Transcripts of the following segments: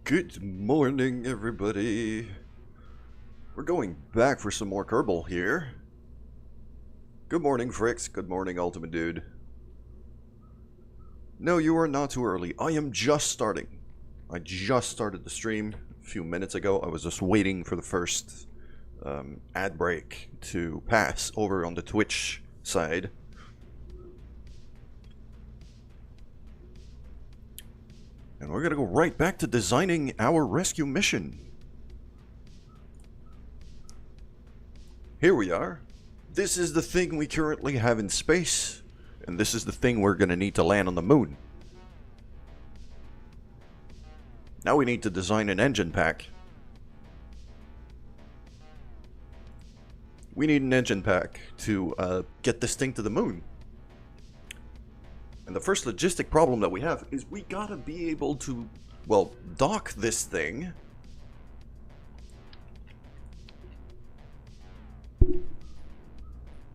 Good morning, everybody. We're going back for some more Kerbal here. Good morning, Fricks. Good morning, Ultimate Dude. No, you are not too early. I am just starting. I just started the stream a few minutes ago. I was just waiting for the first ad break to pass over on the Twitch side. And we're gonna go right back to designing our rescue mission. Here we are. This is the thing we currently have in space, and this is the thing we're gonna need to land on the moon. Now we need to design an engine pack. We need an engine pack to get this thing to the moon. And the first logistic problem that we have is we gotta be able to, well, dock this thing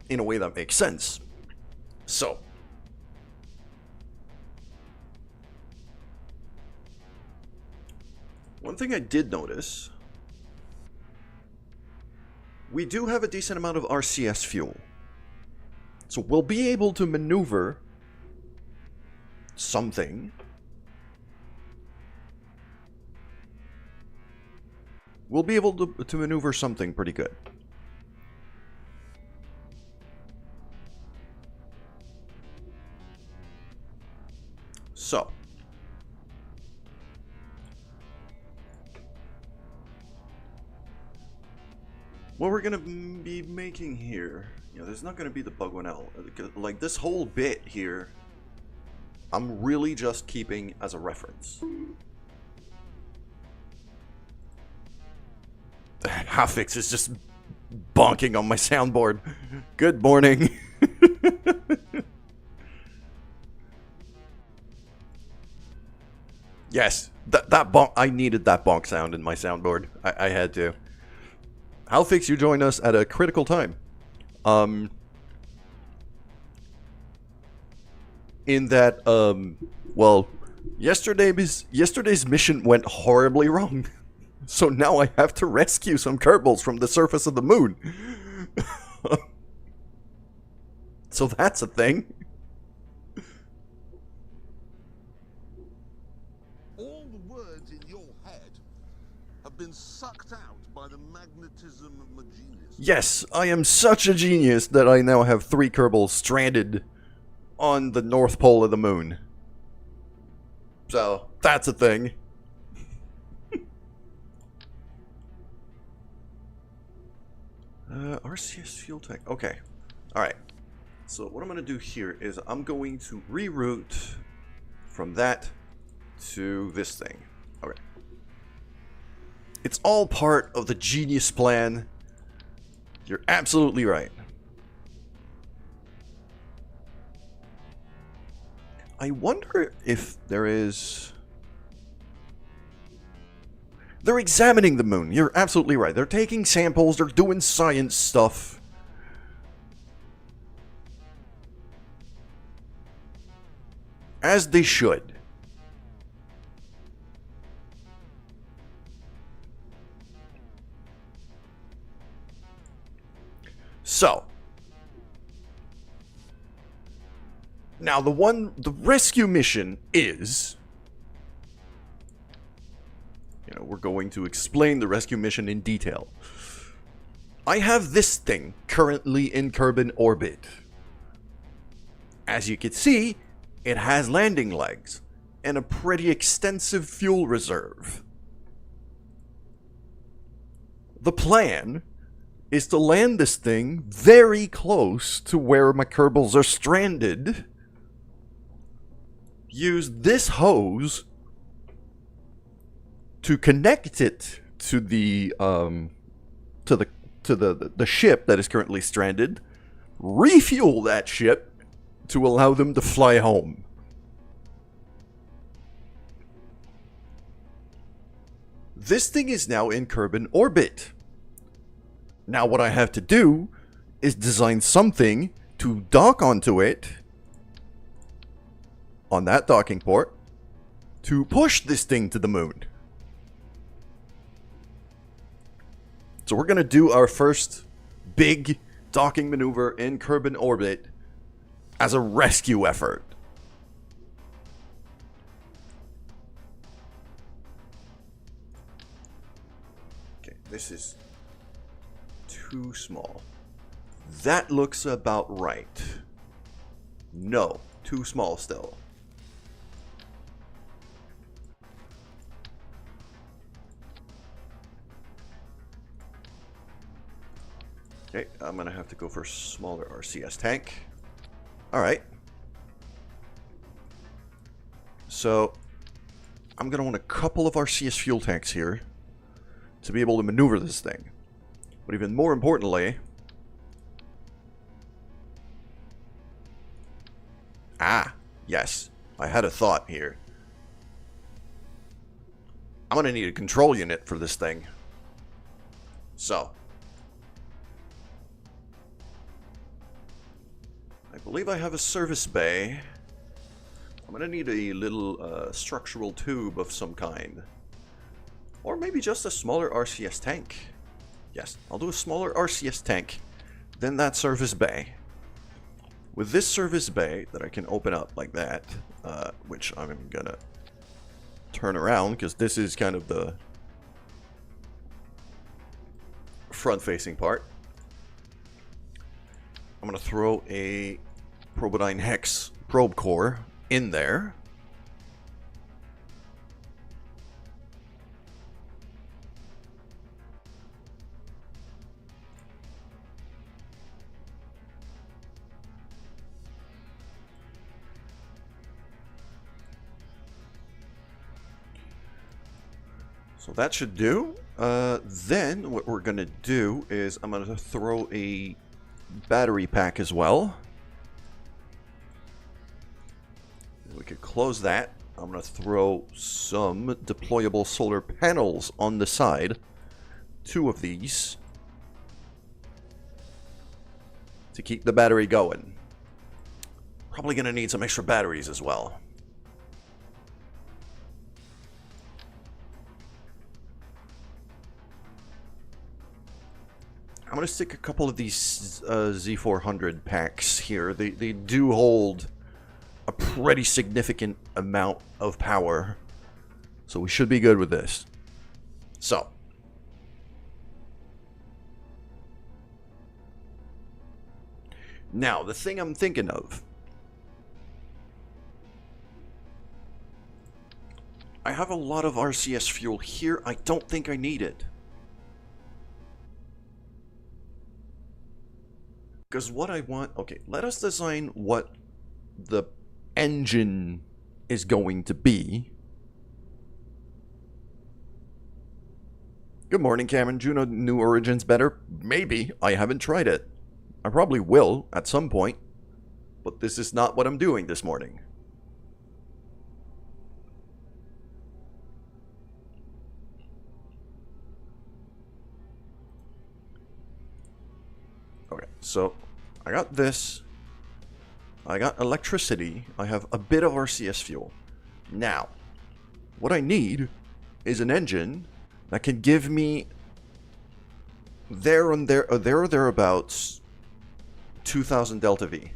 in a way that makes sense. So, one thing I did notice, we do have a decent amount of RCS fuel. So we'll be able to maneuver something. We'll be able to maneuver something pretty good. So, what we're gonna be making here, there's not gonna be the bug one out. Like this whole bit here, I'm really just keeping as a reference. Hafix is just bonking on my soundboard. Good morning. Yes, that bonk. I needed that bonk sound in my soundboard. I had to. Halfix, you join us at a critical time. In that, well, yesterday's mission went horribly wrong. So now I have to rescue some Kerbals from the surface of the moon. So that's a thing. All the words in your head have been sucked out by the magnetism of my genius. Yes, I am such a genius that I now have 3 Kerbals stranded on the North Pole of the moon. So, that's a thing. RCS fuel tank. Okay. Alright. So, what I'm going to do here is I'm going to reroute from that to this thing. Okay. It's all part of the genius plan. You're absolutely right. I wonder if there is... They're examining the moon. You're absolutely right. They're taking samples. They're doing science stuff. As they should. So. Now, the rescue mission is, we're going to explain the rescue mission in detail. I have this thing currently in Kerbin orbit. As you can see, it has landing legs and a pretty extensive fuel reserve. The plan is to land this thing very close to where my Kerbals are stranded. Use this hose to connect it to the ship that is currently stranded, refuel that ship to allow them to fly home. This thing is now in Kerbin orbit. Now what I have to do is design something to dock onto it on that docking port to push this thing to the moon. So we're going to do our first big docking maneuver in Kerbin orbit as a rescue effort. Okay, this is too small. That looks about right. No, too small still. Okay, I'm gonna have to go for a smaller RCS tank. Alright. So, I'm gonna want a couple of RCS fuel tanks here to be able to maneuver this thing. But even more importantly... Ah, yes. I had a thought here. I'm gonna need a control unit for this thing. So... I believe I have a service bay. I'm gonna need a little structural tube of some kind. Or maybe just a smaller RCS tank. Yes, I'll do a smaller RCS tank than that service bay. With this service bay that I can open up like that, which I'm gonna turn around because this is kind of the front-facing part. I'm going to throw a Probodyne Hex probe core in there. So that should do. Then what we're going to do is I'm going to throw a battery pack as well. We could close that. I'm going to throw some deployable solar panels on the side. 2 of these. To keep the battery going. Probably going to need some extra batteries as well. I'm going to stick a couple of these Z400 packs here. They do hold a pretty significant amount of power. So we should be good with this. So. Now, the thing I'm thinking of. I have a lot of RCS fuel here. I don't think I need it. Because what I want... Okay, let us design what the engine is going to be. Good morning, Cameron. Juno New Origins better? Maybe. I haven't tried it. I probably will at some point. But this is not what I'm doing this morning. Okay, so I got this. I got electricity. I have a bit of RCS fuel. Now, what I need is an engine that can give me there or thereabouts 2,000 delta V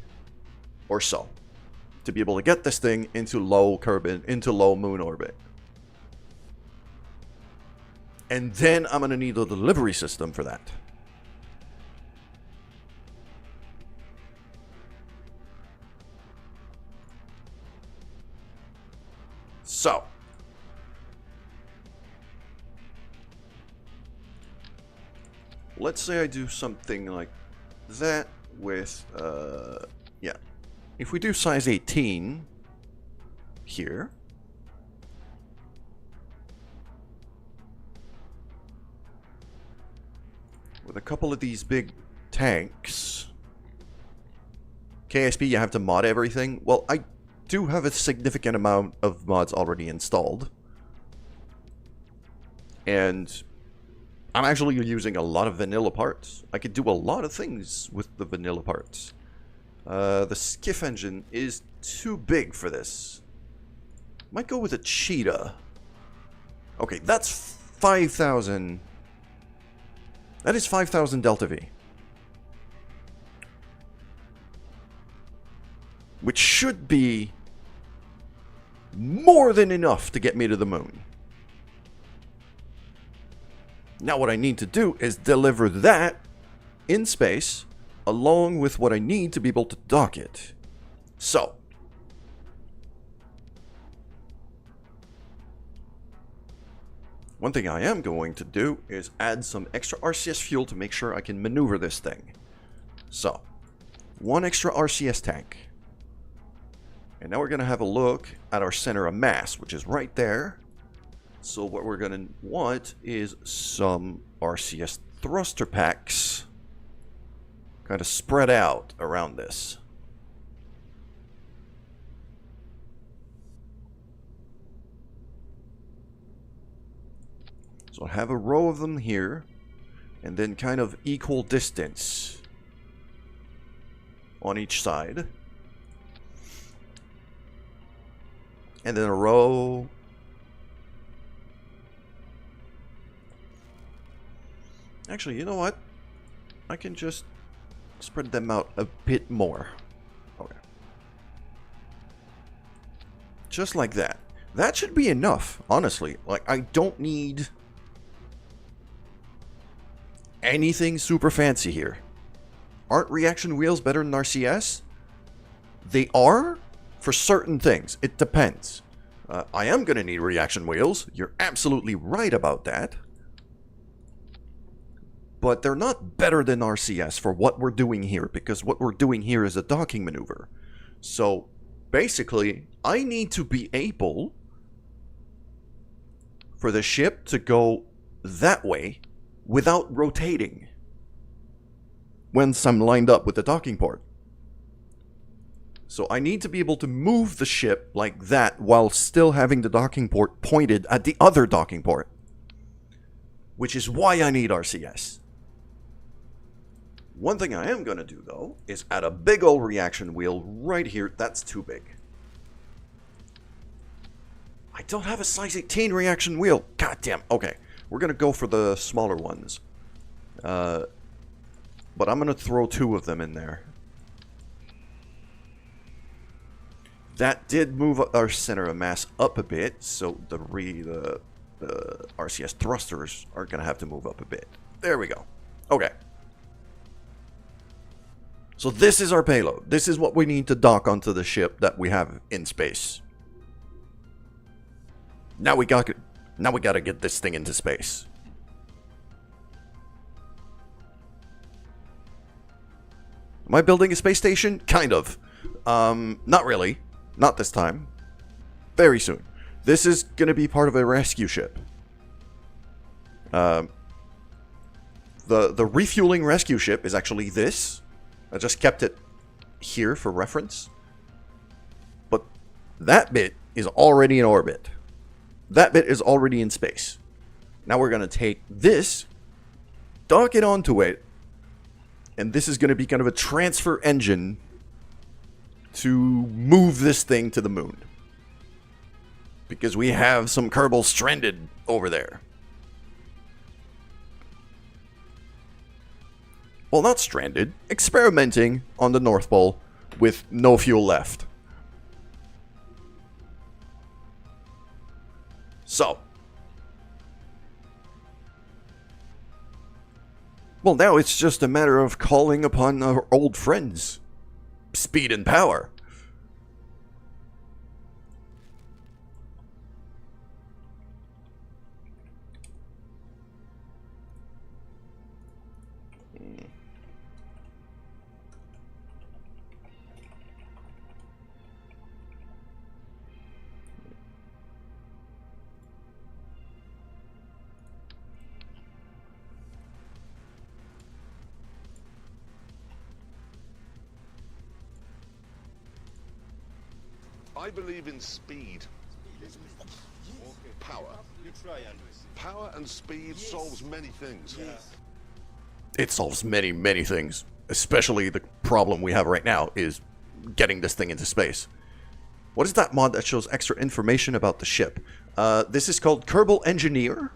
or so to be able to get this thing into low moon orbit. And then I'm going to need a delivery system for that. So, let's say I do something like that with, yeah. If we do size 18 here, with a couple of these big tanks, KSP, you have to mod everything. Well, I do have a significant amount of mods already installed. And I'm actually using a lot of vanilla parts. I could do a lot of things with the vanilla parts. The skiff engine is too big for this. Might go with a cheetah. Okay, that's 5,000 That is 5,000 Delta V. Which should be more than enough to get me to the moon. Now what I need to do is deliver that in space along with what I need to be able to dock it. So, one thing I am going to do is add some extra RCS fuel to make sure I can maneuver this thing. So, one extra RCS tank. And now we're going to have a look at our center of mass, which is right there. So what we're going to want is some RCS thruster packs kind of spread out around this. So I have a row of them here, and then kind of equal distance on each side. And then a row. Actually, you know what? I can just spread them out a bit more. Okay. Just like that. That should be enough, honestly. Like, I don't need anything super fancy here. Aren't reaction wheels better than RCS? They are? For certain things. It depends. I am going to need reaction wheels. You're absolutely right about that. But they're not better than RCS for what we're doing here, because what we're doing here is a docking maneuver. So, basically, I need to be able for the ship to go that way without rotating once I'm lined up with the docking port. So I need to be able to move the ship like that while still having the docking port pointed at the other docking port. Which is why I need RCS. One thing I am going to do, though, is add a big old reaction wheel right here. That's too big. I don't have a size 18 reaction wheel. God damn. Okay, we're going to go for the smaller ones. But I'm going to throw 2 of them in there. That did move our center of mass up a bit, so the RCS thrusters are going to have to move up a bit. There we go. Okay. So this is our payload. This is what we need to dock onto the ship that we have in space. Now we got to get this thing into space. Am I building a space station? Kind of. Not really. Not this time. Very soon. This is going to be part of a rescue ship. The refueling rescue ship is actually this. I just kept it here for reference. But that bit is already in orbit. That bit is already in space. Now we're going to take this, dock it onto it, and this is going to be kind of a transfer engine to move this thing to the moon. Because we have some Kerbal stranded over there. Well, not stranded. Experimenting on the North Pole with no fuel left. So. Well, now it's just a matter of calling upon our old friends. Speed and power. I believe in speed. Power. Power and speed solves many things. It solves many, many things. Especially the problem we have right now is getting this thing into space. What is that mod that shows extra information about the ship? This is called Kerbal Engineer.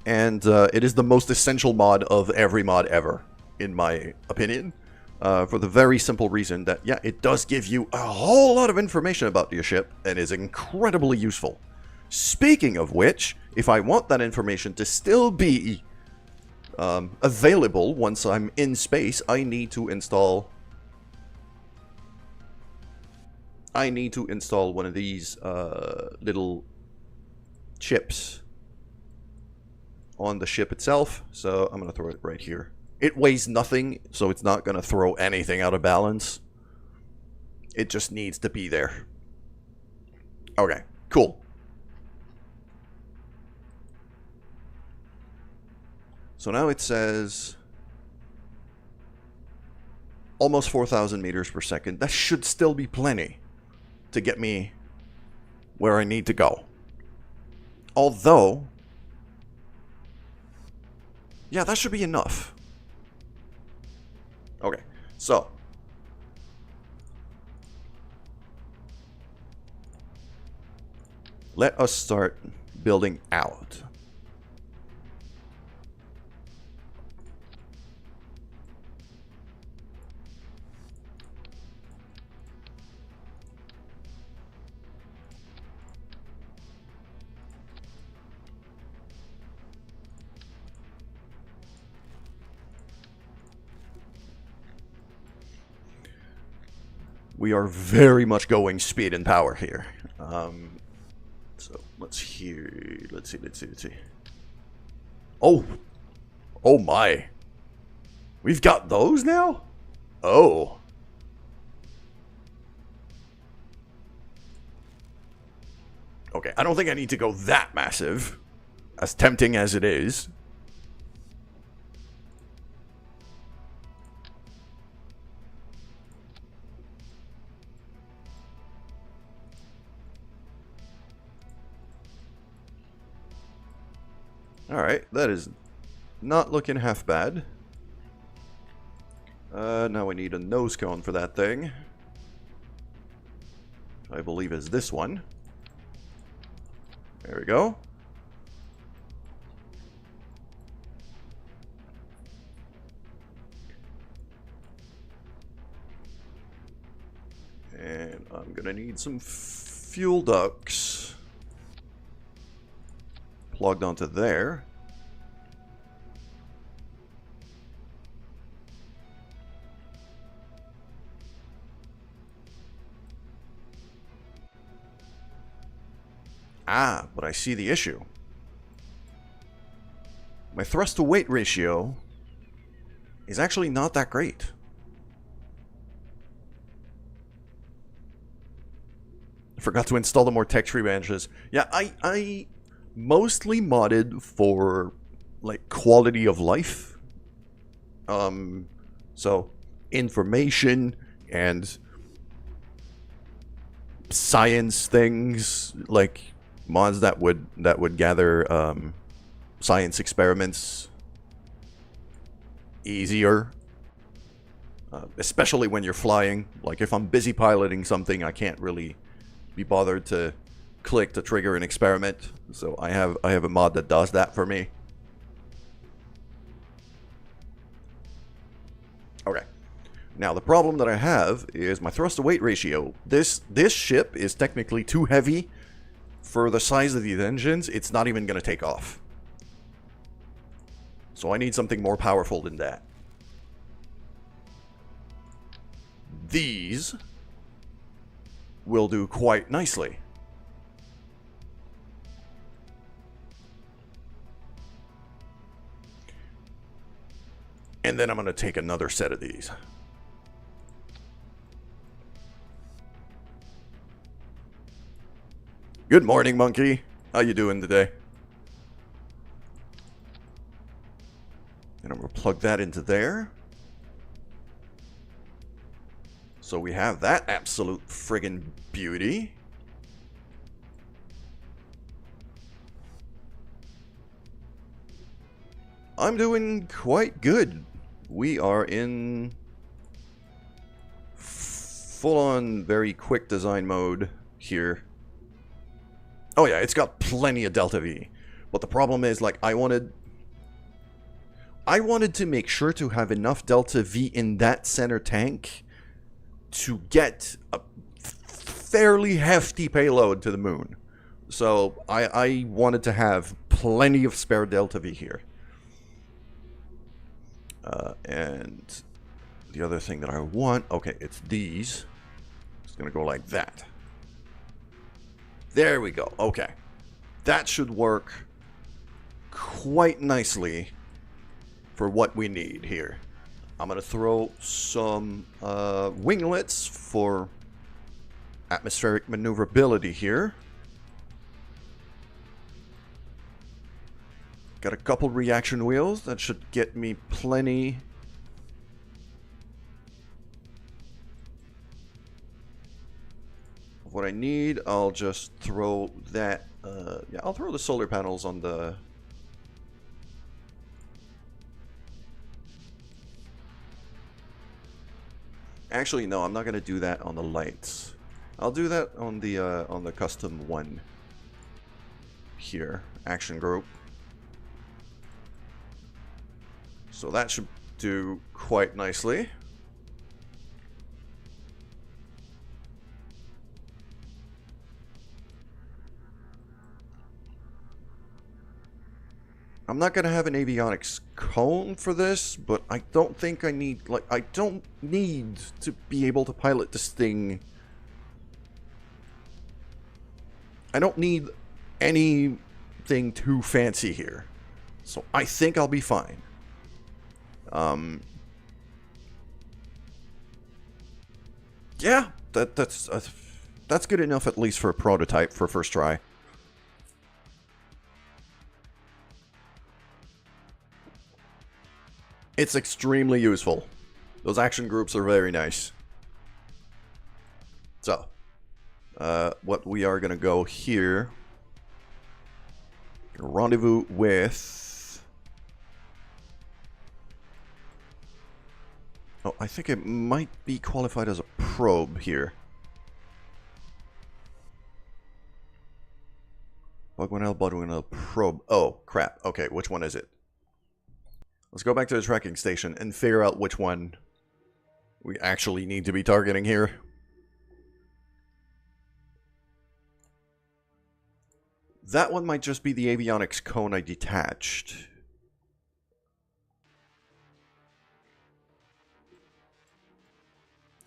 and it is the most essential mod of every mod ever, in my opinion. For the very simple reason that, yeah, it does give you a whole lot of information about your ship and is incredibly useful. Speaking of which, if I want that information to still be available once I'm in space, I need to install one of these little chips on the ship itself. So I'm going to throw it right here. It weighs nothing, so it's not going to throw anything out of balance. It just needs to be there. Okay, cool. So now it says almost 4,000 meters per second. That should still be plenty to get me where I need to go. Although, yeah, that should be enough. Okay, so let us start building out. We are very much going speed and power here. So let's see. Oh my! We've got those now? Oh. Okay, I don't think I need to go that massive, as tempting as it is. Alright, that is not looking half bad. Now we need a nose cone for that thing. I believe is this one. There we go. And I'm gonna need some fuel ducts plugged onto there. Ah, but I see the issue. My thrust to weight ratio is actually not that great. I forgot to install the more tech tree branches. Yeah, I mostly modded for like quality of life. So information and science things, like mods that would gather science experiments easier. Especially when you're flying. Like if I'm busy piloting something, I can't really be bothered to click to trigger an experiment. So I have a mod that does that for me. Okay. Now the problem that I have is my thrust to weight ratio. This ship is technically too heavy for the size of these engines. It's not even going to take off. So I need something more powerful than that. These will do quite nicely. And then I'm going to take another set of these. Good morning, monkey. How you doing today? And I'm going to plug that into there. So we have that absolute friggin' beauty. I'm doing quite good. We are in full-on very quick design mode here. Oh yeah, it's got plenty of Delta V. But the problem is, like, I wanted to make sure to have enough Delta V in that center tank to get a fairly hefty payload to the moon. So I wanted to have plenty of spare Delta V here. And the other thing that I want, okay, it's these. It's gonna go like that. There we go. Okay, that should work quite nicely for what we need here. I'm gonna throw some winglets for atmospheric maneuverability here. Got a couple reaction wheels that should get me plenty of what I need. I'll just throw that. Yeah, I'll throw the solar panels on the. Actually, no, I'm not gonna do that on the lights. I'll do that on the custom one here, action group. So that should do quite nicely. I'm not gonna have an avionics cone for this, but I don't think I need, like, I don't need to be able to pilot this thing. I don't need anything too fancy here. So I think I'll be fine. Yeah, that's good enough, at least for a prototype for first try. It's extremely useful. Those action groups are very nice. So, what we are gonna go here, rendezvous with. Oh, I think it might be qualified as a probe here. Bug1L, probe. Oh, crap. Okay, which one is it? Let's go back to the tracking station and figure out which one we actually need to be targeting here. That one might just be the avionics cone I detached.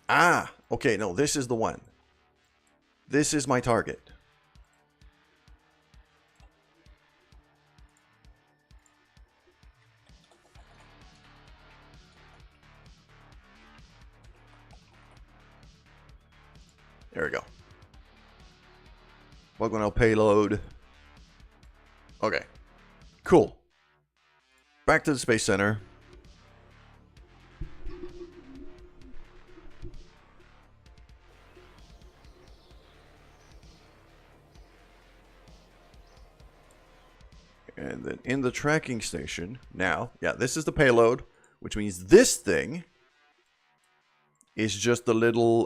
Ah, okay, no, this is the one. This is my target. There we go. Bug1L payload. Okay. Cool. Back to the Space Center. And then in the tracking station, now, yeah, this is the payload, which means this thing is just the little,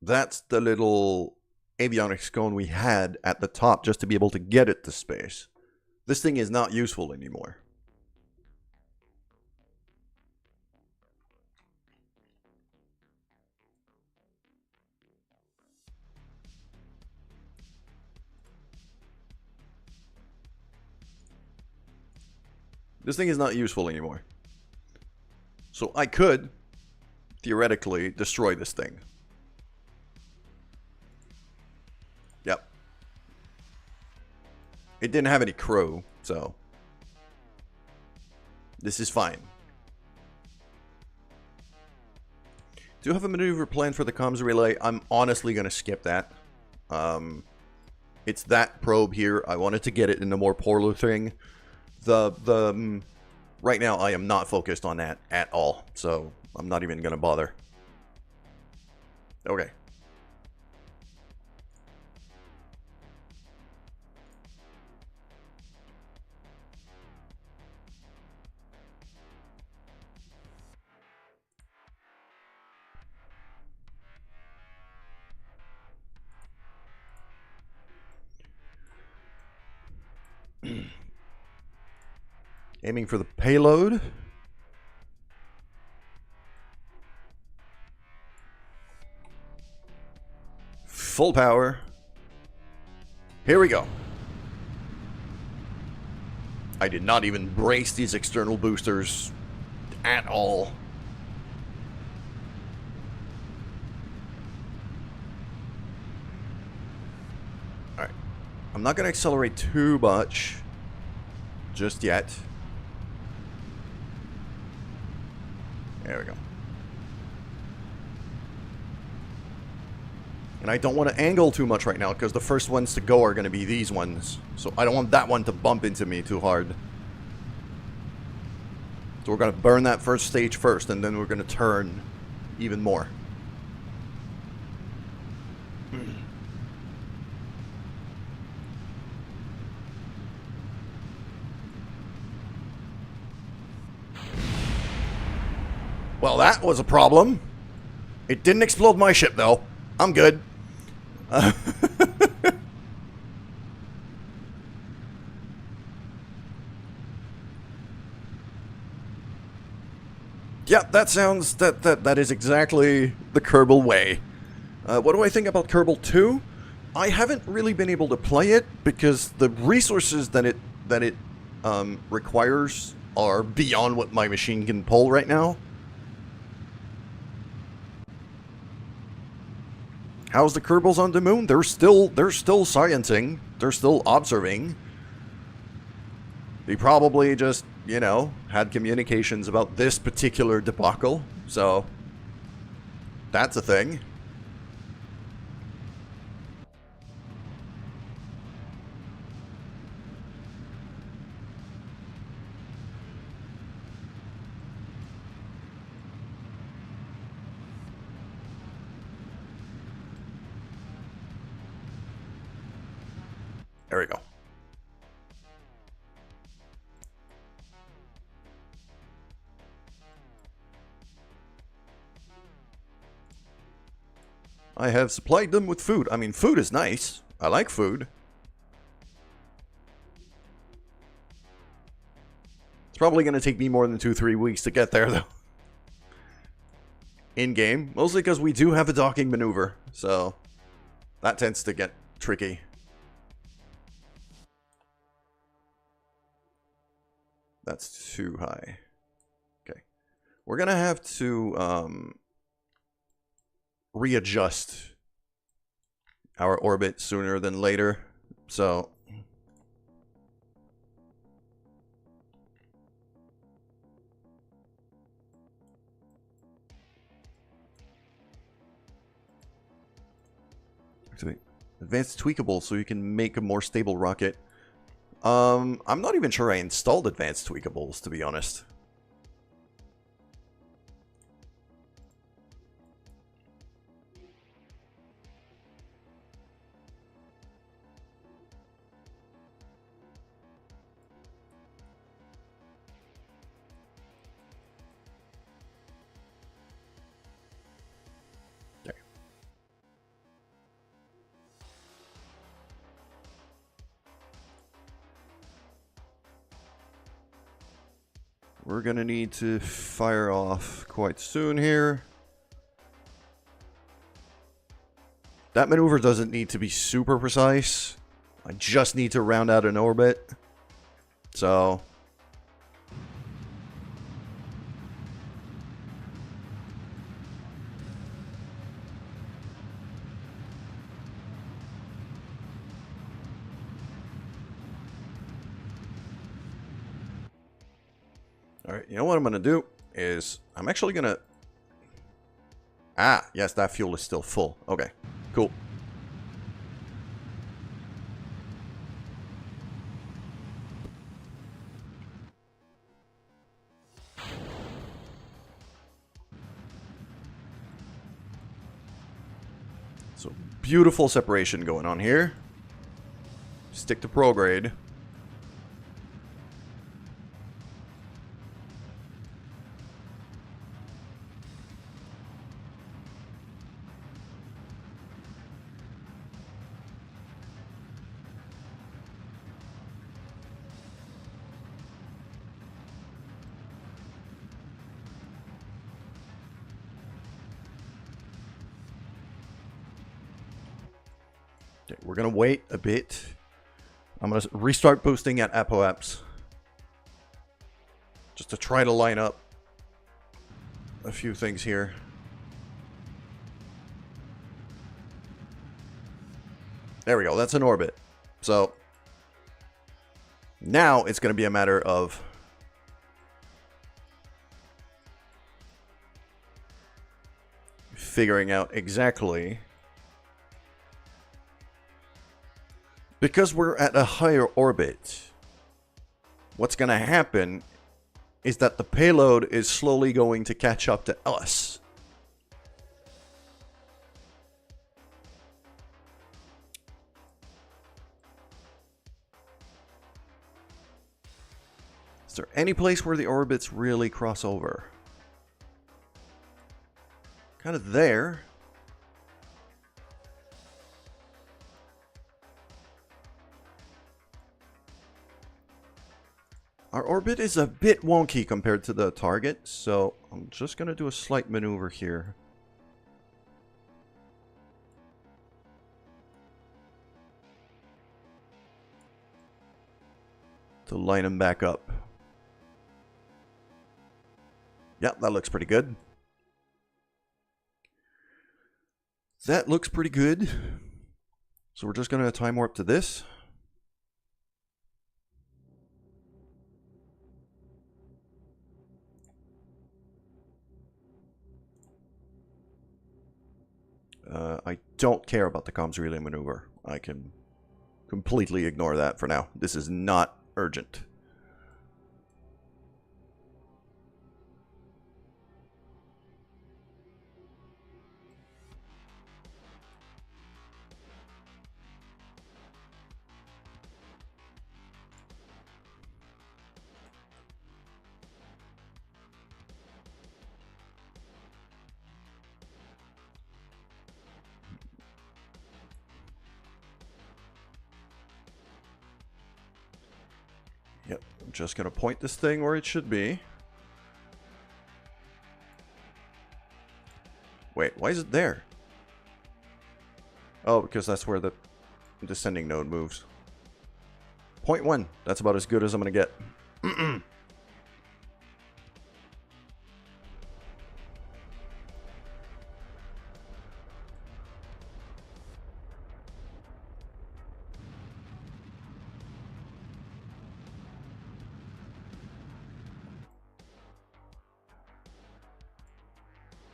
that's the little avionics cone we had at the top just to be able to get it to space. This thing is not useful anymore. This thing is not useful anymore. So I could, theoretically, destroy this thing. Yep. It didn't have any crew, so this is fine. Do you have a maneuver plan for the comms relay? I'm honestly going to skip that. It's that probe here. I wanted to get it in the more polar thing. Right now I am not focused on that at all, so I'm not even gonna bother. Okay. Aiming for the payload. Full power. Here we go. I did not even brace these external boosters at all. Alright. I'm not going to accelerate too much just yet. There we go. And I don't want to angle too much right now because the first ones to go are going to be these ones. So I don't want that one to bump into me too hard. So we're going to burn that first stage first, and then we're going to turn even more. Well, that was a problem. It didn't explode my ship, though. I'm good. Yeah, that sounds... That is exactly the Kerbal way. What do I think about Kerbal 2? I haven't really been able to play it because the resources that it requires are beyond what my machine can pull right now. How's the Kerbals on the moon? They're still sciencing. They're still observing. They probably just, you know, had communications about this particular debacle. So, that's a thing. There we go. I have supplied them with food. I mean, food is nice. I like food. It's probably going to take me more than 2-3 weeks to get there, though. In-game. Mostly because we do have a docking maneuver. So, that tends to get tricky. That's too high. Okay. We're going to have to readjust our orbit sooner than later. So actually, advanced tweakable so you can make a more stable rocket. I'm not even sure I installed advanced tweakables, to be honest. Okay. We're gonna need to fire off quite soon here. That maneuver doesn't need to be super precise. I just need to round out an orbit. So... Alright, you know what I'm going to do is I'm actually going to... Ah, yes, that fuel is still full. Okay, cool. So, beautiful separation going on here. Stick to prograde. Okay, we're gonna wait a bit. I'm gonna restart boosting at Apoaps. Just to try to line up a few things here. There we go, that's an orbit. So now it's gonna be a matter of figuring out exactly, because we're at a higher orbit, what's gonna happen is that the payload is slowly going to catch up to us. Is there any place where the orbits really cross over? Kind of there. Our orbit is a bit wonky compared to the target, so I'm just going to do a slight maneuver here. To line them back up. Yeah, that looks pretty good. That looks pretty good. So we're just going to time warp to this. I don't care about the comms relay maneuver. I can completely ignore that for now. This is not urgent. Yep, I'm just going to point this thing where it should be. Wait, why is it there? Oh, because that's where the descending node moves. 0.1. That's about as good as I'm going to get.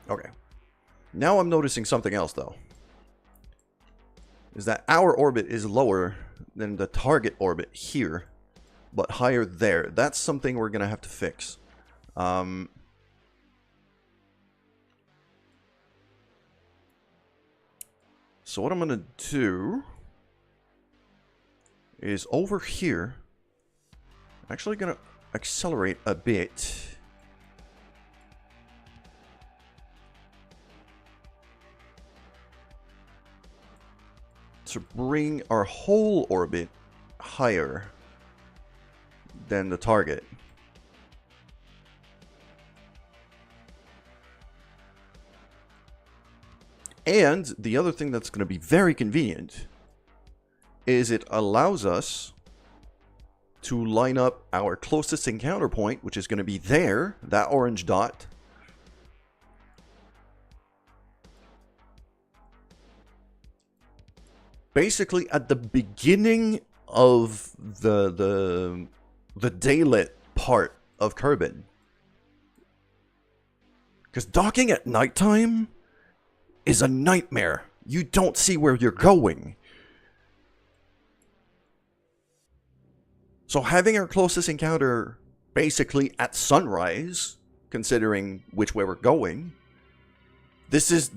Okay. Now I'm noticing something else, though. Is that our orbit is lower than the target orbit here, but higher there. That's something we're going to have to fix. So what I'm going to do is over here, I'm actually going to accelerate a bit. To bring our whole orbit higher than the target. And the other thing that's going to be very convenient is it allows us to line up our closest encounter point, which is going to be there, that orange dot, basically at the beginning of the daylit part of Kerbin. Because docking at nighttime is a nightmare. You don't see where you're going. So having our closest encounter basically at sunrise, considering which way we're going, this is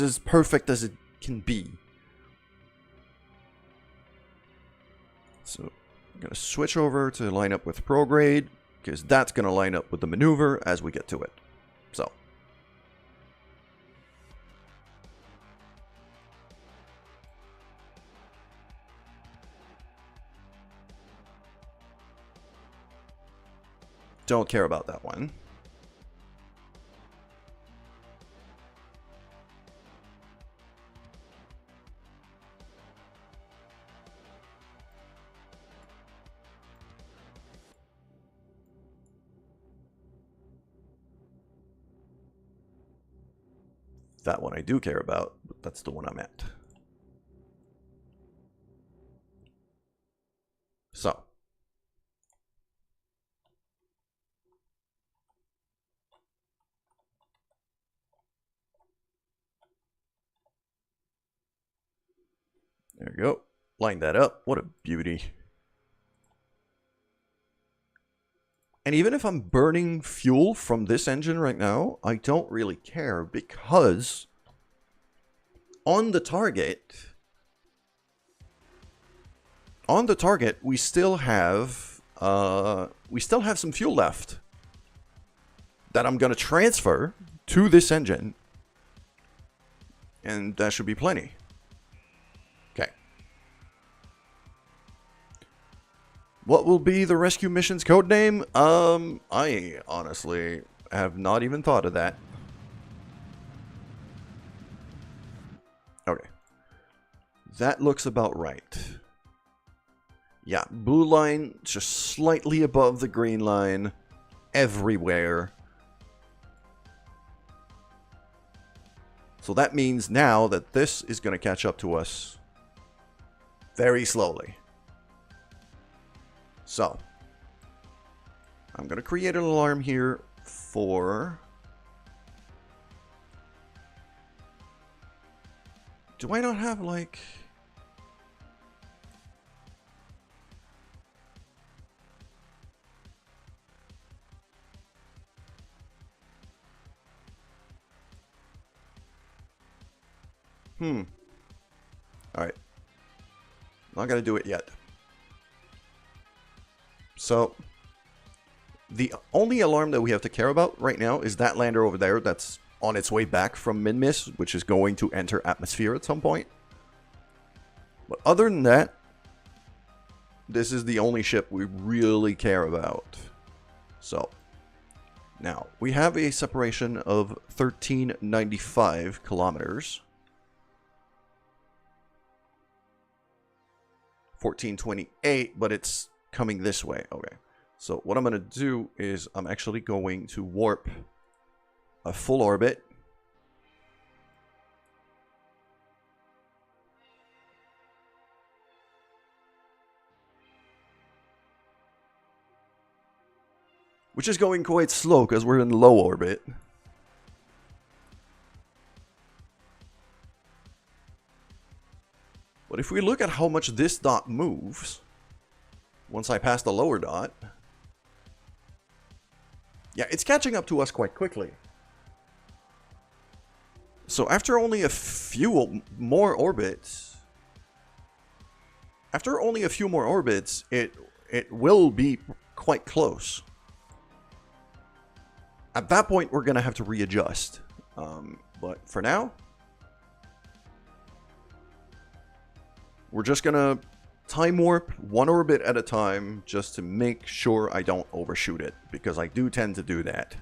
as perfect as it can be. So I'm going to switch over to line up with prograde, because that's going to line up with the maneuver as we get to it. So. Don't care about that one. That one I do care about, but that's the one I'm at. So. There we go. Line that up. What a beauty. And even if I'm burning fuel from this engine right now, I don't really care because on the target, we still have some fuel left that I'm gonna transfer to this engine, and that should be plenty. Okay. What will be the rescue mission's code name? I honestly have not even thought of that. Okay. That looks about right. Yeah, blue line just slightly above the green line everywhere. So that means now that this is going to catch up to us very slowly. So, I'm going to create an alarm here for... Do I not have, like... Alright. Not gonna do it yet. So, the only alarm that we have to care about right now is that lander over there that's on its way back from Min-Miss, which is going to enter atmosphere at some point. But other than that, this is the only ship we really care about. So, now, we have a separation of 1395 kilometers. 1428, but it's coming this way. Okay. So what I'm going to do is I'm actually going to warp a full orbit. Which is going quite slow because we're in low orbit. But if we look at how much this dot moves, once I pass the lower dot, yeah, it's catching up to us quite quickly. So after only a few more orbits, it will be quite close. At that point, we're going to have to readjust. But for now, we're just going to time warp one orbit at a time just to make sure I don't overshoot it, because I do tend to do that.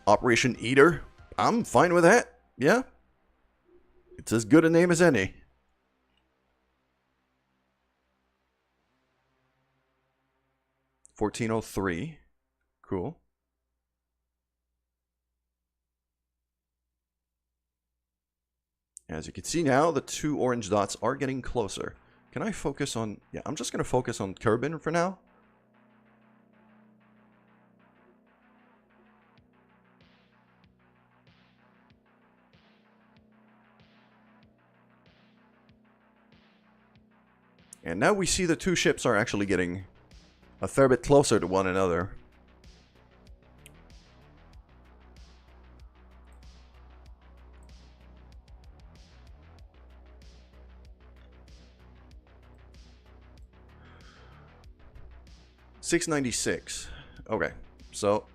Operation Eater. I'm fine with that. Yeah. It's as good a name as any. $14.03. Cool. As you can see now, the two orange dots are getting closer. Can I focus on... Yeah, I'm just going to focus on Kerbin for now. And now we see the two ships are actually getting a fair bit closer to one another. $696. Okay, so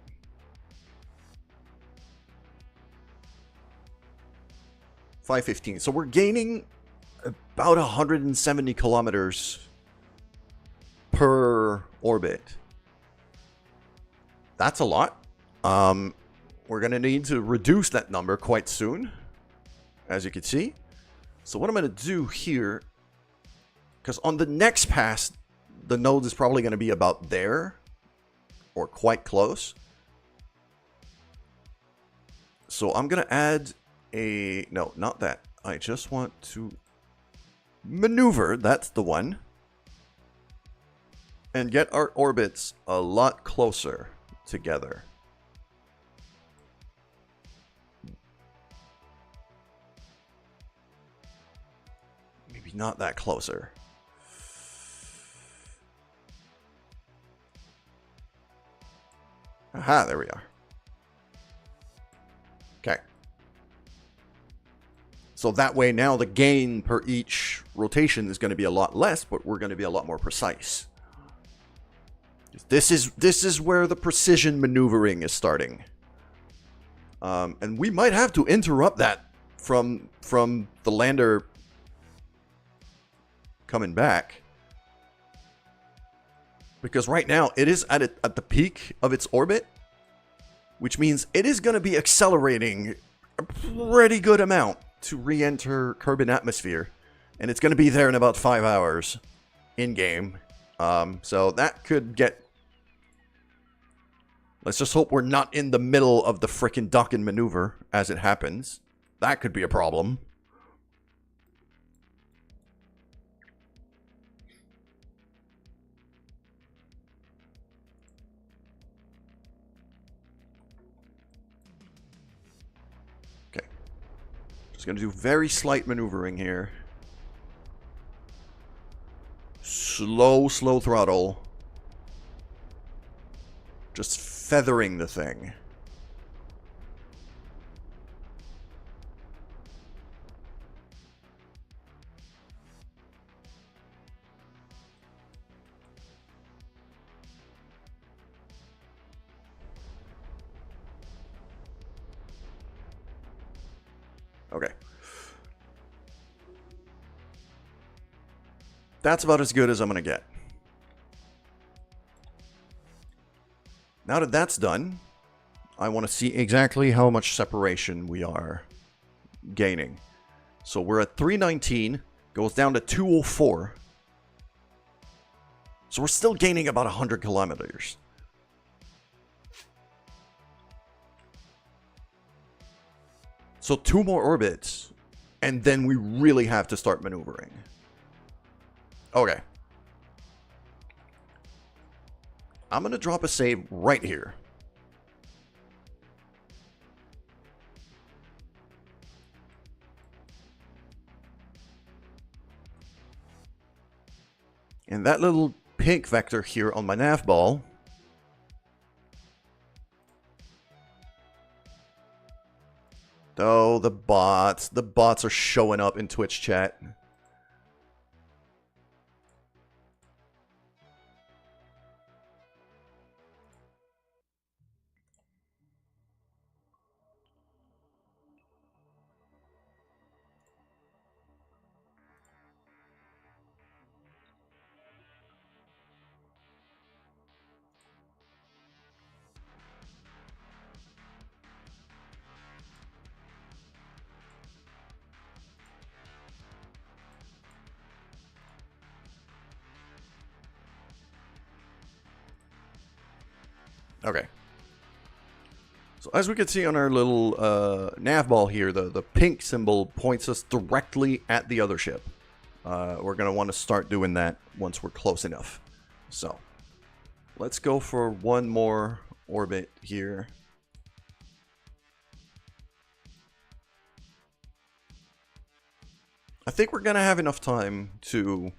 $515. So we're gaining about 170 kilometers per orbit. That's a lot. We're gonna need to reduce that number quite soon, as you can see. So what I'm gonna do here, because on the next pass, the node is probably going to be about there or quite close. So I'm going to add a... No, not that. I just want to maneuver. That's the one. And get our orbits a lot closer together. Maybe not that closer. Aha, there we are. Okay. So that way now the gain per each rotation is going to be a lot less, but we're going to be a lot more precise. This is where the precision maneuvering is starting. And we might have to interrupt that from the lander coming back. Because right now it is at the peak of its orbit, which means it is going to be accelerating a pretty good amount to re-enter Kerbin atmosphere, and it's going to be there in about 5 hours in game. So that could get... Let's just hope we're not in the middle of the frickin' docking maneuver as it happens. That could be a problem. Going to do very slight maneuvering here. Slow throttle. Just feathering the thing. Okay. That's about as good as I'm going to get. Now that that's done, I want to see exactly how much separation we are gaining. So we're at 319, goes down to 204. So we're still gaining about 100 kilometers. So 2 more orbits, and then we really have to start maneuvering. Okay. I'm going to drop a save right here. And that little pink vector here on my nav ball oh, the bots are showing up in Twitch chat. Okay. So as we can see on our little nav ball here, the pink symbol points us directly at the other ship. We're going to want to start doing that once we're close enough. So let's go for one more orbit here. I think we're going to have enough time to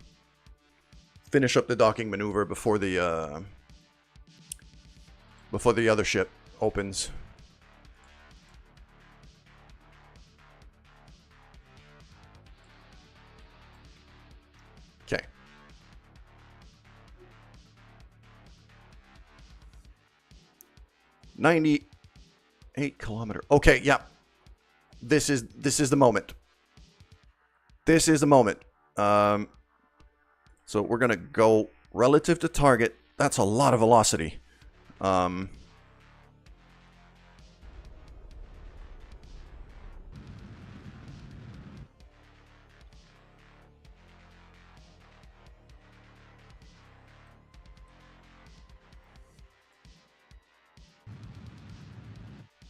finish up the docking maneuver before the other ship opens. Okay. $98 kilometer. Okay, yeah. This is the moment. This is the moment. So we're gonna go relative to target. That's a lot of velocity.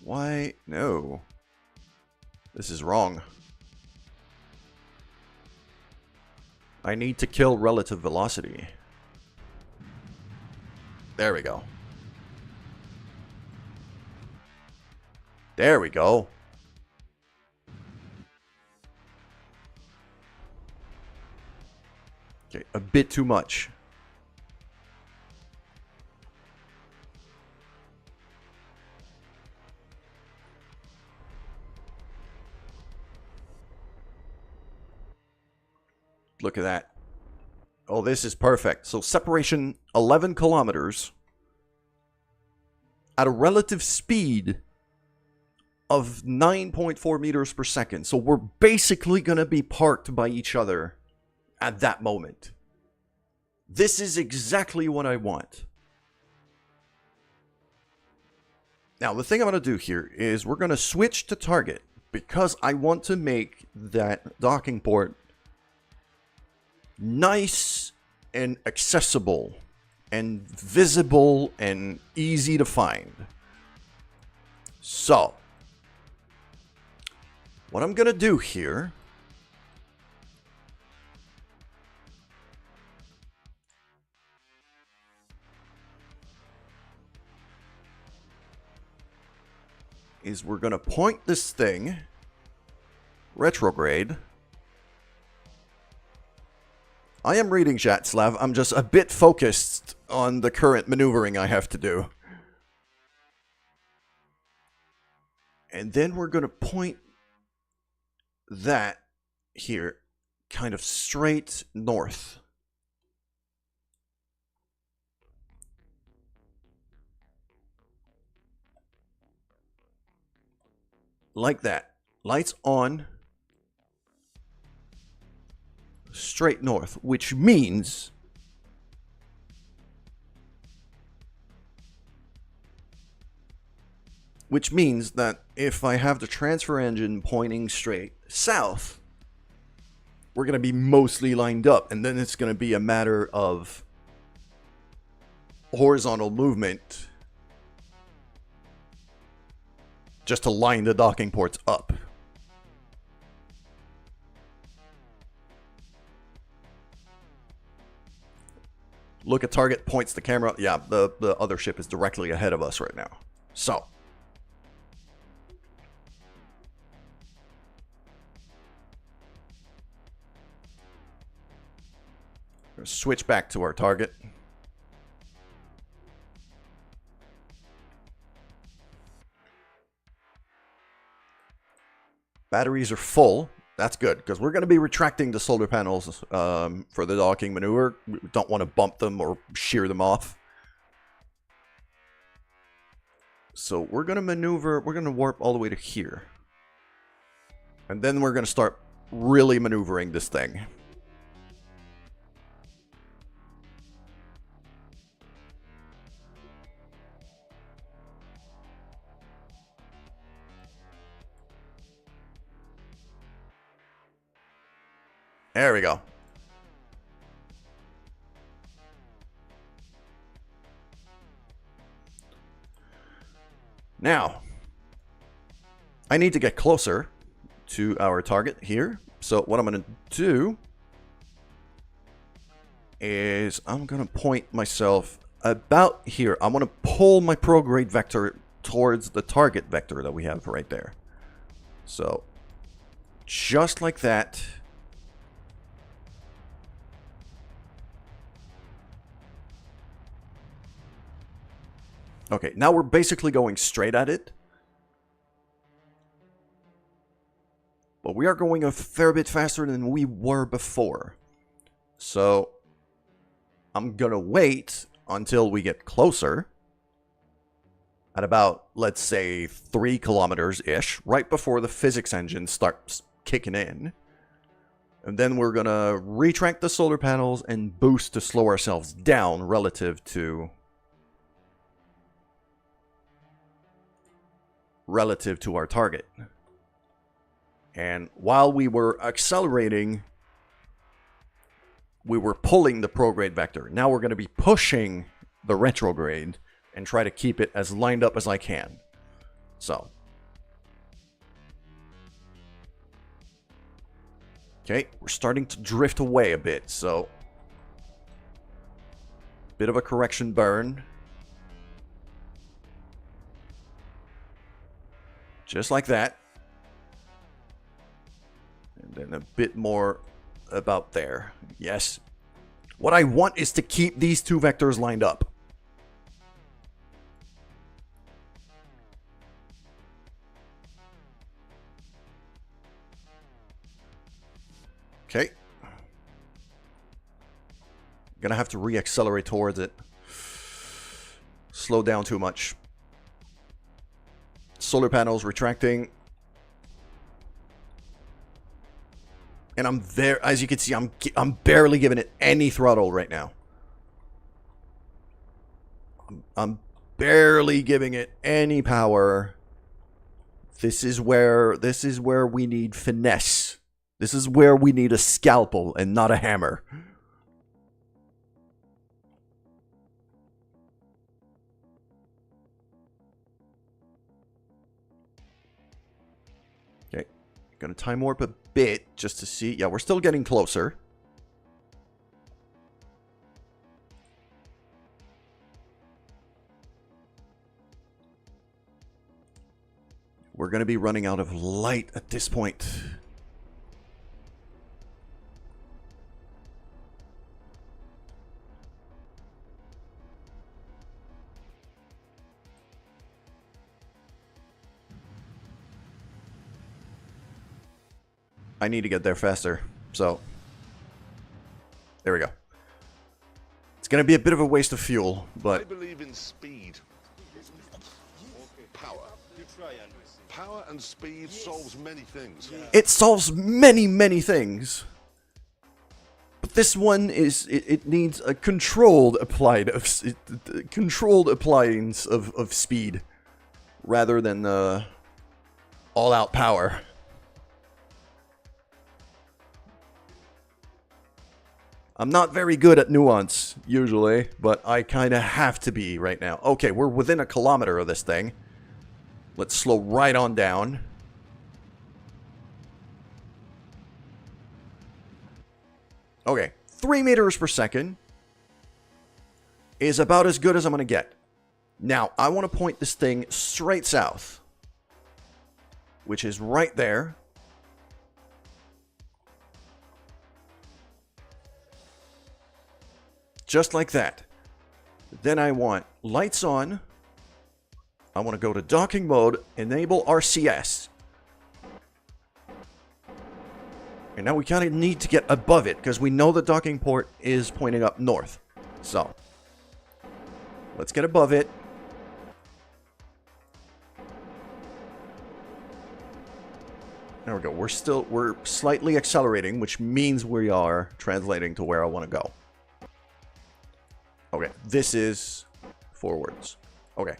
Why? No. This is wrong. I need to kill relative velocity. There we go. There we go. Okay, a bit too much. Look at that. Oh, this is perfect. So separation 11 kilometers at a relative speed of 9.4 meters per second. So we're basically going to be parked by each other at that moment. This is exactly what I want. Now, the thing I'm going to do here is we're going to switch to target because I want to make that docking port nice and accessible and visible and easy to find. So, what I'm going to do here is we're going to point this thing retrograde. I am reading chat, Slav. I'm just a bit focused on the current maneuvering I have to do. And then we're going to point that here kind of straight north. Like that. Lights on. Straight north, which means that if I have the transfer engine pointing straight south, we're going to be mostly lined up, and then it's going to be a matter of horizontal movement just to line the docking ports up. Look at target, points the camera. Yeah, the other ship is directly ahead of us right now. So. We're going to switch back to our target. Batteries are full. That's good, because we're going to be retracting the solar panels for the docking maneuver. We don't want to bump them or shear them off. So we're going to maneuver, we're going to warp all the way to here. And then we're going to start really maneuvering this thing. There we go. Now, I need to get closer to our target here. So what I'm going to do is I'm going to point myself about here. I want to pull my prograde vector towards the target vector that we have right there. So just like that. Okay, now we're basically going straight at it. But we are going a fair bit faster than we were before. So I'm gonna wait until we get closer. At about, let's say, 3 kilometers-ish, right before the physics engine starts kicking in. And then we're gonna retract the solar panels and boost to slow ourselves down relative to our target. And while we were accelerating, we were pulling the prograde vector. Now we're going to be pushing the retrograde and try to keep it as lined up as I can. So Okay, we're starting to drift away a bit, so... Bit of a correction burn. Just like that. And then a bit more about there. Yes. What I want is to keep these two vectors lined up. Okay. Gonna have to re-accelerate towards it. Slow down too much. Solar panels retracting. And I'm there, as you can see, I'm barely giving it any throttle right now. I'm barely giving it any power. This is where we need finesse. This is where we need a scalpel and not a hammer. Okay, gonna time warp a bit just to see. Yeah, we're still getting closer. We're gonna be running out of light at this point. I need to get there faster, so there we go. It's gonna be a bit of a waste of fuel, but I believe in speed. Power. Power and speed solves many things. it solves many things. But this one is it needs a controlled appliance of speed rather than all-out power. I'm not very good at nuance, usually, but I kind of have to be right now. Okay, we're within 1 kilometer of this thing. Let's slow right on down. Okay, 3 meters per second is about as good as I'm going to get. Now, I want to point this thing straight south, which is right there. Just like that. Then I want lights on. I want to go to docking mode, enable RCS. And now we kind of need to get above it because we know the docking port is pointing up north. So, let's get above it. There we go. We're slightly accelerating, which means we are translating to where I want to go. Okay, this is forwards. Okay.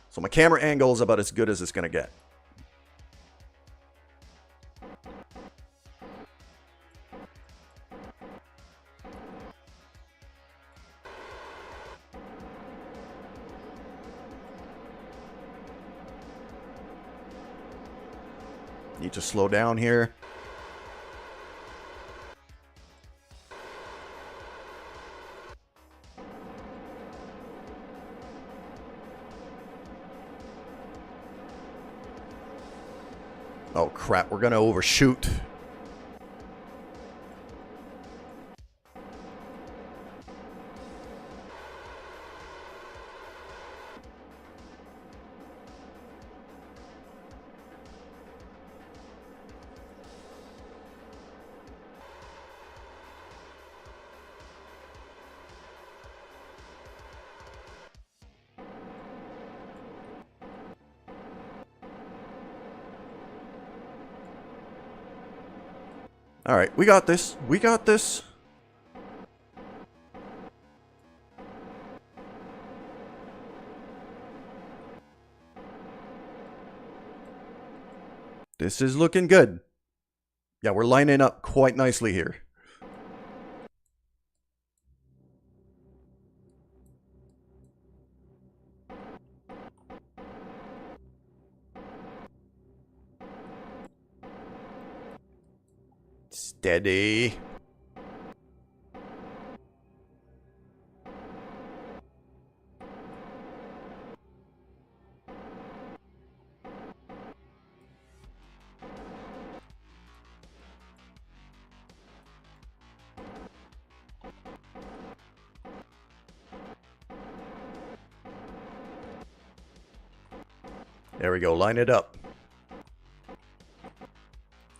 So my camera angle is about as good as it's going to get. Need to slow down here. Oh crap, we're gonna overshoot. All right, we got this. We got this. This is looking good. Yeah, we're lining up quite nicely here. Steady. There we go, line it up.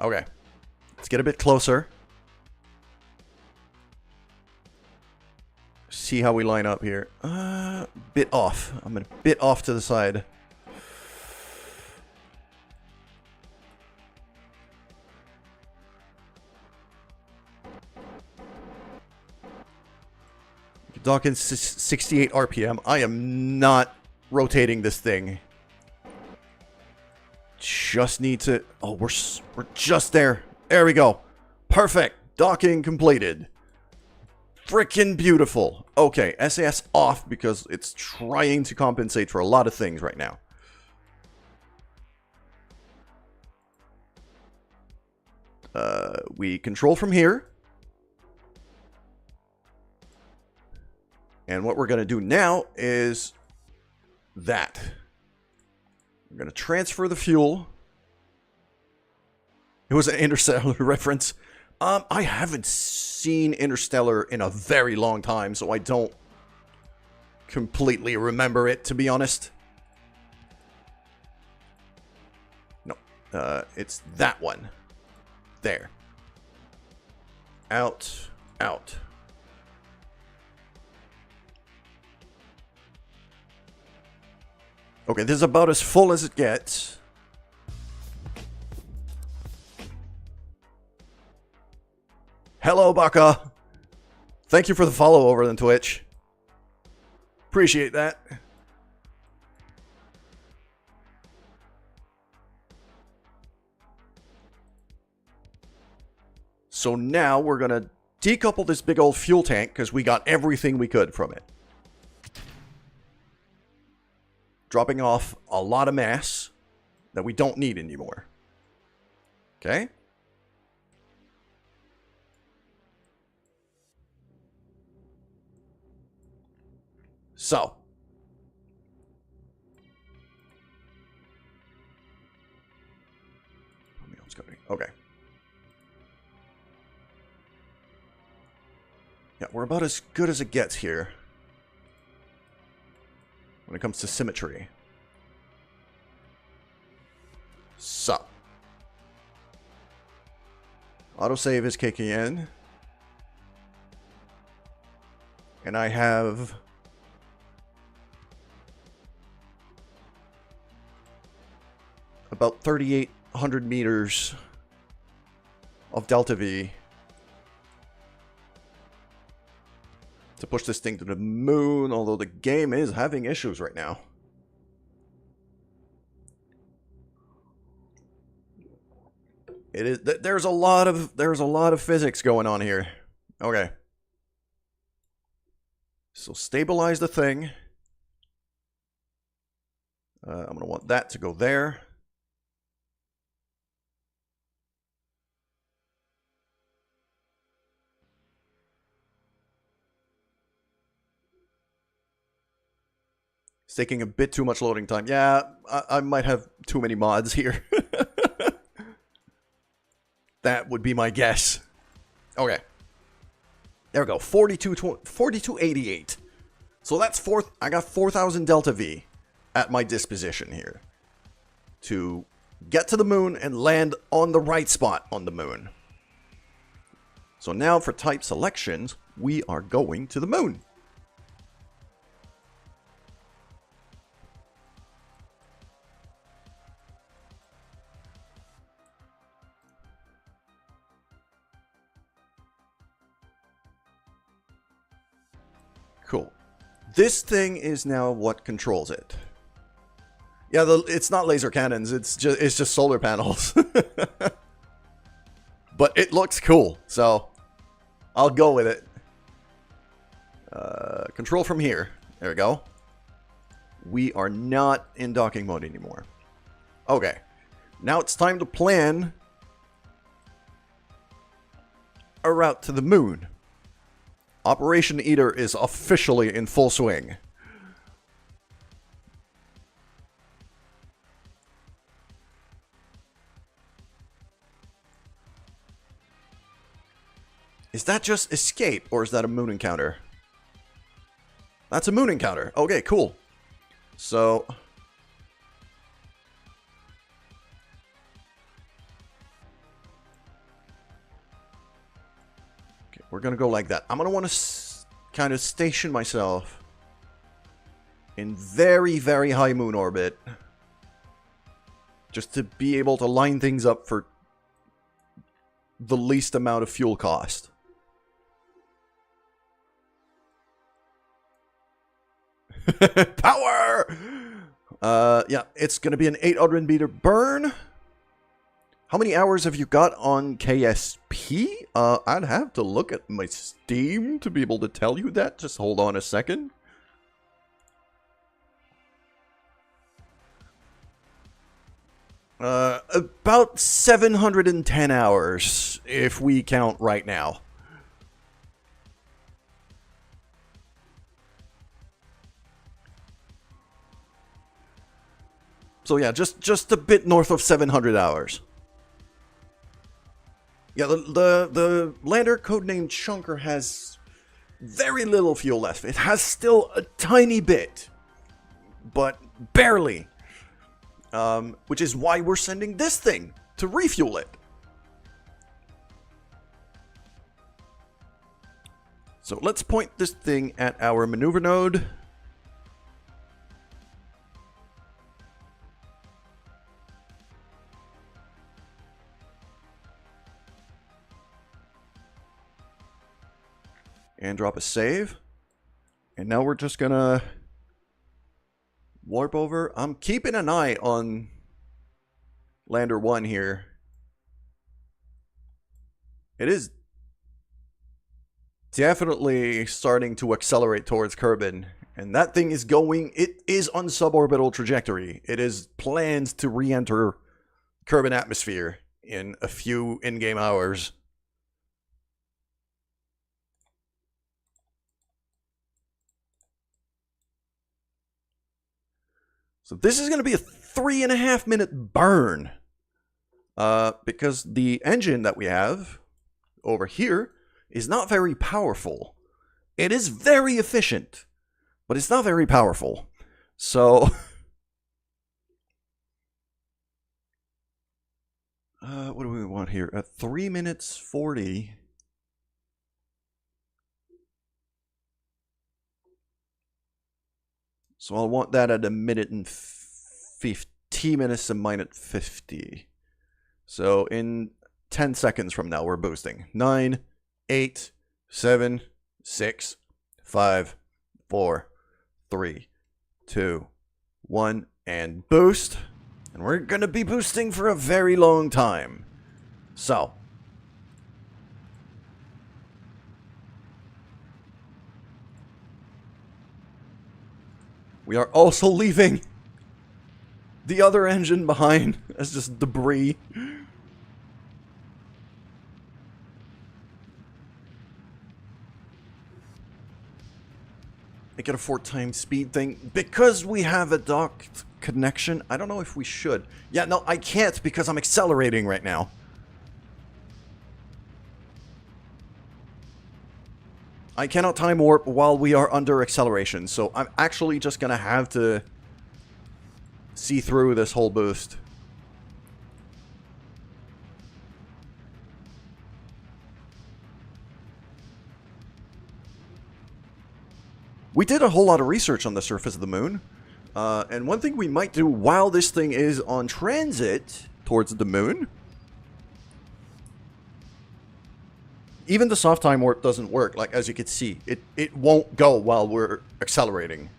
Okay. Let's get a bit closer. See how we line up here. Bit off. I'm a bit off to the side. Docking 68 RPM. I am not rotating this thing. Just need to... Oh, we're just there. There we go. Perfect. Docking completed. Freaking beautiful. Okay, SAS off because it's trying to compensate for a lot of things right now. We control from here. And what we're going to do now is that. We're going to transfer the fuel. It was an Interstellar reference. I haven't seen Interstellar in a very long time, so I don't completely remember it, to be honest. No, it's that one. There. Out, out. Okay, this is about as full as it gets. Hello, Baka. Thank you for the follow over on Twitch. Appreciate that. So now we're going to decouple this big old fuel tank because we got everything we could from it. Dropping off a lot of mass that we don't need anymore. Okay? So. Okay. Yeah, we're about as good as it gets here. When it comes to symmetry. So. Autosave is kicking in. And I have... about 3,800 meters of Delta V to push this thing to the moon, although the game is having issues right now. It is there's a lot of physics going on here. Okay. So stabilize the thing. I'm going to want that to go there. It's taking a bit too much loading time. Yeah, I might have too many mods here. That would be my guess. Okay. There we go. 4288. So that's I got 4,000 Delta V at my disposition here to get to the moon and land on the right spot on the moon. So now for type selections, we are going to the moon. Cool. This thing is now what controls it. Yeah, it's not laser cannons. It's just solar panels. But it looks cool, so I'll go with it. Control from here. There we go. We are not in docking mode anymore. Okay. Now it's time to plan a route to the moon. Operation Eater is officially in full swing. Is that just escape, or is that a moon encounter? That's a moon encounter. Okay, cool. So... okay, we're gonna go like that. I'm gonna want to kind of station myself in very, very high moon orbit. Just to be able to line things up for the least amount of fuel cost. Power! Yeah, it's going to be an 800 meter burn. How many hours have you got on KSP? I'd have to look at my Steam to be able to tell you that. Just hold on a second. About 710 hours, if we count right now. So yeah, just a bit north of 700 hours. Yeah, the lander codenamed Chunker has very little fuel left. It has still a tiny bit, but barely. Which is why we're sending this thing to refuel it. So let's point this thing at our maneuver node. And drop a save. And now we're just gonna warp over. I'm keeping an eye on Lander 1 here. It is definitely starting to accelerate towards Kerbin. And that thing is going, it is on suborbital trajectory. It is planned to re-enter Kerbin atmosphere in a few in-game hours. So this is going to be a 3.5 minute burn. Because the engine that we have over here is not very powerful. It is very efficient, but it's not very powerful. So... what do we want here? At 3 minutes 40... So I'll want that at 1 minute and 15 minutes, a minute 50. So in 10 seconds from now, we're boosting. 9, 8, 7, 6, 5, 4, 3, 2, 1, and boost. And we're going to be boosting for a very long time. So... we are also leaving the other engine behind as just debris. Make it a 4x speed thing. Because we have a docked connection, I don't know if we should. Yeah, no, I can't because I'm accelerating right now. I cannot time warp while we are under acceleration, so I'm actually just gonna have to see through this whole boost. We did a whole lot of research on the surface of the moon, and one thing we might do while this thing is on transit towards the moon... even the soft time warp doesn't work, like as you can see. It won't go while we're accelerating.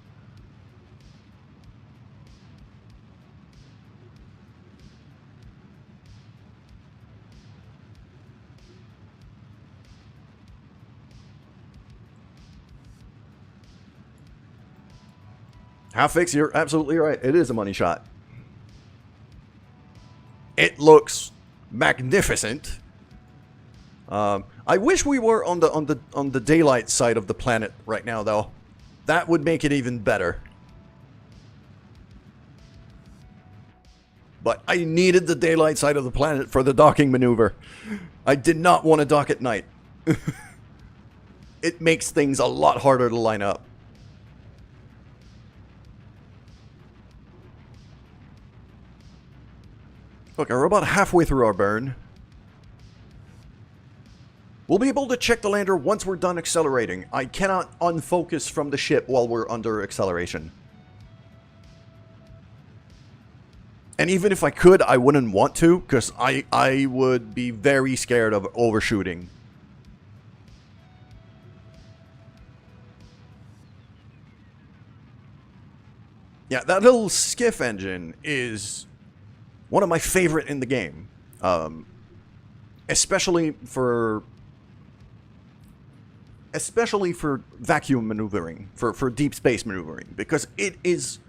Half fix, you're absolutely right. It is a money shot. It looks magnificent. I wish we were on the daylight side of the planet right now, though. That would make it even better. But I needed the daylight side of the planet for the docking maneuver. I did not want to dock at night. It makes things a lot harder to line up. Okay, we're about halfway through our burn. We'll be able to check the lander once we're done accelerating. I cannot unfocus from the ship while we're under acceleration. And even if I could, I wouldn't want to, because I would be very scared of overshooting. Yeah, that little skiff engine is one of my favorite in the game. Especially for vacuum maneuvering, for deep space maneuvering, because it is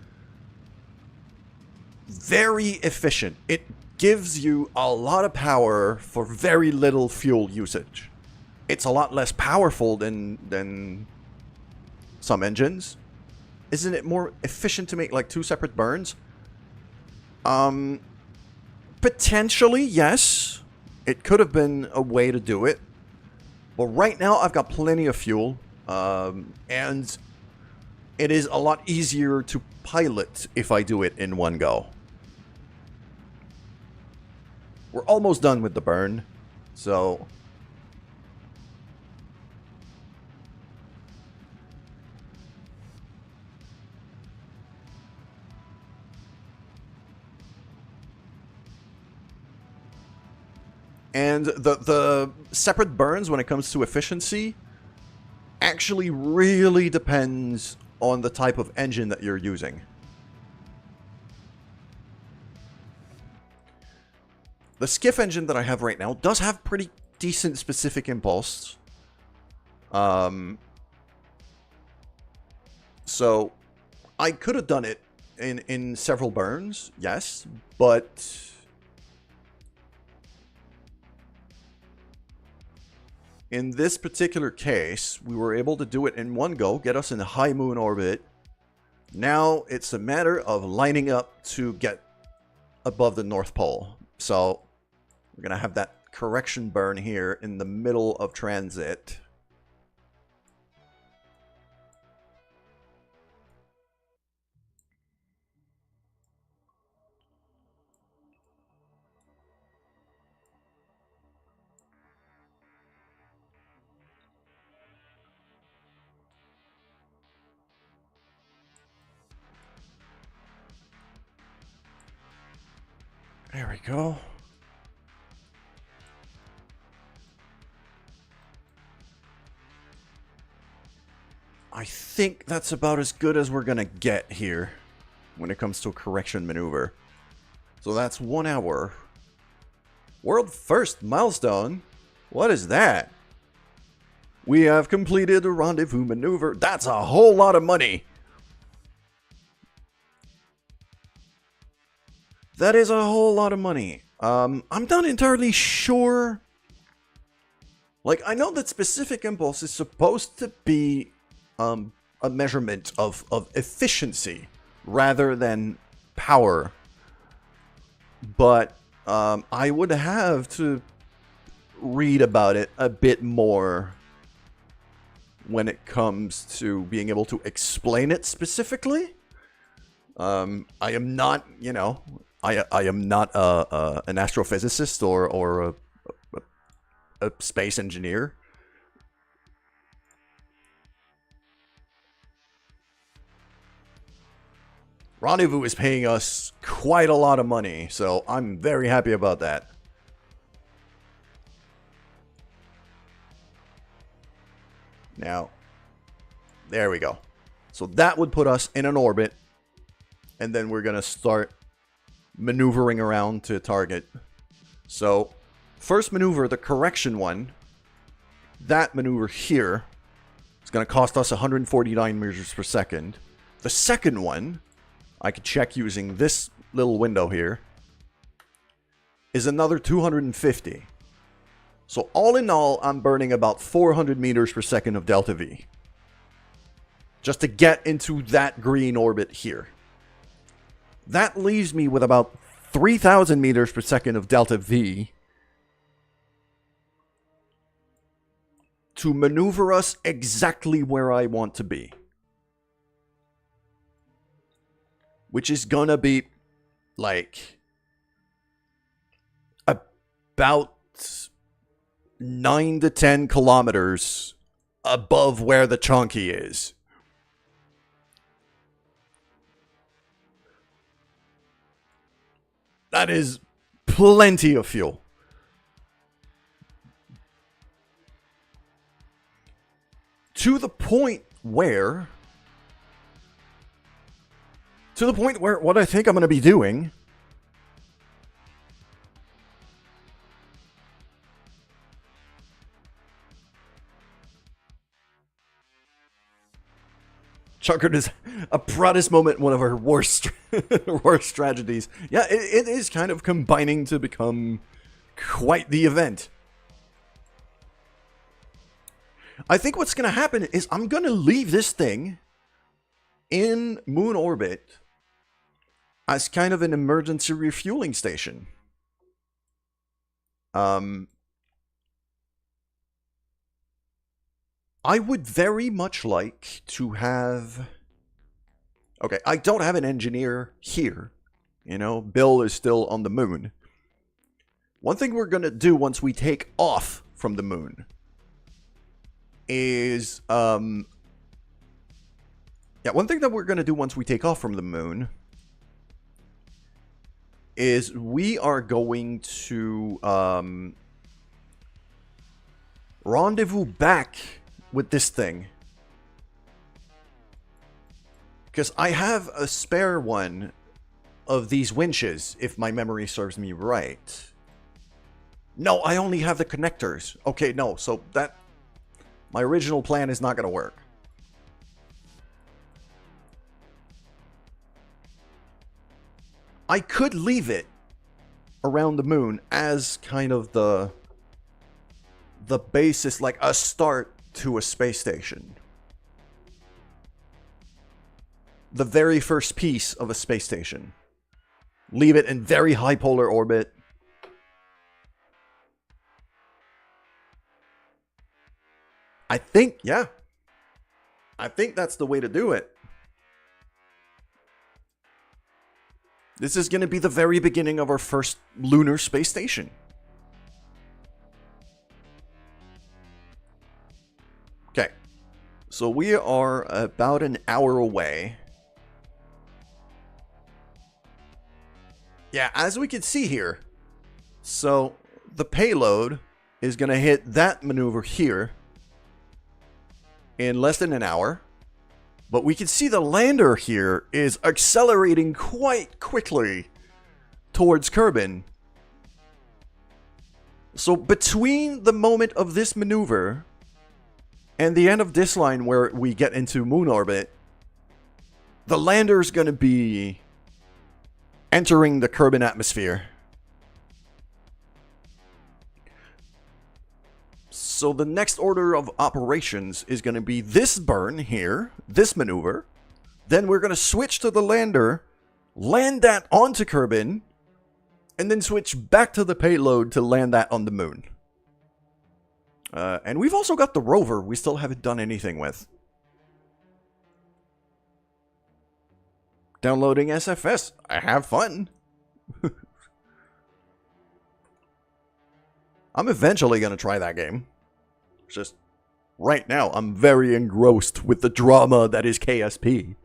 very efficient. It gives you a lot of power for very little fuel usage. It's a lot less powerful than some engines. Isn't it more efficient to make like 2 separate burns? Potentially, yes. It could have been a way to do it. But right now, I've got plenty of fuel. And it is a lot easier to pilot if I do it in one go. We're almost done with the burn. So... And the separate burns when it comes to efficiency actually really depends on the type of engine that you're using. The skiff engine that I have right now does have pretty decent specific impulse. So I could have done it in several burns, yes, but... in this particular case, we were able to do it in one go, get us in a high moon orbit. Now it's a matter of lining up to get above the North Pole. So we're going to have that correction burn here in the middle of transit. There we go. I think that's about as good as we're gonna get here when it comes to a correction maneuver. So that's 1 hour. World first milestone? What is that? We have completed a rendezvous maneuver. That's a whole lot of money. That is a whole lot of money. I'm not entirely sure. Like, I know that specific impulse is supposed to be a measurement of efficiency rather than power. But I would have to read about it a bit more when it comes to being able to explain it specifically. I am not, you know... I am not an astrophysicist or a space engineer. Rendezvous is paying us quite a lot of money, so I'm very happy about that. Now, there we go. So that would put us in an orbit, and then we're going to start maneuvering around to target. So, first maneuver, the correction one, that maneuver here is going to cost us 149 meters per second. The second one, I could check using this little window here, is another 250. So all in all, I'm burning about 400 meters per second of delta V. Just to get into that green orbit here. That leaves me with about 3,000 meters per second of delta V to maneuver us exactly where I want to be. Which is gonna be, like, about 9 to 10 kilometers above where the Chonky is. That is plenty of fuel. To the point where what I think I'm going to be doing Chuckard is a proudest moment, one of our worst tragedies. Yeah, it is kind of combining to become quite the event. I think what's going to happen is I'm going to leave this thing in moon orbit as kind of an emergency refueling station. I would very much like to have... Okay, I don't have an engineer here. You know, Bill is still on the moon. One thing we're going to do once we take off from the moon is... one thing that we're going to do once we take off from the moon is we are going to rendezvous back with this thing. Because I have a spare one of these winches, if my memory serves me right. No, I only have the connectors. Okay, no, so that... My original plan is not going to work. I could leave it around the moon as kind of the basis, like a start to a space station. The very first piece of a space station. Leave it in very high polar orbit. I think, yeah. I think that's the way to do it. This is going to be the very beginning of our first lunar space station. Okay. So we are about an hour away. Yeah, as we can see here. So the payload is going to hit that maneuver here in less than an hour. But we can see the lander here is accelerating quite quickly towards Kerbin. So between the moment of this maneuver and the end of this line where we get into moon orbit, the lander is going to be entering the Kerbin atmosphere. So the next order of operations is going to be this burn here, this maneuver. Then we're going to switch to the lander, land that onto Kerbin, and then switch back to the payload to land that on the moon. And we've also got the rover we still haven't done anything with. Downloading SFS. I have fun. I'm eventually going to try that game. Just right now, I'm very engrossed with the drama that is KSP.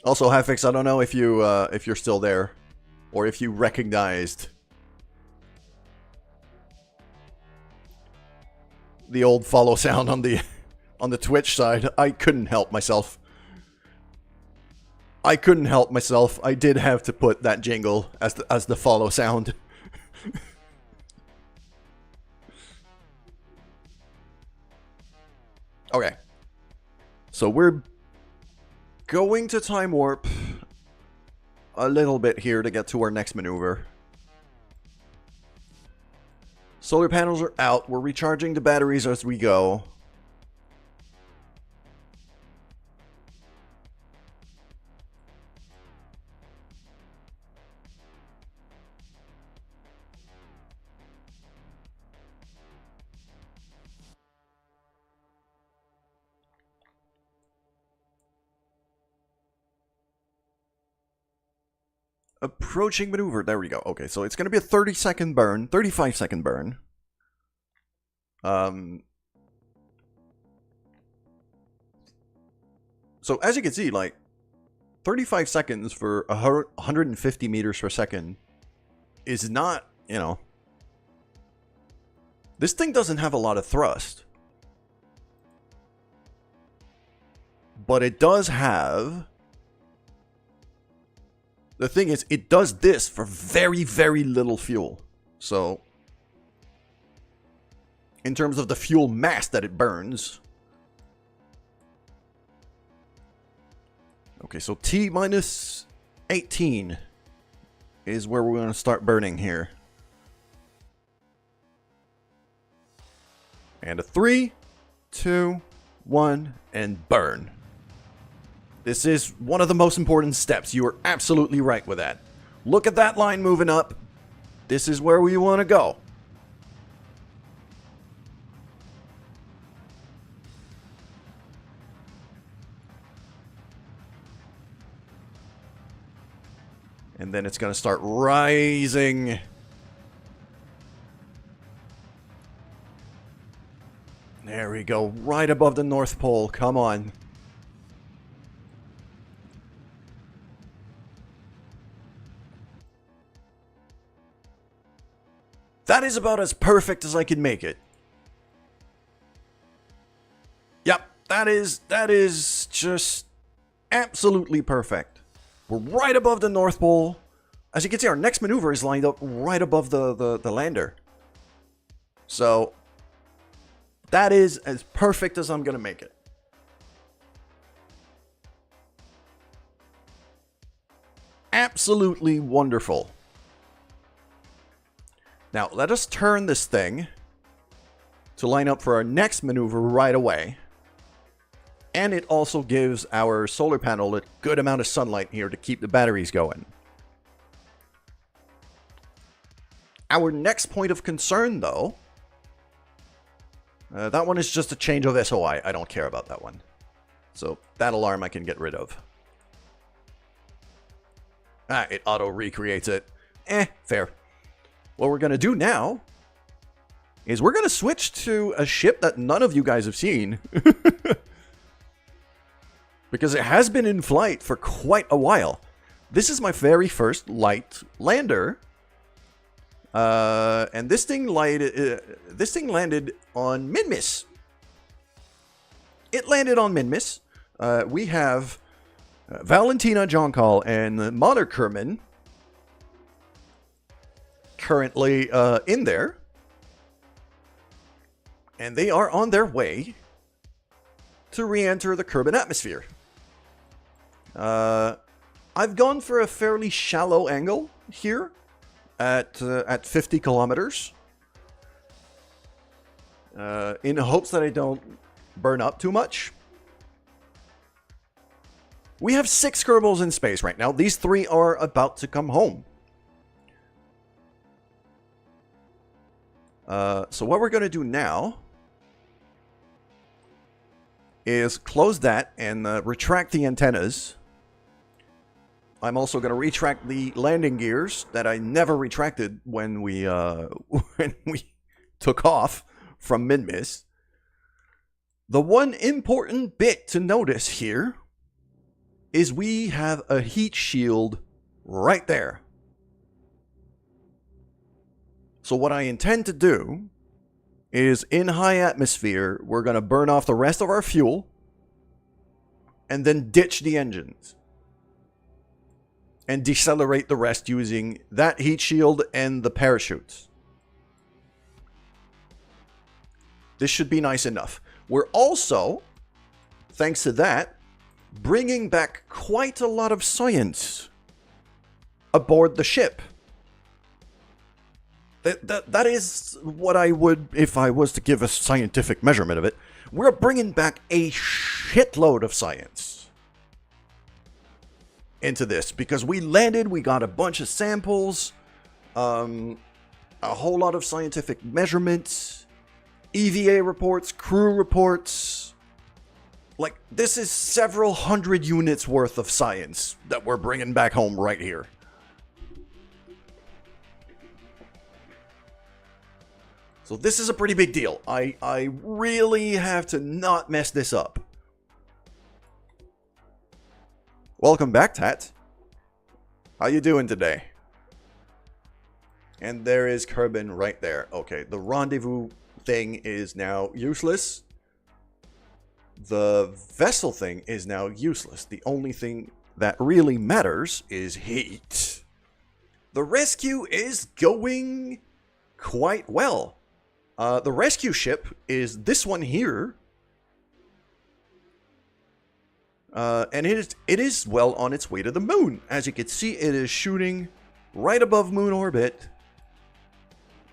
Also, Hafix, I don't know if you're still there, or if you recognized the old follow sound on the Twitch side. I couldn't help myself. I did have to put that jingle as the follow sound. Okay. So we're going to time warp a little bit here to get to our next maneuver. Solar panels are out. We're recharging the batteries as we go. Approaching maneuver. There we go. Okay, so it's going to be a 30-second burn. 35-second burn. So as you can see, like, 35 seconds for 150 meters per second is not, you know... This thing doesn't have a lot of thrust. But it does have... The thing is, it does this for very, very little fuel. So, in terms of the fuel mass that it burns. Okay, so T minus 18 is where we're going to start burning here. And a 3, 2, 1, and burn. This is one of the most important steps. You are absolutely right with that. Look at that line moving up. This is where we want to go. And then it's going to start rising. There we go. Right above the North Pole. Come on. That is about as perfect as I can make it. Yep, that is just absolutely perfect. We're right above the North Pole. As you can see, our next maneuver is lined up right above the lander. So, that is as perfect as I'm going to make it. Absolutely wonderful. Now, let us turn this thing to line up for our next maneuver right away. And it also gives our solar panel a good amount of sunlight here to keep the batteries going. Our next point of concern, though, that one is just a change of SOI. I don't care about that one. So, that alarm I can get rid of. Ah, it auto-recreates it. Fair. What we're going to do now is we're going to switch to a ship that none of you guys have seen. Because it has been in flight for quite a while. This is my very first light lander. And this thing landed on Minmus. It landed on Minmus. We have Valentina Jonkal and Modded Career currently in there, and they are on their way to re-enter the Kerbin atmosphere. I've gone for a fairly shallow angle here at 50 kilometers in hopes that I don't burn up too much. We have 6 Kerbals in space right now. These 3 are about to come home. So what we're going to do now is close that and retract the antennas. I'm also going to retract the landing gears that I never retracted when we took off from Minmus. The one important bit to notice here is we have a heat shield right there. So what I intend to do is in high atmosphere, we're going to burn off the rest of our fuel and then ditch the engines and decelerate the rest using that heat shield and the parachutes. This should be nice enough. We're also, thanks to that, bringing back quite a lot of science aboard the ship. That is what I would, if I was to give a scientific measurement of it. We're bringing back a shitload of science into this because we landed, we got a bunch of samples, a whole lot of scientific measurements, EVA reports, crew reports. Like, this is several hundred units worth of science that we're bringing back home right here. So this is a pretty big deal. I really have to not mess this up. Welcome back, Tat. How you doing today? And there is Kerbin right there. Okay, the rendezvous thing is now useless. The vessel thing is now useless. The only thing that really matters is heat. The rescue is going quite well. The rescue ship is this one here. And it is well on its way to the moon. As you can see, it is shooting right above moon orbit.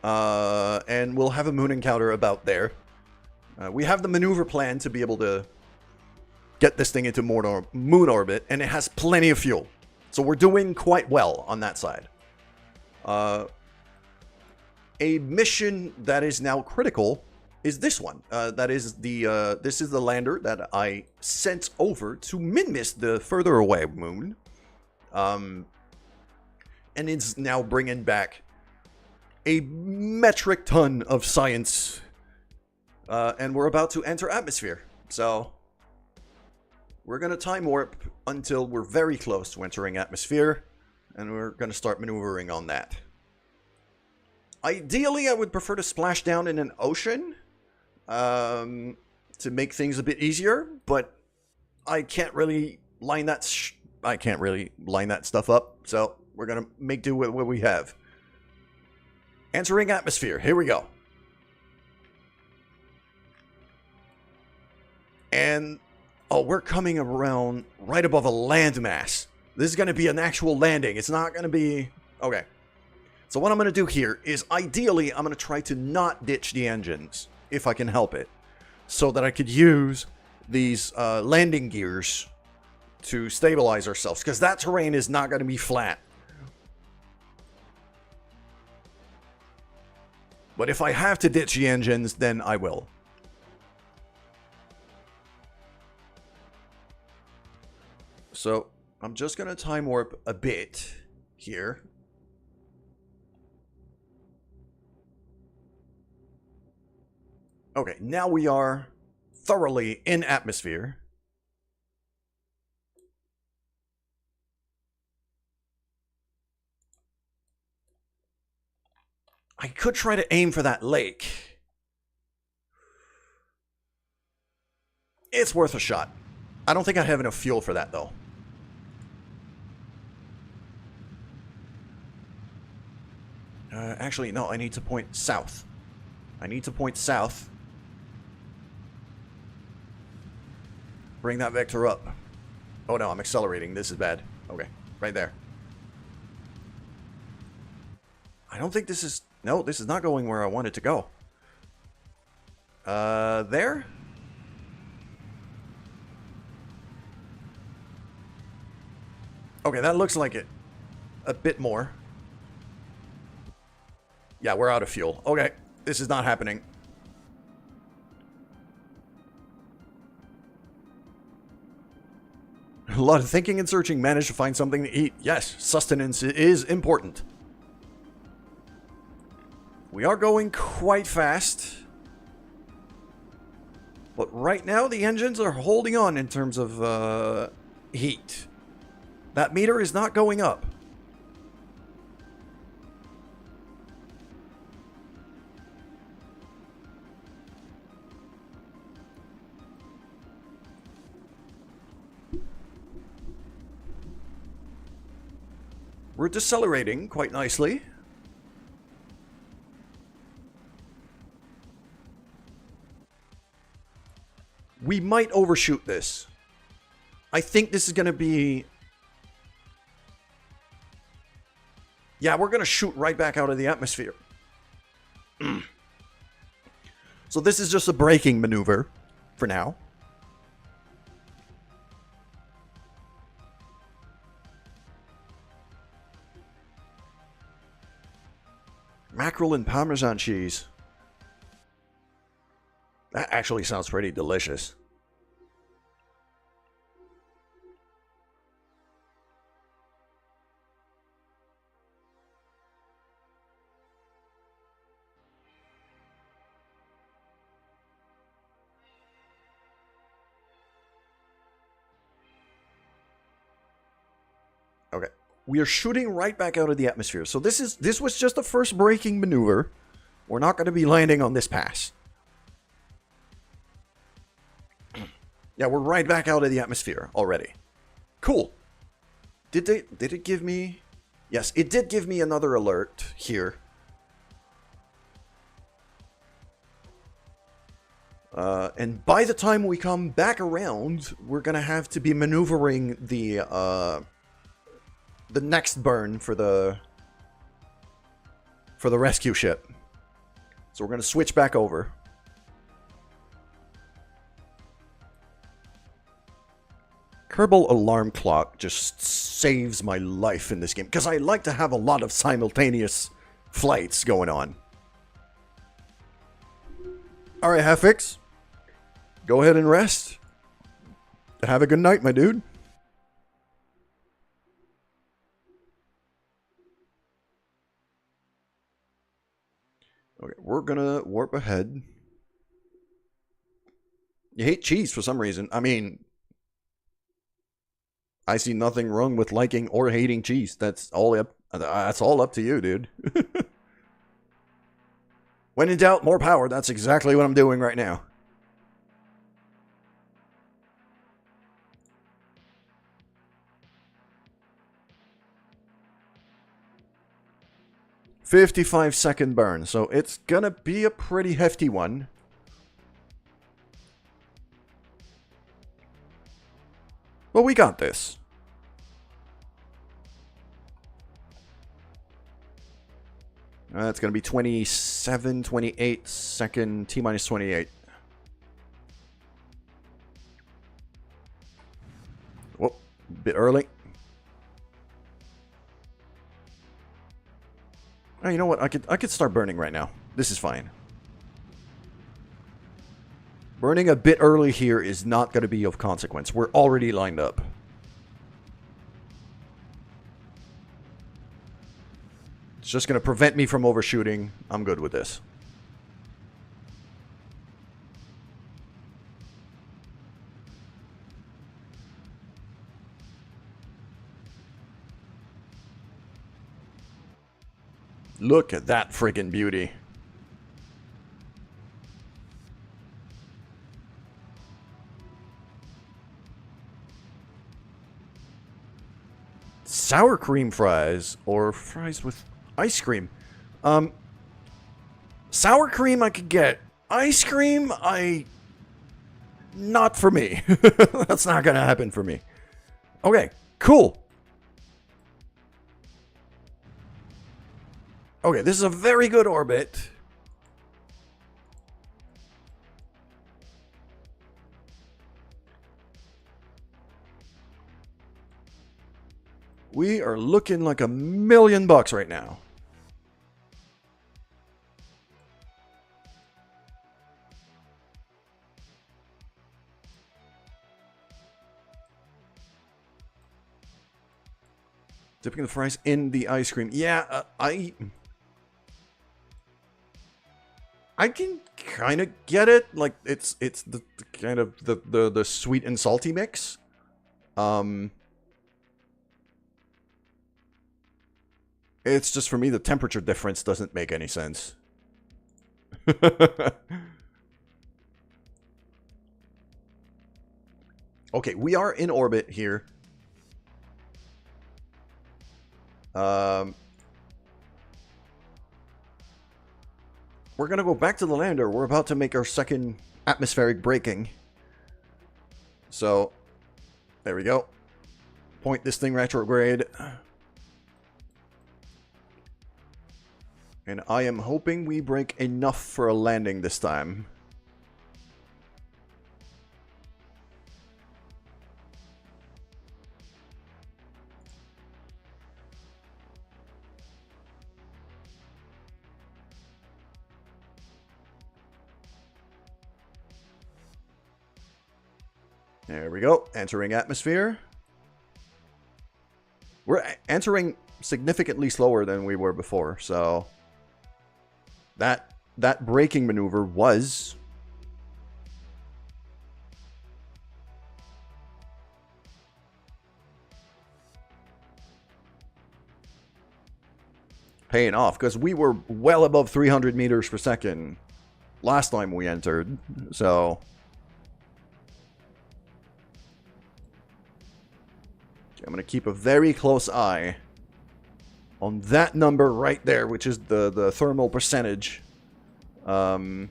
And we'll have a moon encounter about there. We have the maneuver plan to be able to get this thing into moon orbit, and it has plenty of fuel. So we're doing quite well on that side. A mission that is now critical is this one. That is the this is the lander that I sent over to Minmus, the further away moon. And it's now bringing back a metric ton of science. And we're about to enter atmosphere. So we're going to time warp until we're very close to entering atmosphere. And we're going to start maneuvering on that. Ideally, I would prefer to splash down in an ocean to make things a bit easier, but I can't really line that stuff up, so we're gonna make do with what we have. Entering atmosphere. Here we go. And oh, we're coming around right above a landmass. This is gonna be an actual landing. It's not gonna be okay. So what I'm going to do here is, ideally, I'm going to try to not ditch the engines, if I can help it, so that I could use these landing gears to stabilize ourselves, because that terrain is not going to be flat. But if I have to ditch the engines, then I will. So I'm just going to time warp a bit here. Okay, now we are thoroughly in atmosphere. I could try to aim for that lake. It's worth a shot. I don't think I have enough fuel for that, though. Actually, no, I need to point south. I need to point south. Bring that vector up. Oh no, I'm accelerating. This is bad. Okay, right there. I don't think this is... No, this is not going where I want it to go. There? Okay, that looks like it. A bit more. Yeah, we're out of fuel. Okay, this is not happening. A lot of thinking and searching, managed to find something to eat. Yes, sustenance is important. We are going quite fast. But right now, the engines are holding on in terms of heat. That meter is not going up. We're decelerating quite nicely. We might overshoot this. I think this is going to be... Yeah, we're going to shoot right back out of the atmosphere. So this is just a braking maneuver for now. Mackerel and Parmesan cheese. That actually sounds pretty delicious. Okay. We are shooting right back out of the atmosphere. So this was just the first braking maneuver. We're not going to be landing on this pass. Yeah, we're right back out of the atmosphere already. Cool. Did it give me... Yes, it did give me another alert here. And by the time we come back around, we're going to have to be maneuvering the next burn for the rescue ship. So we're going to switch back over. Kerbal Alarm Clock just saves my life in this game, because I like to have a lot of simultaneous flights going on. Alright, Halfix. Go ahead and rest. Have a good night, my dude. Okay, we're gonna warp ahead. You hate cheese for some reason. I mean... I see nothing wrong with liking or hating cheese. That's all up to you, dude. When in doubt, more power. That's exactly what I'm doing right now. $55-second burn, so it's gonna be a pretty hefty one. Well, we got this. That's going to be 27, 28 second, T-minus 28. Whoop, bit early. Oh, you know what? I could start burning right now. This is fine. Burning a bit early here is not going to be of consequence. We're already lined up. It's just going to prevent me from overshooting. I'm good with this. Look at that friggin' beauty. Sour cream fries or fries with ice cream. Sour cream I could get. Ice cream, not for me. That's not gonna happen for me. Okay, cool. Okay, this is a very good orbit. We are looking like $1,000,000 right now. Dipping the fries in the ice cream. Yeah, I can kind of get it. Like it's the kind of the sweet and salty mix. It's just for me the temperature difference doesn't make any sense. Okay, we are in orbit here. We're gonna go back to the lander. We're about to make our second atmospheric braking. So, there we go. Point this thing retrograde. And I am hoping we break enough for a landing this time. There we go. Entering atmosphere. We're entering significantly slower than we were before, so that braking maneuver was paying off, because we were well above 300 meters per second last time we entered, so I'm going to keep a very close eye on that number right there, which is the thermal percentage. Because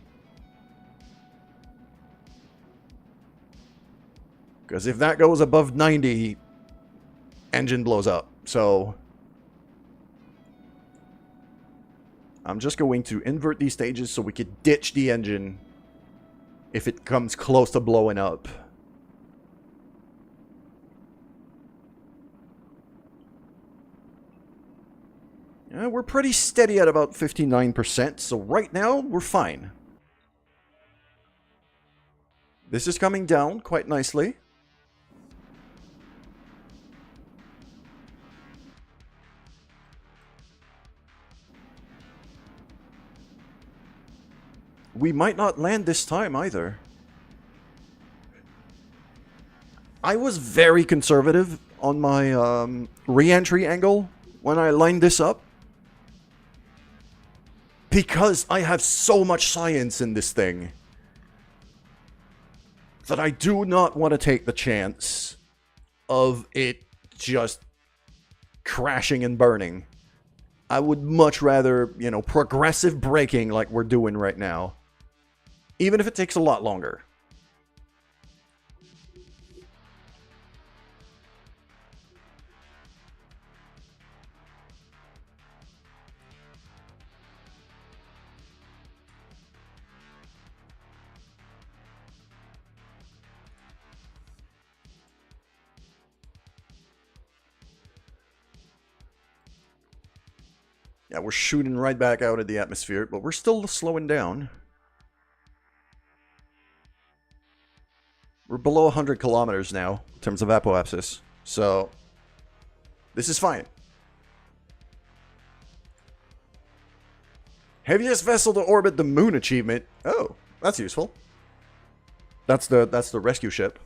if that goes above 90, engine blows up. So I'm just going to invert these stages so we could ditch the engine if it comes close to blowing up. We're pretty steady at about 59%, so right now, we're fine. This is coming down quite nicely. We might not land this time either. I was very conservative on my re-entry angle when I lined this up, because I have so much science in this thing that I do not want to take the chance of it just crashing and burning. I would much rather, you know, progressive braking like we're doing right now, even if it takes a lot longer. Yeah, we're shooting right back out of the atmosphere, but we're still slowing down. We're below 100 kilometers now in terms of apoapsis, so this is fine. Heaviest vessel to orbit the moon achievement. Oh, that's useful. That's the rescue ship.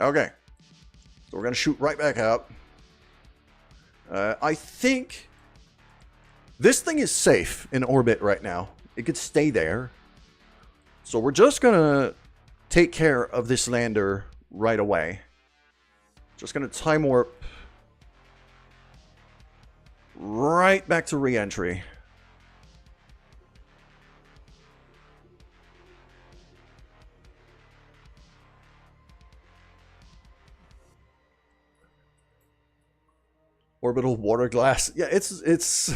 Okay. So we're going to shoot right back out. I think this thing is safe in orbit right now. It could stay there. So we're just going to take care of this lander right away. Just going to time warp right back to re-entry. Orbital water glass. Yeah, it's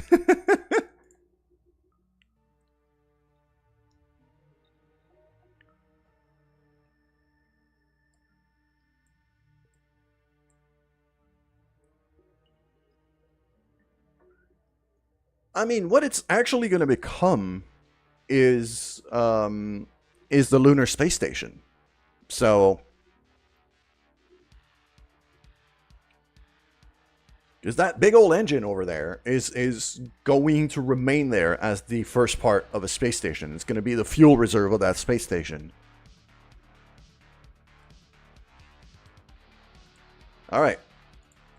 I mean, what it's actually going to become is the lunar space station. So, because that big old engine over there is going to remain there as the first part of a space station. It's going to be the fuel reserve of that space station. All right,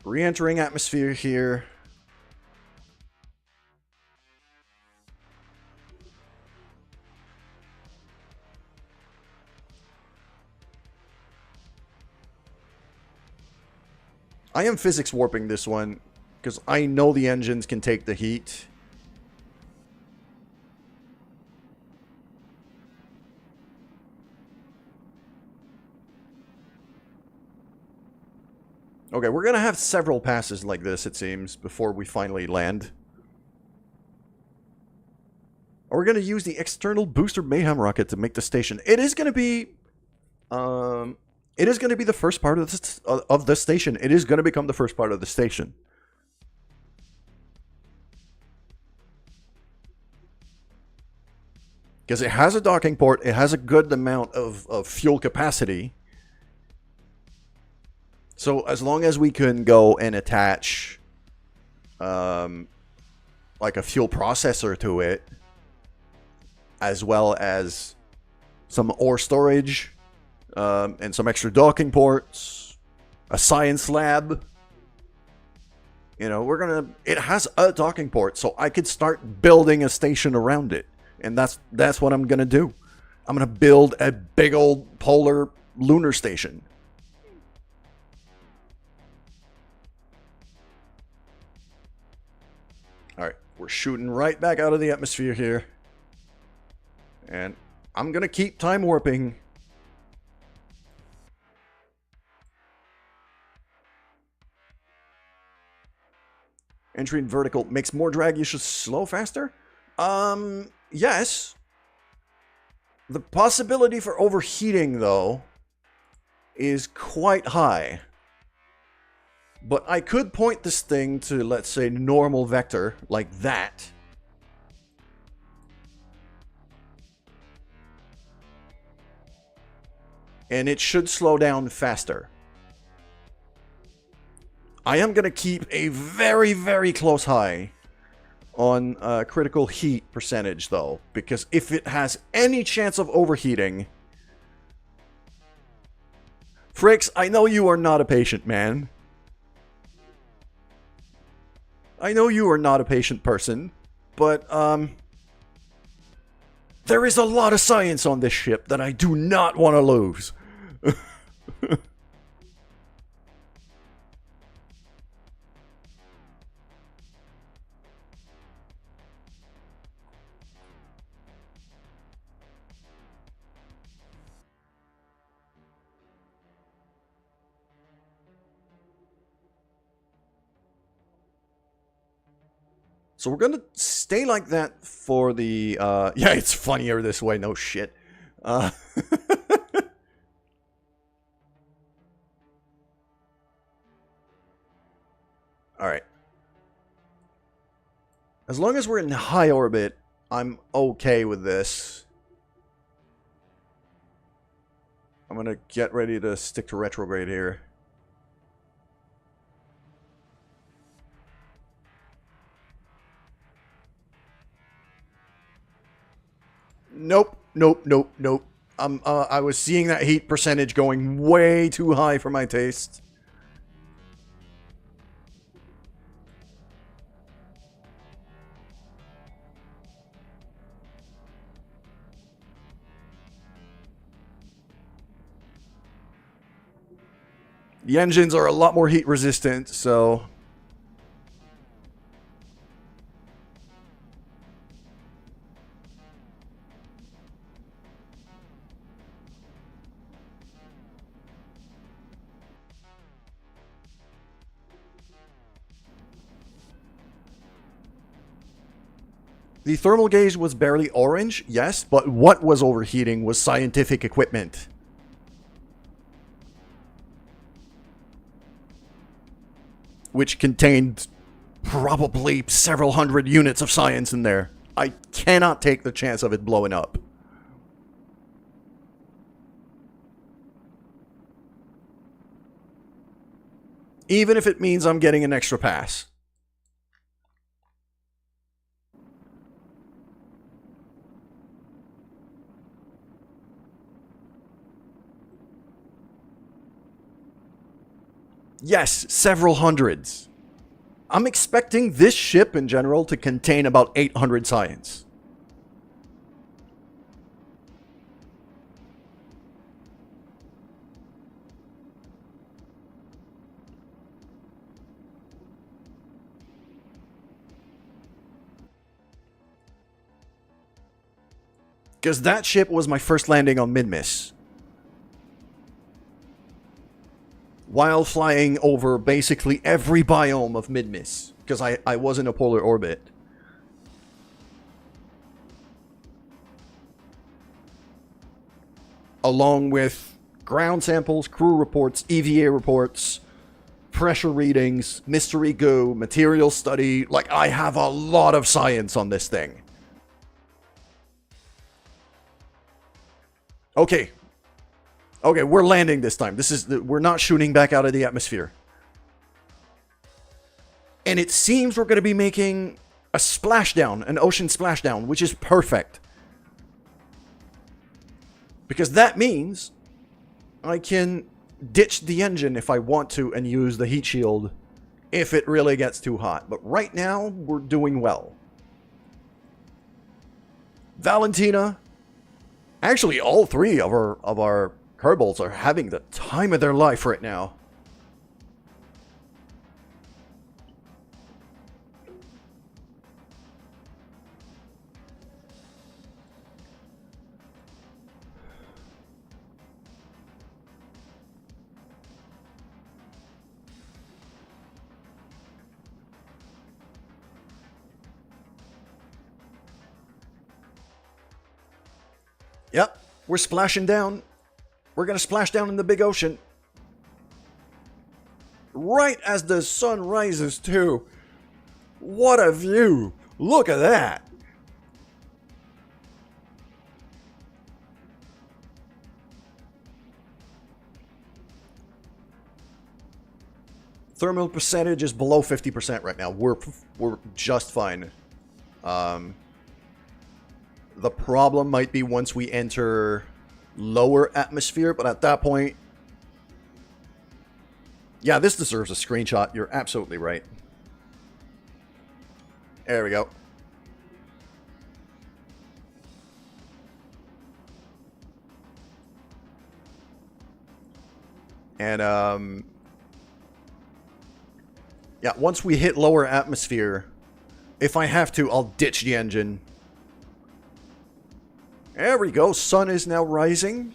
re-entering atmosphere here. I am physics warping this one because I know the engines can take the heat. Okay, we're gonna have several passes like this, it seems, before we finally land. Are we gonna use the external booster Mayhem rocket to make the station? It is gonna be... it is gonna be the first part of the station. It is gonna become the first part of the station. Because it has a docking port, it has a good amount of fuel capacity. So as long as we can go and attach like a fuel processor to it, as well as some ore storage, and some extra docking ports, a science lab. You know, it has a docking port, so I could start building a station around it. And that's what I'm gonna do. I'm gonna build a big old polar lunar station. Alright, we're shooting right back out of the atmosphere here. And I'm gonna keep time warping. Entry in vertical makes more drag, you should slow faster? Yes. The possibility for overheating, though, is quite high. But I could point this thing to, let's say, normal vector, like that. And it should slow down faster. I am going to keep a very, very close eye on critical heat percentage, though, because if it has any chance of overheating... Fricks, I know you are not a patient man. I know you are not a patient person, but, there is a lot of science on this ship that I do not want to lose. So we're gonna stay like that for the, yeah, it's funnier this way, no shit. Alright. As long as we're in high orbit, I'm okay with this. I'm gonna get ready to stick to retrograde here. Nope, nope, nope, nope. I was seeing that heat percentage going way too high for my taste. The engines are a lot more heat resistant, so... The thermal gauge was barely orange, yes, but what was overheating was scientific equipment. Which contained probably several hundred units of science in there. I cannot take the chance of it blowing up. Even if it means I'm getting an extra pass. Yes, several hundreds. I'm expecting this ship in general to contain about 800 science. Because that ship was my first landing on Minmus. while flying over basically every biome of Midmiss, because I was in a polar orbit. Along with ground samples, crew reports, EVA reports, pressure readings, mystery goo, material study. Like, I have a lot of science on this thing. Okay. Okay, we're landing this time. We're not shooting back out of the atmosphere. And it seems we're going to be making a splashdown, an ocean splashdown, which is perfect. Because that means I can ditch the engine if I want to and use the heat shield if it really gets too hot. But right now, we're doing well. Valentina, actually all three of our Kerbals are having the time of their life right now. Yep, we're splashing down. We're going to splash down in the big ocean. Right as the sun rises, too. What a view. Look at that. Thermal percentage is below 50% right now. We're just fine. The problem might be once we enter lower atmosphere, but at that point... Yeah, this deserves a screenshot. You're absolutely right. There we go. And, yeah, once we hit lower atmosphere, if I have to, I'll ditch the engine. There we go. Sun is now rising.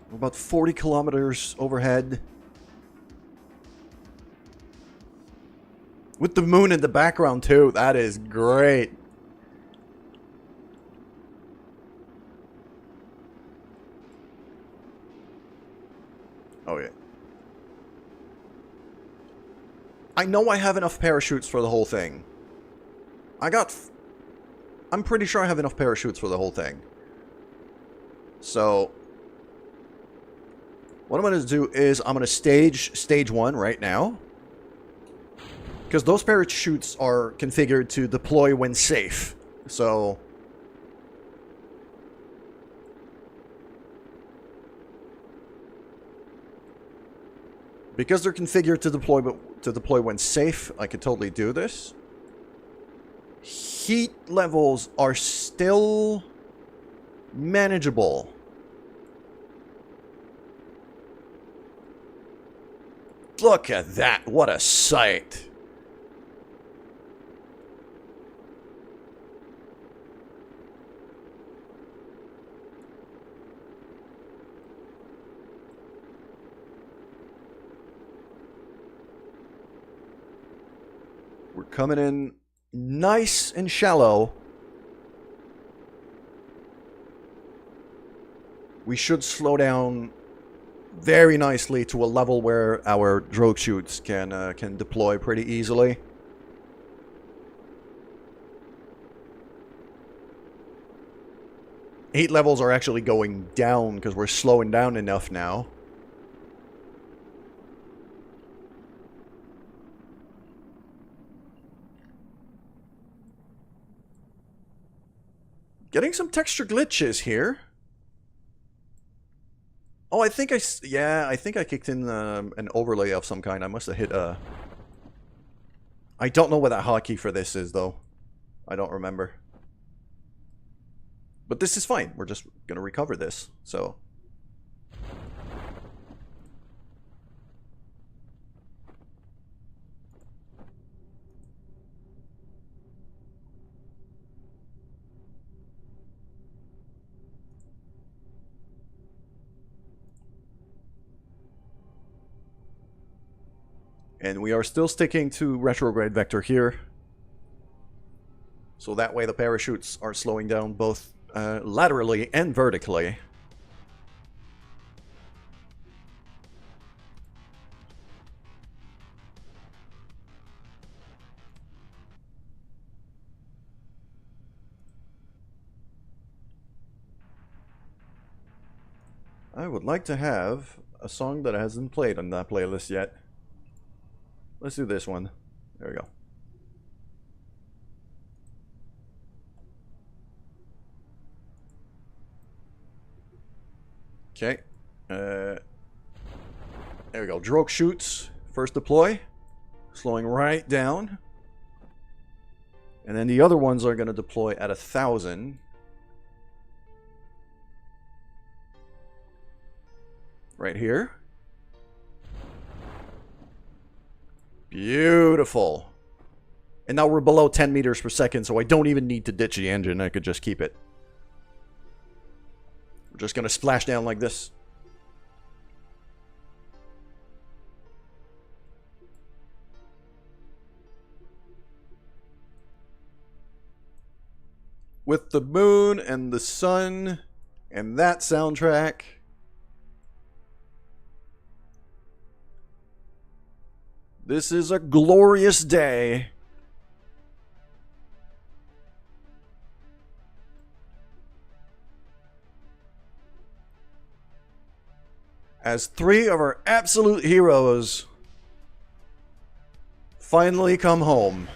We're about 40 kilometers overhead. With the moon in the background too. That is great. Oh, yeah. I know I have enough parachutes for the whole thing. I'm pretty sure I have enough parachutes for the whole thing. So, what I'm going to do is I'm going to stage 1 right now. Because those parachutes are configured to deploy when safe. So... because they're configured to deploy when safe, I could totally do this. Heat levels are still manageable. Look at that. What a sight. We're coming in nice and shallow. We should slow down very nicely to a level where our drogue chutes can deploy pretty easily. Heat levels are actually going down because we're slowing down enough now. Getting some texture glitches here. Oh, I think I kicked in an overlay of some kind. I must have hit a... I don't know what that hotkey for this is, though. I don't remember. But this is fine. We're just going to recover this, so... And we are still sticking to retrograde vector here. So that way the parachutes are slowing down both laterally and vertically. I would like to have a song that hasn't played on that playlist yet. Let's do this one. There we go. Okay. There we go. Droke shoots. First deploy. Slowing right down. And then the other ones are going to deploy at 1,000. Right here. Beautiful. And now we're below 10 meters per second, so I don't even need to ditch the engine. I could just keep it. We're just going to splash down like this. With the moon and the sun and that soundtrack. This is a glorious day. As 3 of our absolute heroes finally come home.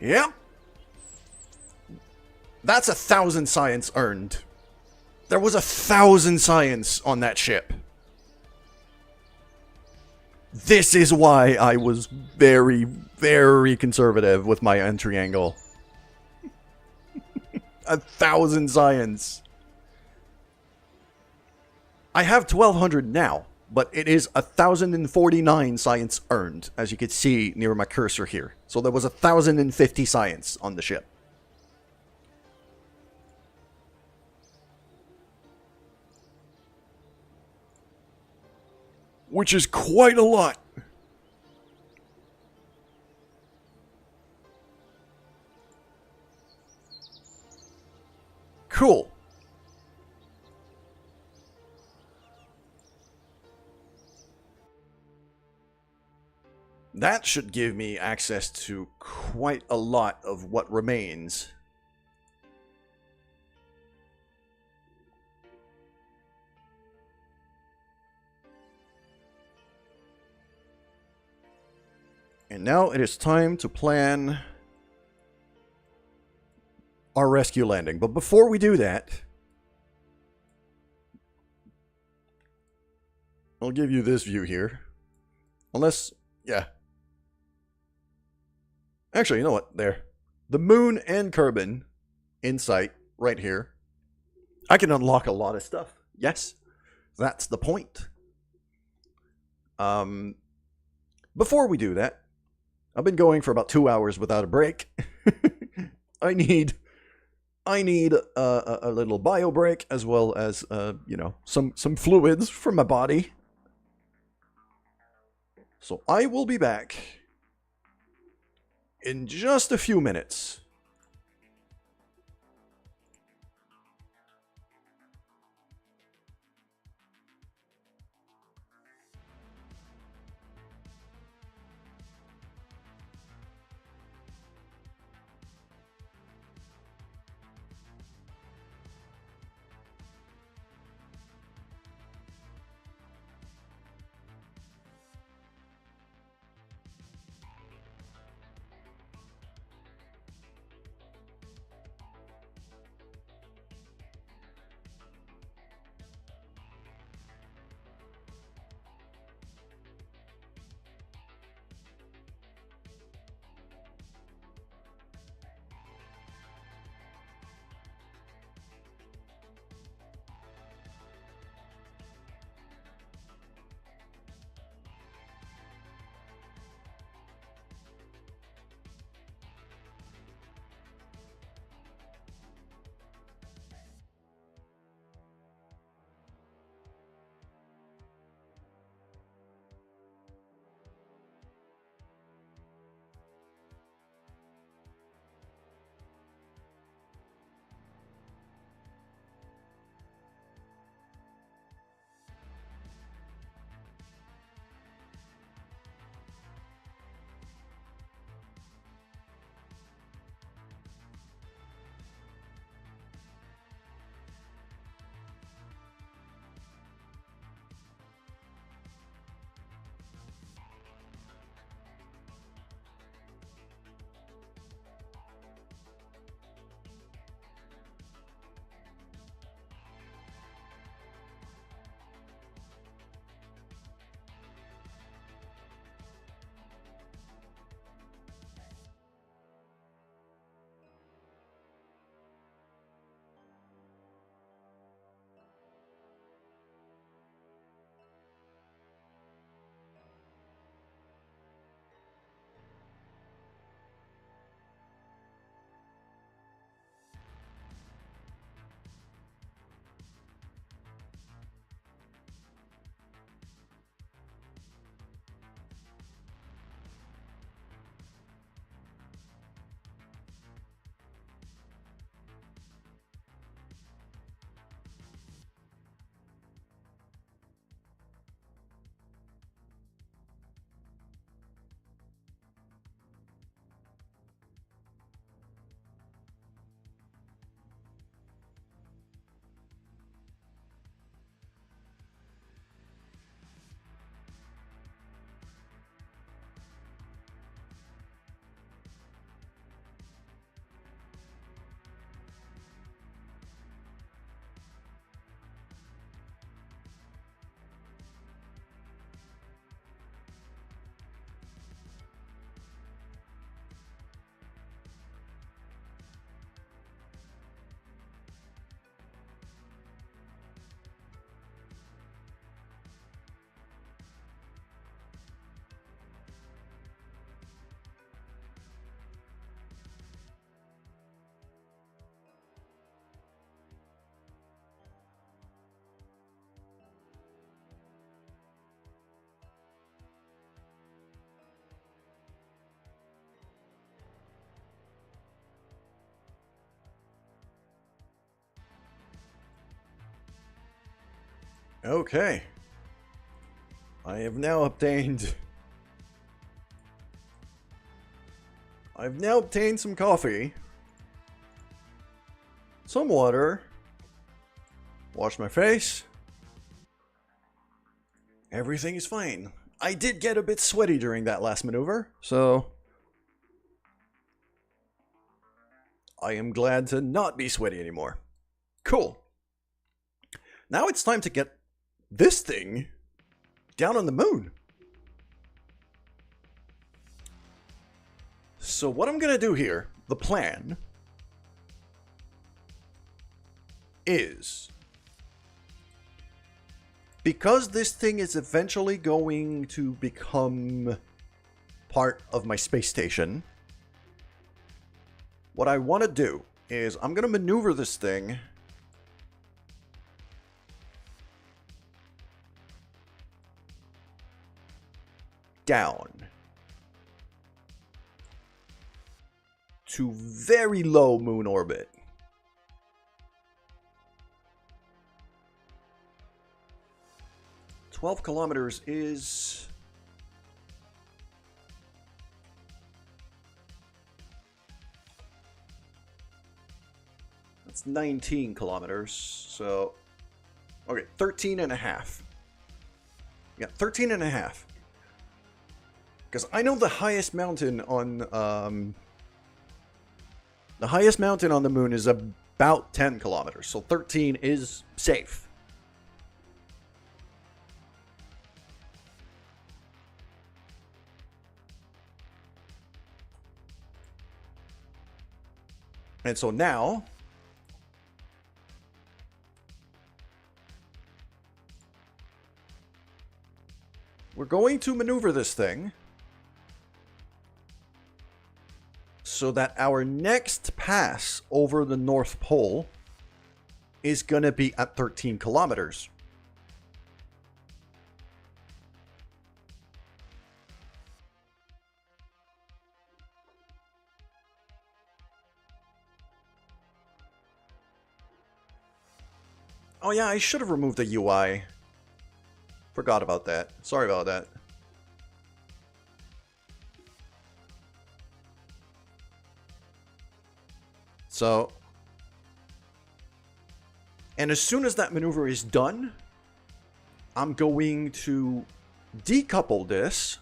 Yep. That's 1,000 science earned. There was 1,000 science on that ship. This is why I was very, very conservative with my entry angle. 1,000 science. I have 1,200 now, but it is 1,049 science earned, as you can see near my cursor here. So there was 1,050 science on the ship. Which is quite a lot. Cool. That should give me access to quite a lot of what remains. And now it is time to plan our rescue landing. But before we do that, I'll give you this view here. Unless, yeah. Actually, you know what? There. The moon and Kerbin in sight right here. I can unlock a lot of stuff. Yes, that's the point. Before we do that, I've been going for about 2 hours without a break. I need a little bio break as well as you know, some fluids from my body. So I will be back in just a few minutes. Okay. I have now obtained... I've now obtained some coffee. Some water. Wash my face. Everything is fine. I did get a bit sweaty during that last maneuver, so... I am glad to not be sweaty anymore. Cool. Now it's time to get this thing down on the moon. So what I'm going to do here, the plan, is... because this thing is eventually going to become part of my space station, what I want to do is I'm going to maneuver this thing down to very low moon orbit. "12 kilometers is... that's 19 kilometers, so... okay, 13 and a half. Yeah, 13 and a half. Because I know the highest mountain on... the highest mountain on the moon is about 10 kilometers, so 13 is safe. And so now, we're going to maneuver this thing so that our next pass over the North Pole is going to be at 13 kilometers. Oh yeah, I should have removed the UI. Forgot about that. Sorry about that. So, and as soon as that maneuver is done, I'm going to decouple this,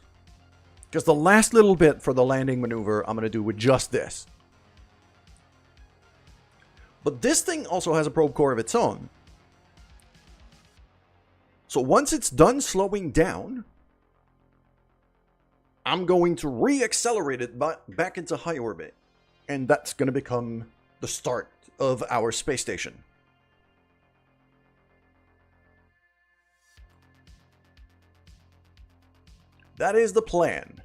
because the last little bit for the landing maneuver I'm going to do with just this. But this thing also has a probe core of its own. So once it's done slowing down, I'm going to re-accelerate it back into high orbit. And that's going to become the start of our space station. That is the plan.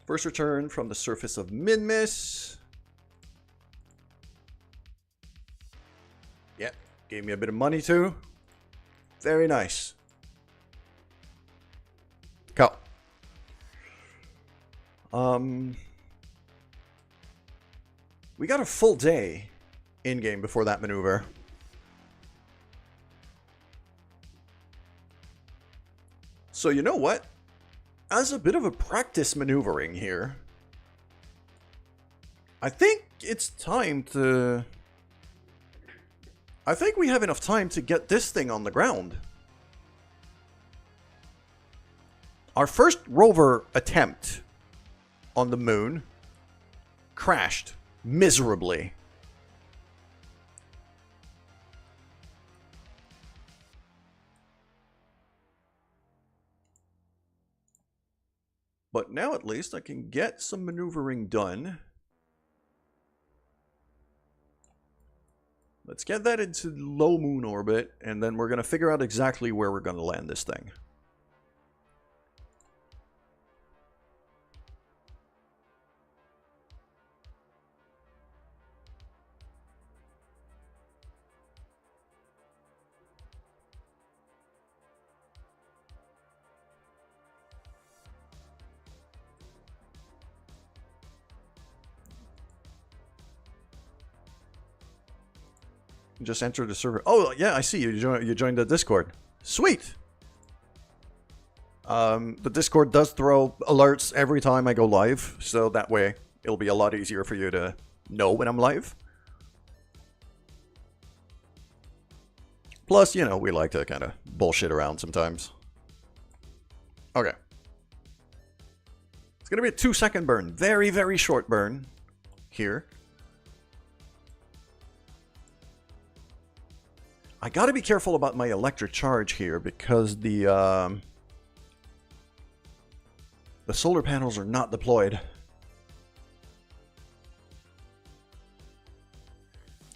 First return from the surface of Minmus. Yep, gave me a bit of money too. Very nice. Cool. We got a full day in-game before that maneuver. So you know what? As a bit of a practice maneuvering here, I think it's time to... I think we have enough time to get this thing on the ground. Our first rover attempt on the moon crashed miserably. But now at least I can get some maneuvering done. Let's get that into low moon orbit, and then we're going to figure out exactly where we're going to land this thing. Just enter the server. Oh, yeah, I see you. You joined the Discord. Sweet! The Discord does throw alerts every time I go live, so that way it'll be a lot easier for you to know when I'm live. Plus, you know, we like to kind of bullshit around sometimes. Okay. It's going to be a 2-second burn. Very, very short burn here. I got to be careful about my electric charge here because the solar panels are not deployed.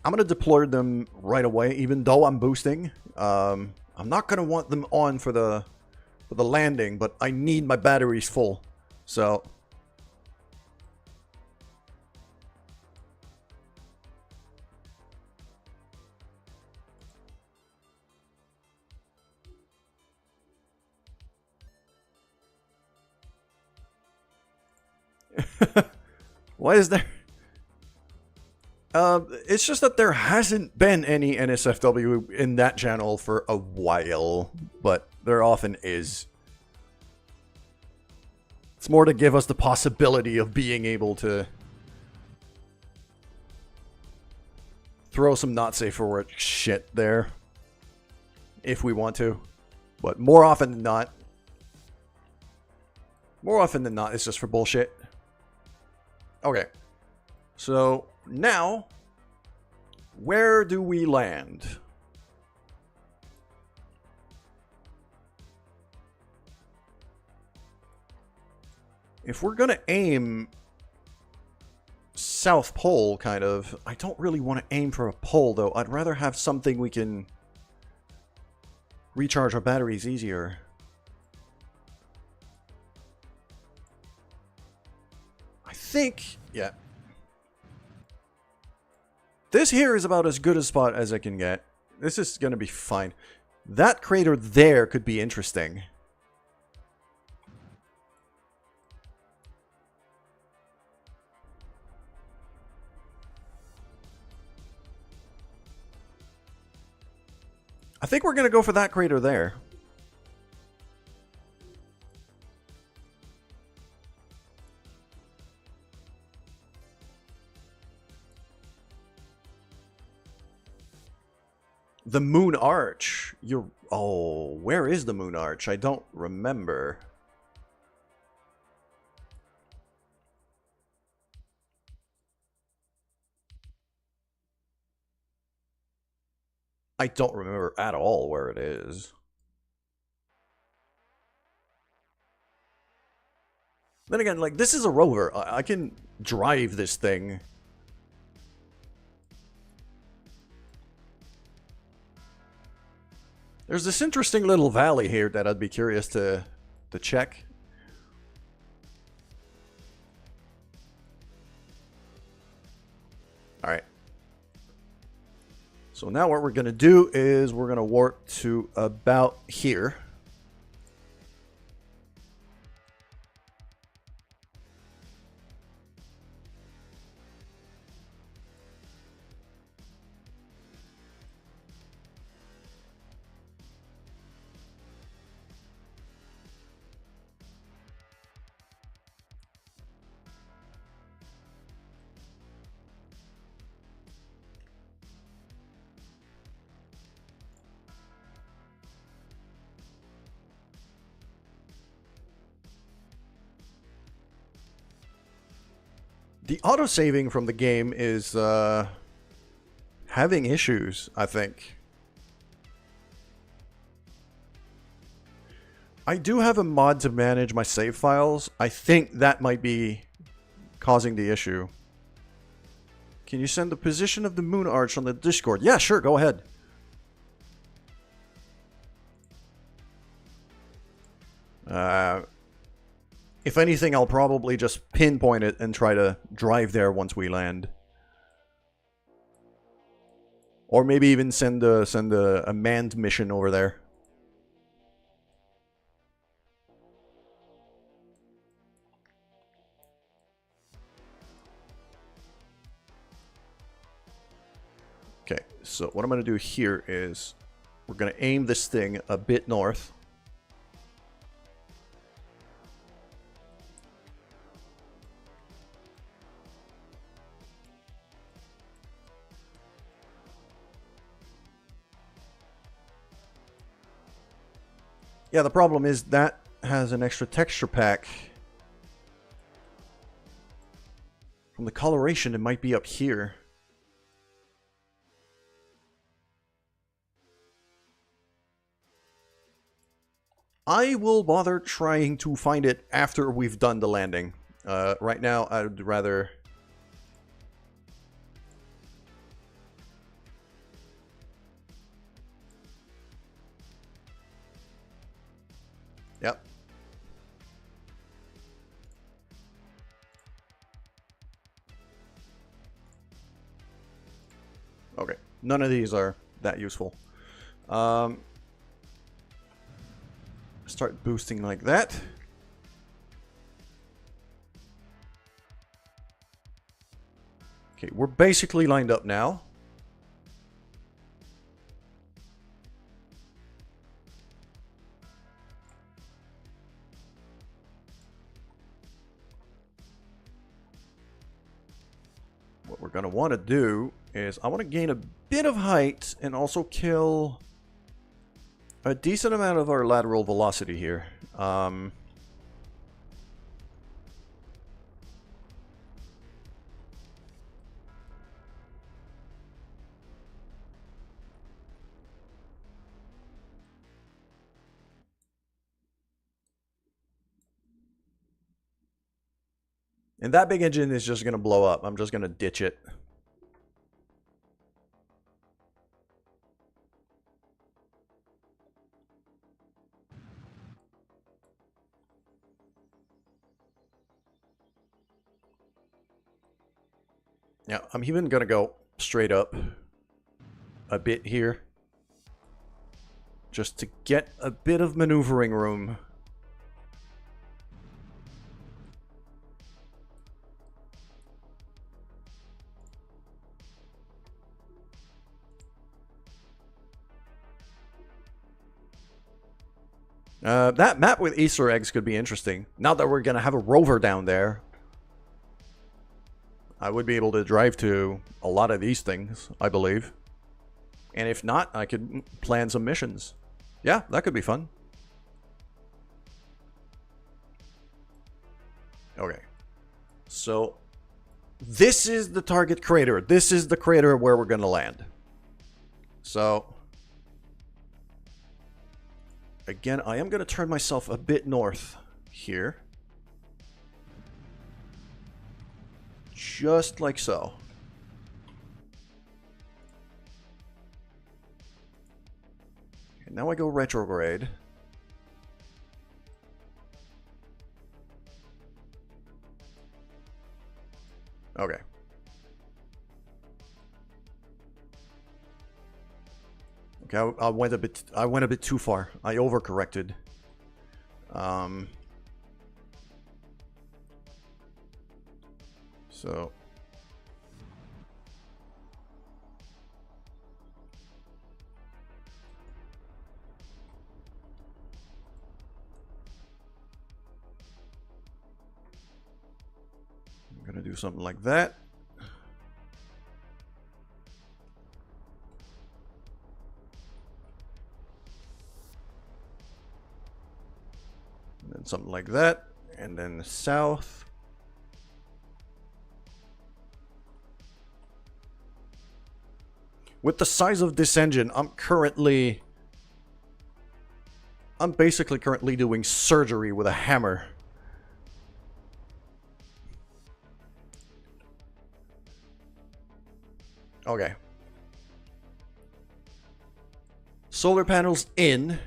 I'm going to deploy them right away, even though I'm boosting. I'm not going to want them on for the landing, but I need my batteries full. So why is there... it's just that there hasn't been any NSFW in that channel for a while, but there often is. It's more to give us the possibility of being able to throw some not safe for work shit there if we want to. But more often than not, it's just for bullshit. Okay. So now, where do we land? If we're gonna aim South Pole, kind of, I don't really want to aim for a pole, though. I'd rather have something we can recharge our batteries easier. I think, yeah. This here is about as good a spot as I can get. This is going to be fine. That crater there could be interesting. I think we're going to go for that crater there. The Moon Arch. Oh, where is the Moon Arch? I don't remember. I don't remember at all where it is. Then again, like, this is a rover. I can drive this thing. There's this interesting little valley here that I'd be curious to check. Alright. So now what we're going to do is we're going to warp to about here. The auto-saving from the game is having issues, I think. I do have a mod to manage my save files. I think that might be causing the issue. Can you send the position of the Moon Arch on the Discord? Yeah, sure, go ahead. If anything, I'll probably just pinpoint it and try to drive there once we land. Or maybe even send a manned mission over there. Okay, So what I'm going to do here is we're going to aim this thing a bit north. Yeah, the problem is that has an extra texture pack. From the coloration, it might be up here. I will bother trying to find it after we've done the landing. Right now, I'd rather... Yep. Okay, none of these are that useful. Start boosting like that. Okay, we're basically lined up now. What we're going to want to do is I want to gain a bit of height and also kill a decent amount of our lateral velocity here. And that big engine is just going to blow up. I'm just going to ditch it. Yeah, I'm even going to go straight up a bit here. Just to get a bit of maneuvering room. That map with Easter eggs could be interesting. Now that we're going to have a rover down there, I would be able to drive to a lot of these things, I believe. And if not, I could plan some missions. Yeah, that could be fun. Okay. So, this is the target crater. This is the crater where we're going to land. So... Again, I am going to turn myself a bit north here. Just like so. And now I go retrograde. Okay. Okay, I went a bit too far. I overcorrected. So I'm gonna do something like that. And then something like that, and then south. With the size of this engine, I'm basically currently doing surgery with a hammer. Okay. Solar panels in.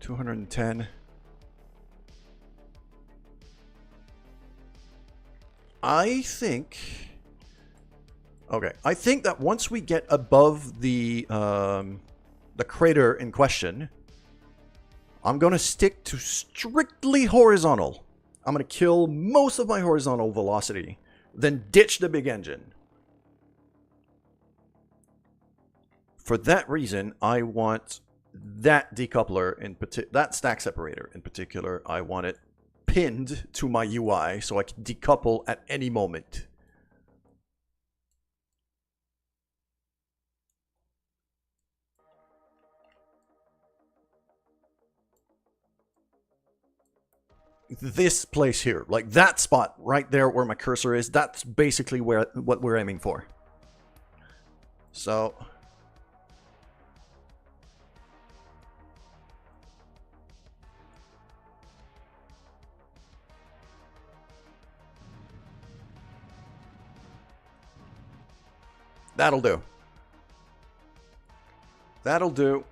$210. I think Okay, I think that once we get above the crater in question, I'm going to stick to strictly horizontal. I'm going to kill most of my horizontal velocity, then ditch the big engine. For that reason, I want that decoupler in particular, that stack separator in particular, I want it pinned to my UI so I can decouple at any moment. This place here, like that spot right there where my cursor is, that's basically what we're aiming for. So that'll do. That'll do.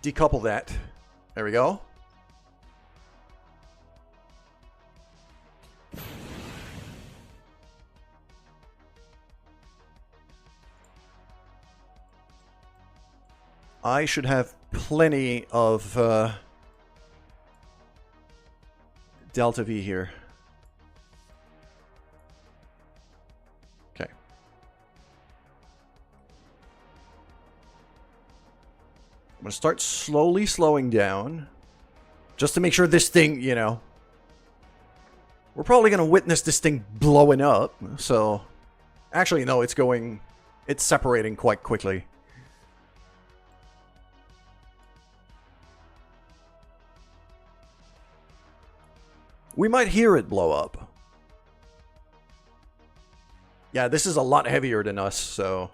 Decouple that. There we go. I should have plenty of delta V here. Okay. I'm going to start slowly slowing down. Just to make sure this thing, you know... We're probably going to witness this thing blowing up, so... Actually, no, it's going... It's separating quite quickly. We might hear it blow up. Yeah, this is a lot heavier than us, so...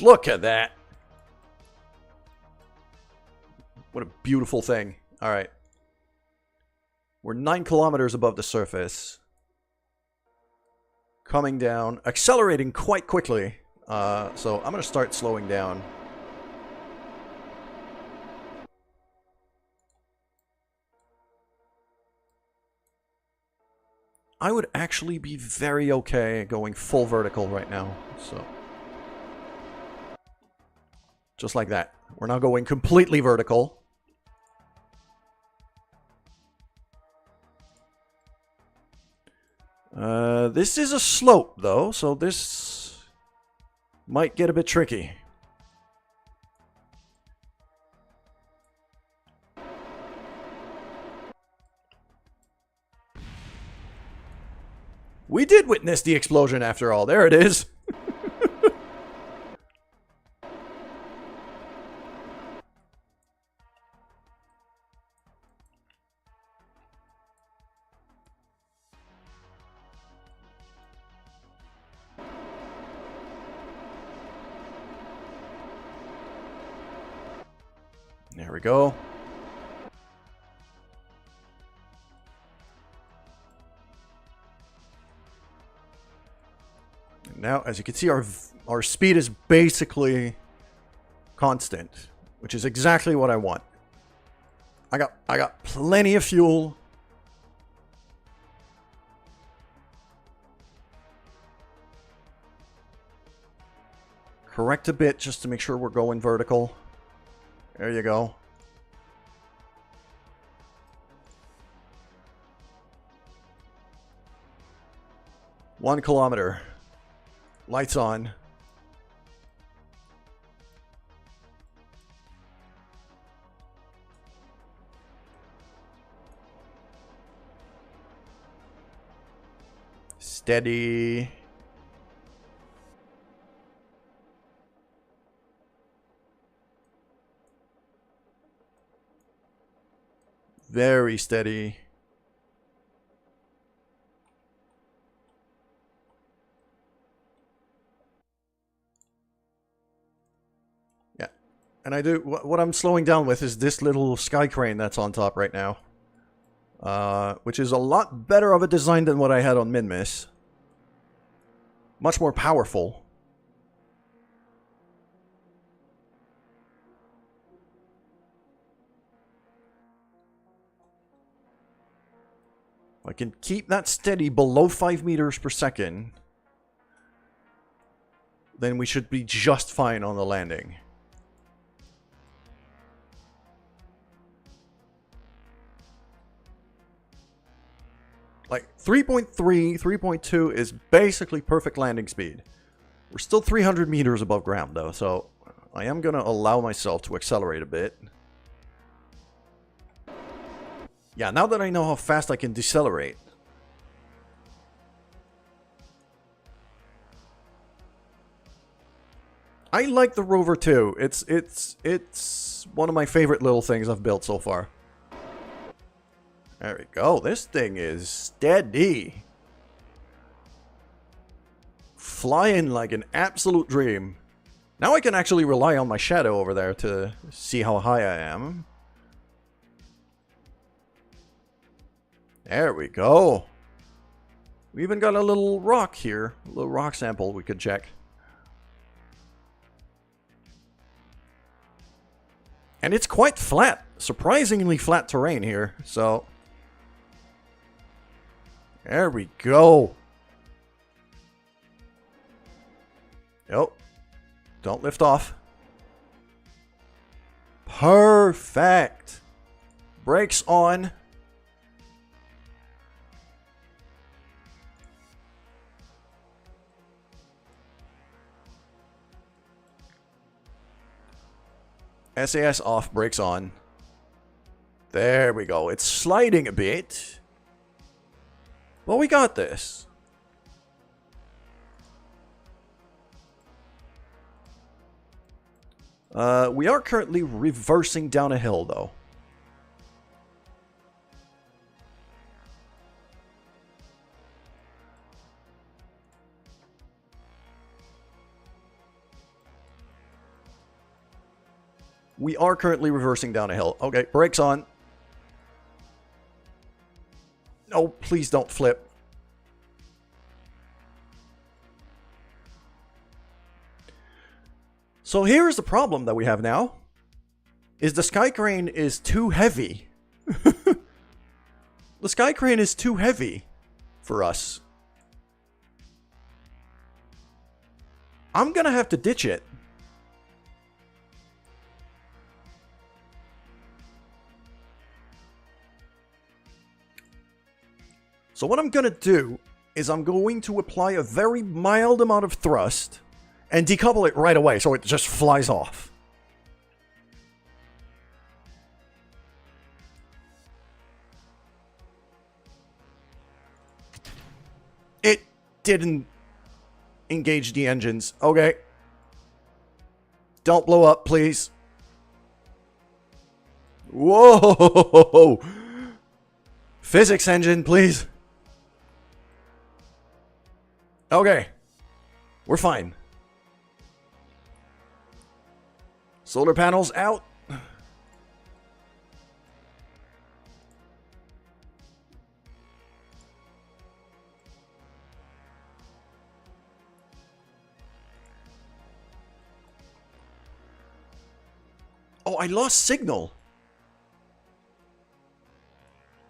Look at that! What a beautiful thing. Alright. We're 9 kilometers above the surface. Coming down, accelerating quite quickly. So I'm going to start slowing down. I would actually be very okay going full vertical right now. So just like that. We're now going completely vertical. This is a slope, though, so this might get a bit tricky. We did witness the explosion after all. There it is. There we go. And now, as you can see, our speed is basically constant, which is exactly what I want. I got plenty of fuel. Correct a bit just to make sure we're going vertical. There you go. One kilometer. Lights on. Steady. Very steady. Yeah. And I do... What I'm slowing down with is this little sky crane that's on top right now. Which is a lot better of a design than what I had on Minmus. Much more powerful. If I can keep that steady below 5 meters per second, then we should be just fine on the landing. Like 3.3, 3.2 is basically perfect landing speed. We're still 300 meters above ground though, so I am going to allow myself to accelerate a bit. Yeah, now that I know how fast I can decelerate. I like the rover too. It's one of my favorite little things I've built so far. There we go. This thing is steady. Flying like an absolute dream. Now I can actually rely on my shadow over there to see how high I am. There we go. We even got a little rock here. A little rock sample we could check. And it's quite flat. Surprisingly flat terrain here. So, there we go. Yep. Don't lift off. Perfect. Brakes on. SAS off, brakes on. There we go. It's sliding a bit. Well, we got this. We are currently reversing down a hill, though. We are currently reversing down a hill. Okay, brakes on. No, please don't flip. So here's the problem that we have now. Is the sky crane is too heavy. The sky crane is too heavy for us. I'm gonna have to ditch it. So what I'm going to do is I'm going to apply a very mild amount of thrust and decouple it right away so it just flies off. It didn't engage the engines. Okay. Don't blow up, please. Whoa! Physics engine, please. Okay. We're fine. Solar panels out. Oh, I lost signal.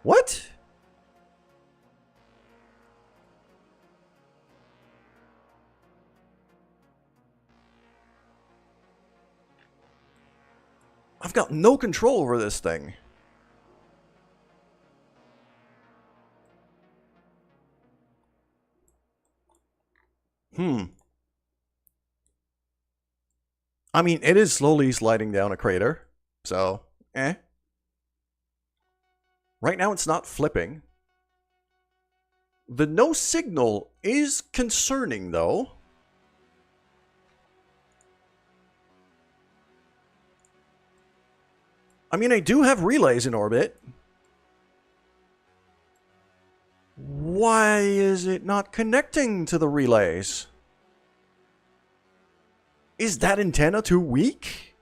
What? I've got no control over this thing. I mean, it is slowly sliding down a crater. So, eh. Right now it's not flipping. The no signal is concerning, though. I mean, I do have relays in orbit. Why is it not connecting to the relays? Is that antenna too weak?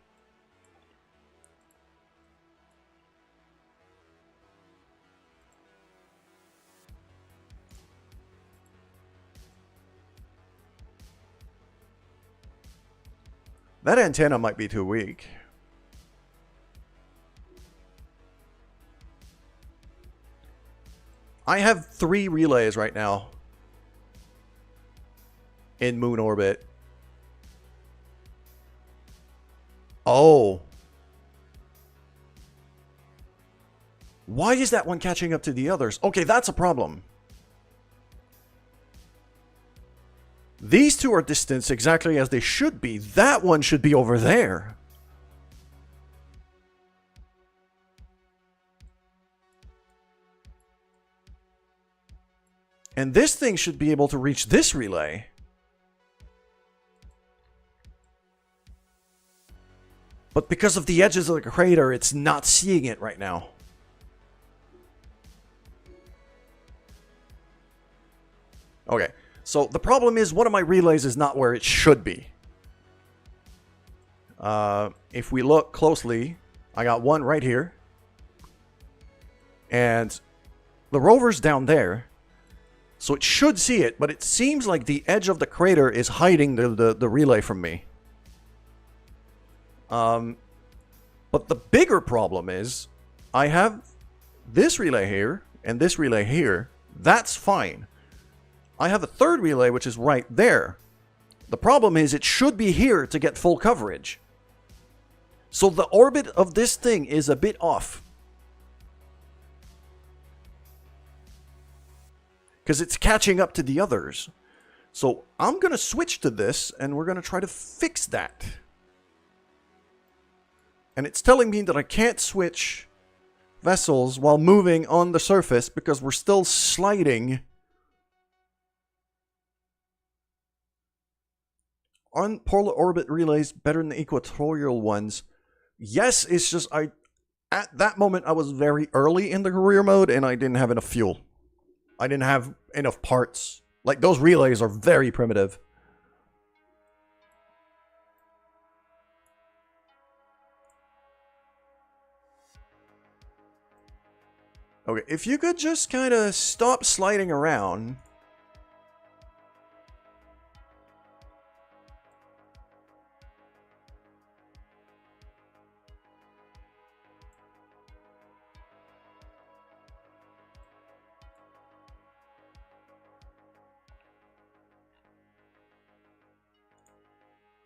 That antenna might be too weak. I have 3 relays right now in moon orbit. Oh. Why is that one catching up to the others? Okay, that's a problem. These 2 are distanced exactly as they should be. That one should be over there. And this thing should be able to reach this relay. But because of the edges of the crater, it's not seeing it right now. Okay, so the problem is one of my relays is not where it should be. If we look closely, I got one right here. And the rover's down there. So it should see it, but it seems like the edge of the crater is hiding the relay from me. But the bigger problem is, I have this relay here, and this relay here. That's fine. I have a third relay, which is right there. The problem is, it should be here to get full coverage. So the orbit of this thing is a bit off. Because it's catching up to the others. So I'm going to switch to this, and we're going to try to fix that. And it's telling me that I can't switch vessels while moving on the surface because we're still sliding. Aren't polar orbit relays better than the equatorial ones? Yes, it's just at that moment I was very early in the career mode and I didn't have enough fuel. I didn't have enough parts. Like, those relays are very primitive. Okay, if you could just kind of stop sliding around.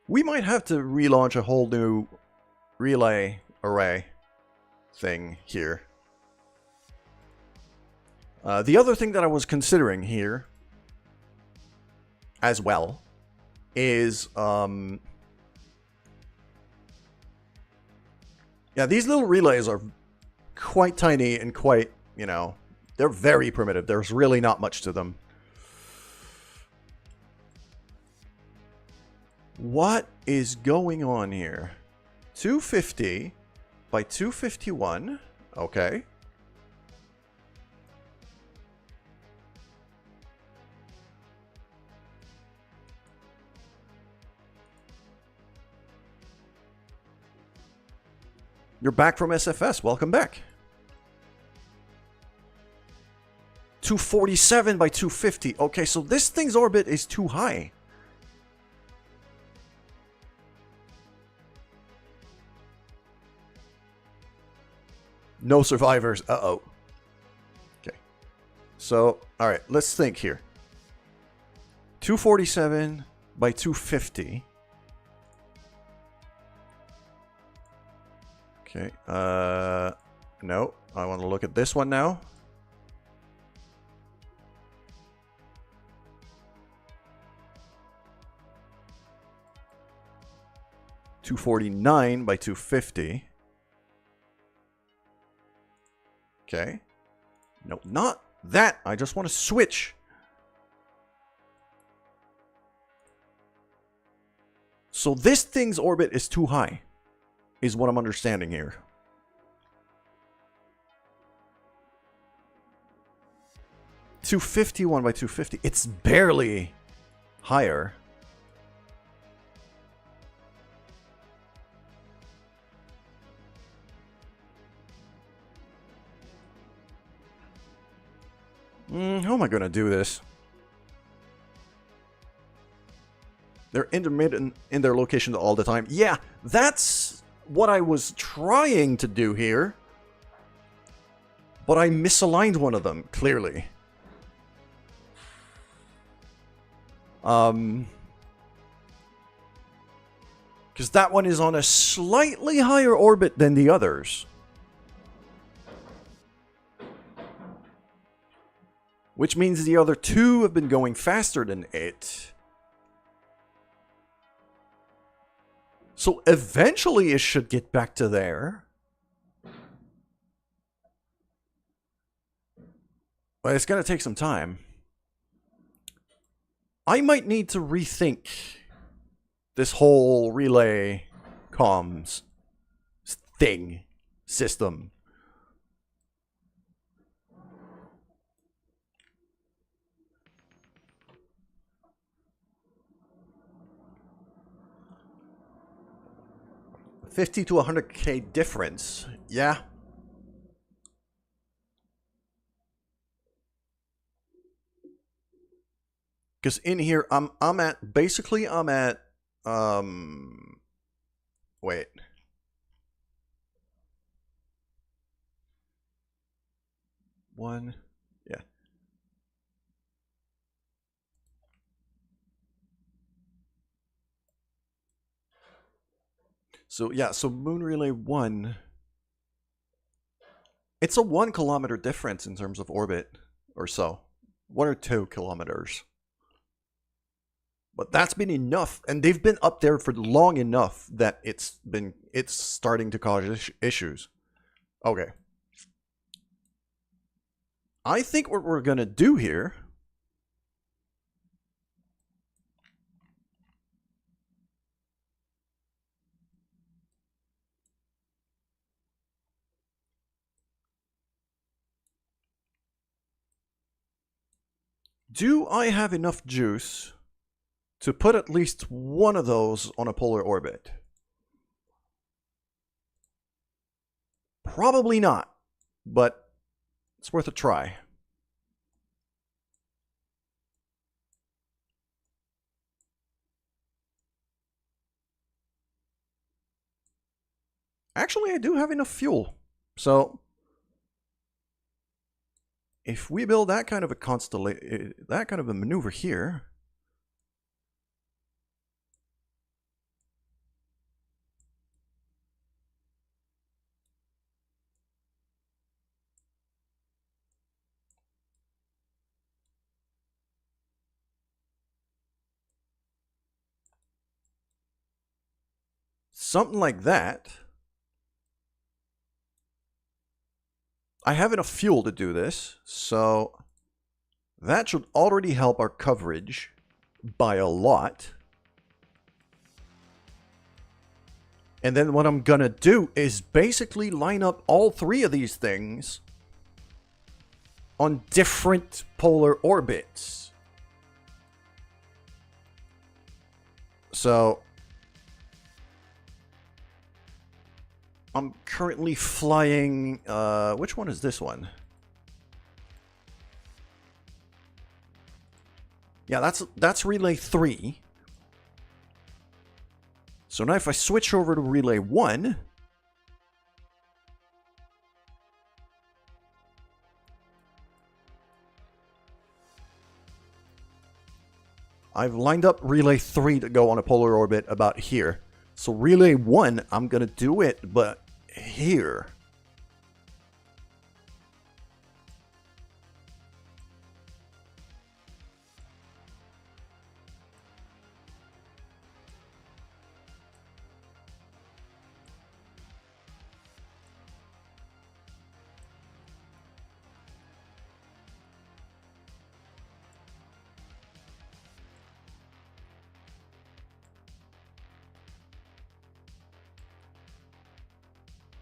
We might have to relaunch a whole new relay array thing here. The other thing that I was considering here as well is, yeah, these little relays are quite tiny and quite, you know, they're very primitive. There's really not much to them. What is going on here? 250 by 251. Okay. You're back from SFS. Welcome back. 247 by 250. Okay, so this thing's orbit is too high. No survivors. Uh-oh. Okay. So, alright, let's think here. 247 by 250. Okay. No. I want to look at this one now. $249 by 250. Okay. No, not that. I just want to switch. So this thing's orbit is too high, is what I'm understanding here. $251 by 250. It's barely higher. How am I going to do this? They're intermittent in their location all the time. Yeah, that's what I was trying to do here. But I misaligned one of them, clearly. Because that one is on a slightly higher orbit than the others. Which means the other two have been going faster than it. So eventually it should get back to there. But it's going to take some time. I might need to rethink this whole relay comms system. $50 to $100K difference. Yeah. Because in here, I'm at wait. One, yeah. So yeah, so Moon Relay 1, it's a 1 kilometer difference in terms of orbit or so. 1 or 2 kilometers. But that's been enough, and they've been up there for long enough that it's starting to cause issues. Okay. I think what we're gonna do here do I have enough juice to put at least one of those on a polar orbit? Probably not, but it's worth a try. Actually, I do have enough fuel. So if we build that kind of a that kind of a maneuver here, something like that. I have enough fuel to do this, so that should already help our coverage by a lot. And then what I'm gonna do is basically line up all 3 of these things on different polar orbits. So I'm currently flying, which one is this one? Yeah, that's relay 3. So now if I switch over to relay 1, I've lined up relay 3 to go on a polar orbit about here. So relay 1, I'm going to do it, but here.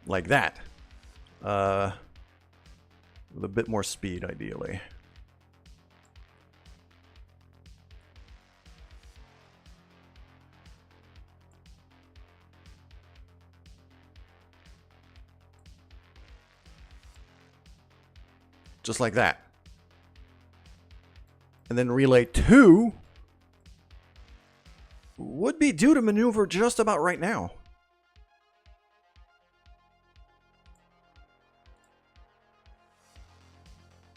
Like that. With a bit more speed, ideally. Just like that. And then relay 2 would be due to maneuver just about right now.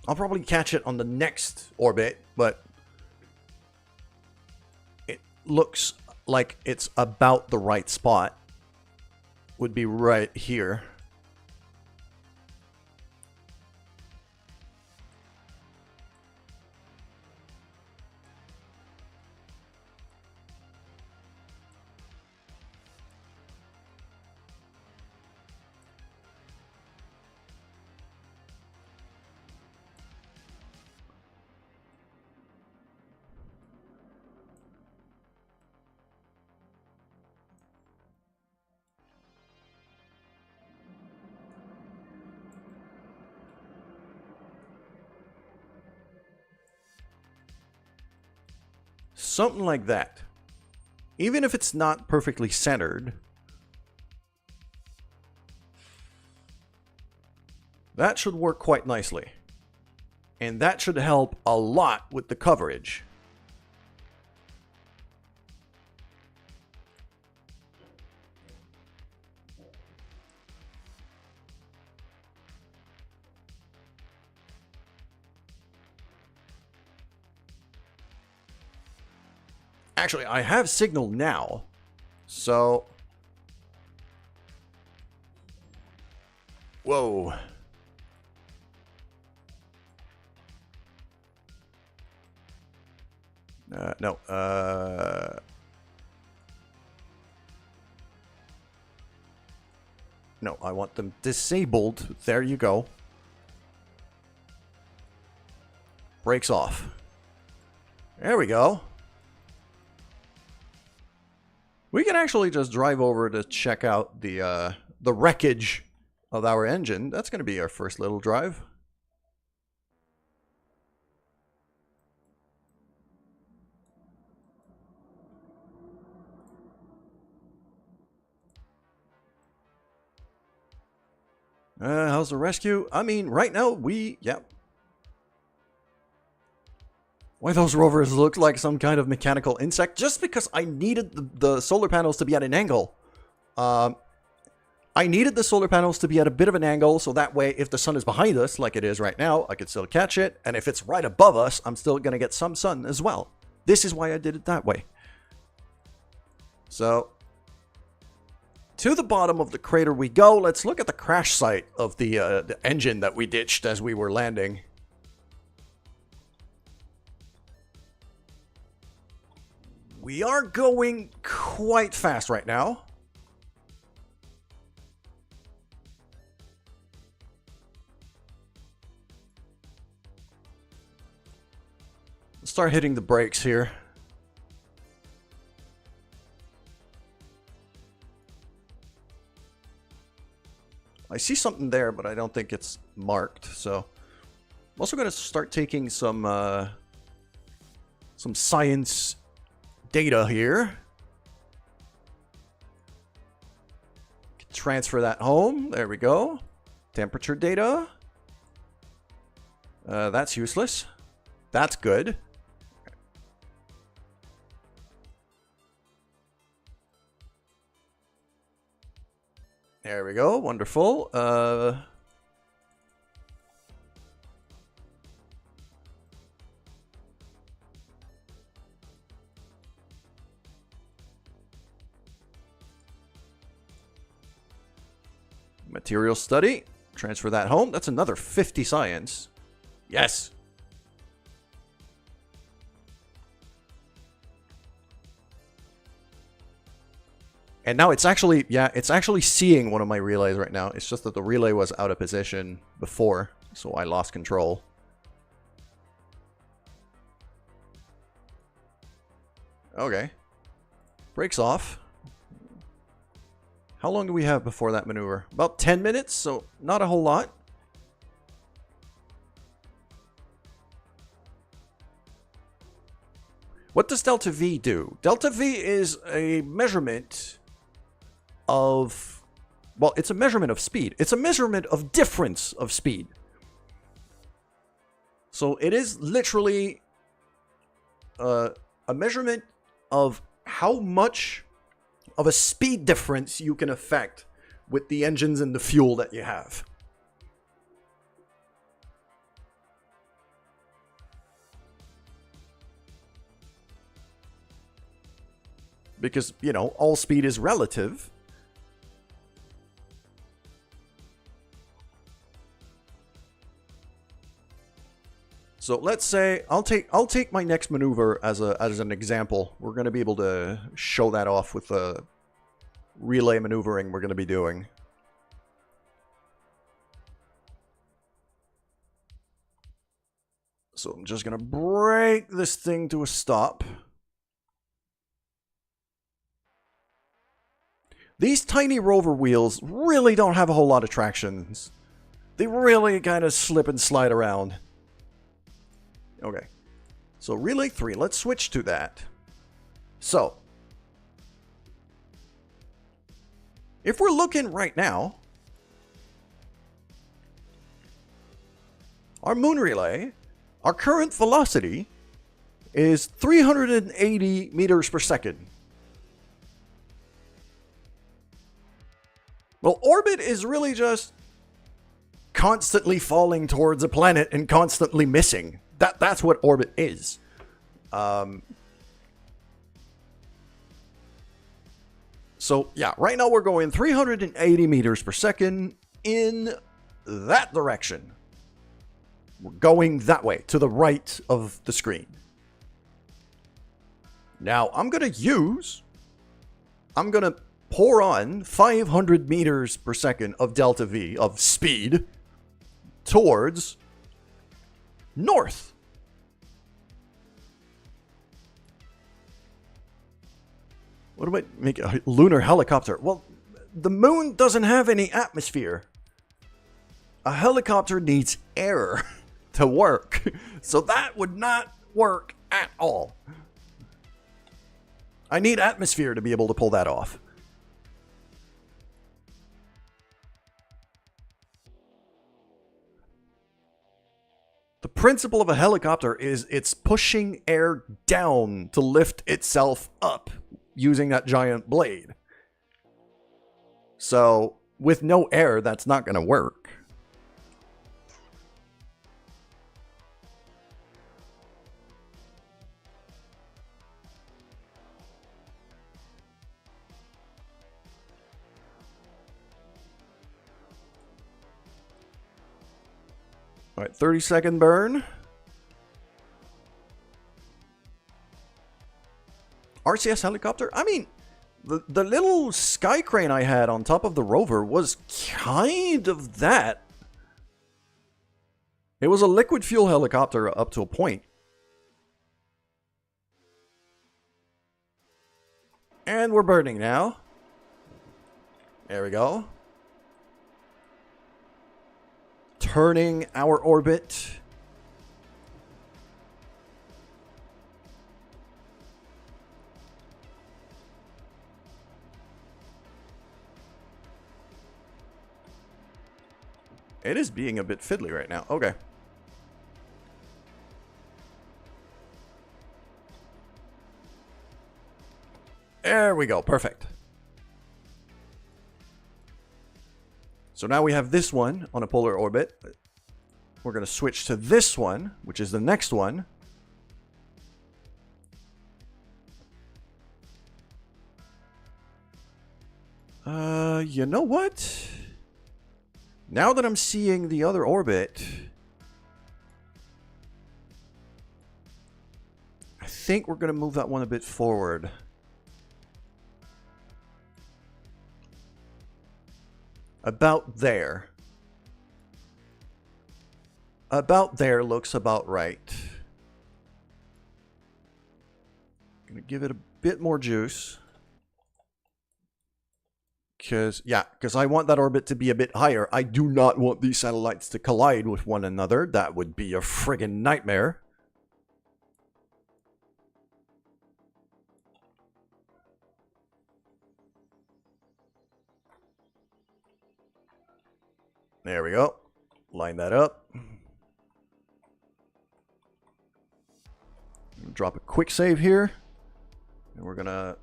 I'll probably catch it on the next orbit, but looks like it's about the right spot would be right here. Something like that. Even if it's not perfectly centered, that should work quite nicely. And that should help a lot with the coverage. Actually, I have signal now, so... Whoa. No. No, I want them disabled. There you go. Brakes off. There we go. We can actually just drive over to check out the wreckage of our engine. That's going to be our first little drive. How's the rescue? I mean, right now, yep. Why those rovers look like some kind of mechanical insect? Just because I needed the solar panels to be at an angle. I needed the solar panels to be at a bit of an angle, so that way, if the sun is behind us, like it is right now, I could still catch it. And if it's right above us, I'm still going to get some sun as well. This is why I did it that way. So, to the bottom of the crater we go. Let's look at the crash site of the engine that we ditched as we were landing. We are going quite fast right now. Let's start hitting the brakes here. I see something there, but I don't think it's marked, so I'm also going to start taking some science data here. Transfer that home. There we go. Temperature data. That's useless. That's good. There we go. Wonderful. Material study. Transfer that home. That's another 50 science. Yes. And now it's actually, yeah, it's actually seeing one of my relays right now. It's just that the relay was out of position before, so I lost control. Okay. Brakes off. How long do we have before that maneuver? About 10 minutes, so not a whole lot. What does delta V do? Delta V is a measurement of, well, it's a measurement of speed. It's a measurement of difference of speed. So it is literally a measurement of how much of a speed difference you can affect with the engines and the fuel that you have. because, you know, all speed is relative. So let's say I'll take my next maneuver as an example. We're going to be able to show that off with the relay maneuvering we're going to be doing. So I'm just going to break this thing to a stop. These tiny rover wheels really don't have a whole lot of tractions. They really kind of slip and slide around. Okay, so relay 3, let's switch to that. So, if we're looking right now, our moon relay, our current velocity is 380 meters per second. Well, orbit is really just constantly falling towards a planet and constantly missing. That's what orbit is. So, yeah, right now we're going 380 meters per second in that direction. We're going that way, to the right of the screen. Now, I'm going to pour on 500 meters per second of delta V, of speed, towards north. What do I make a lunar helicopter? Well, the moon doesn't have any atmosphere. A helicopter needs air to work. So that would not work at all. I need atmosphere to be able to pull that off. The principle of a helicopter is it's pushing air down to lift itself up using that giant blade. So, with no air, that's not going to work. All right, 30-second burn. RCS helicopter? I mean, the little sky crane I had on top of the rover was kind of that. It was a liquid fuel helicopter up to a point. And we're burning now. There we go. Turning our orbit. It is being a bit fiddly right now. Okay. There we go. Perfect. So now we have this one on a polar orbit. We're going to switch to this one, which is the next one. You know what? Now that I'm seeing the other orbit, I think we're going to move that one a bit forward. About there. About there looks about right. Gonna give it a bit more juice. Because I want that orbit to be a bit higher. I do not want these satellites to collide with one another. That would be a friggin' nightmare. There we go. Line that up. Drop a quick save here. And we're gonna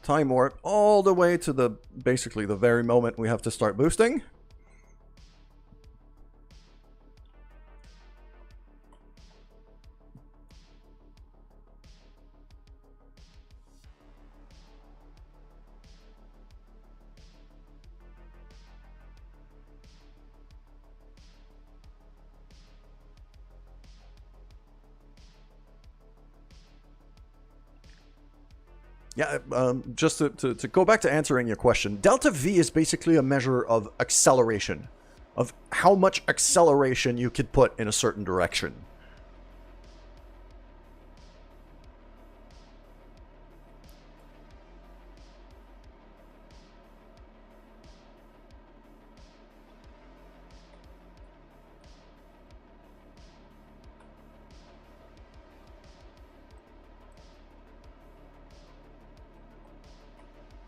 time warp all the way to the basically the very moment we have to start boosting. Yeah, just to go back to answering your question, delta V is basically a measure of acceleration, of how much acceleration you could put in a certain direction.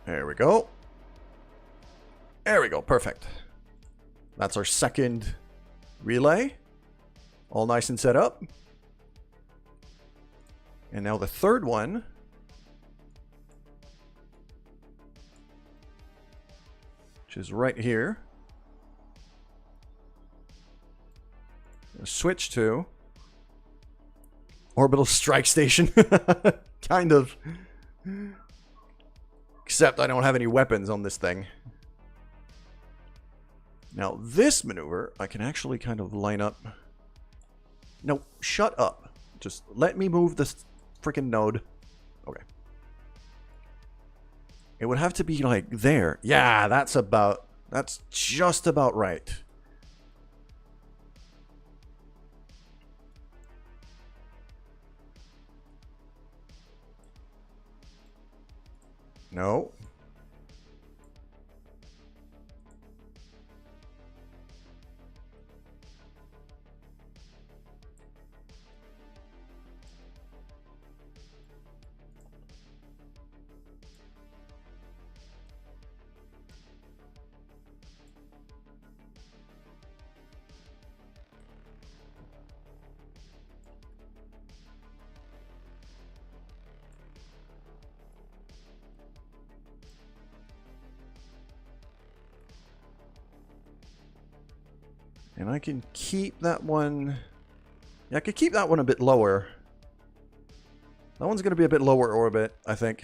There we go. There we go. Perfect. That's our second relay. All nice and set up. And now the third one. Which is right here. Switch to orbital strike station. Kind of. Except I don't have any weapons on this thing. Now, this maneuver, I can actually kind of line up. No, shut up. Just let me move this freaking node. Okay. It would have to be like there. Yeah, that's just about right. No. And I can keep that one... Yeah, I could keep that one a bit lower. That one's going to be a bit lower orbit, I think.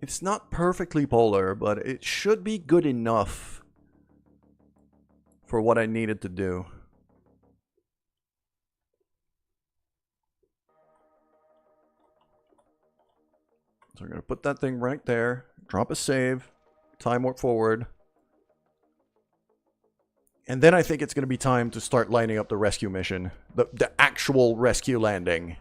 It's not perfectly polar, but it should be good enough for what I needed to do. So we're going to put that thing right there, drop a save, time warp forward. And then I think it's going to be time to start lining up the rescue mission. The actual rescue landing.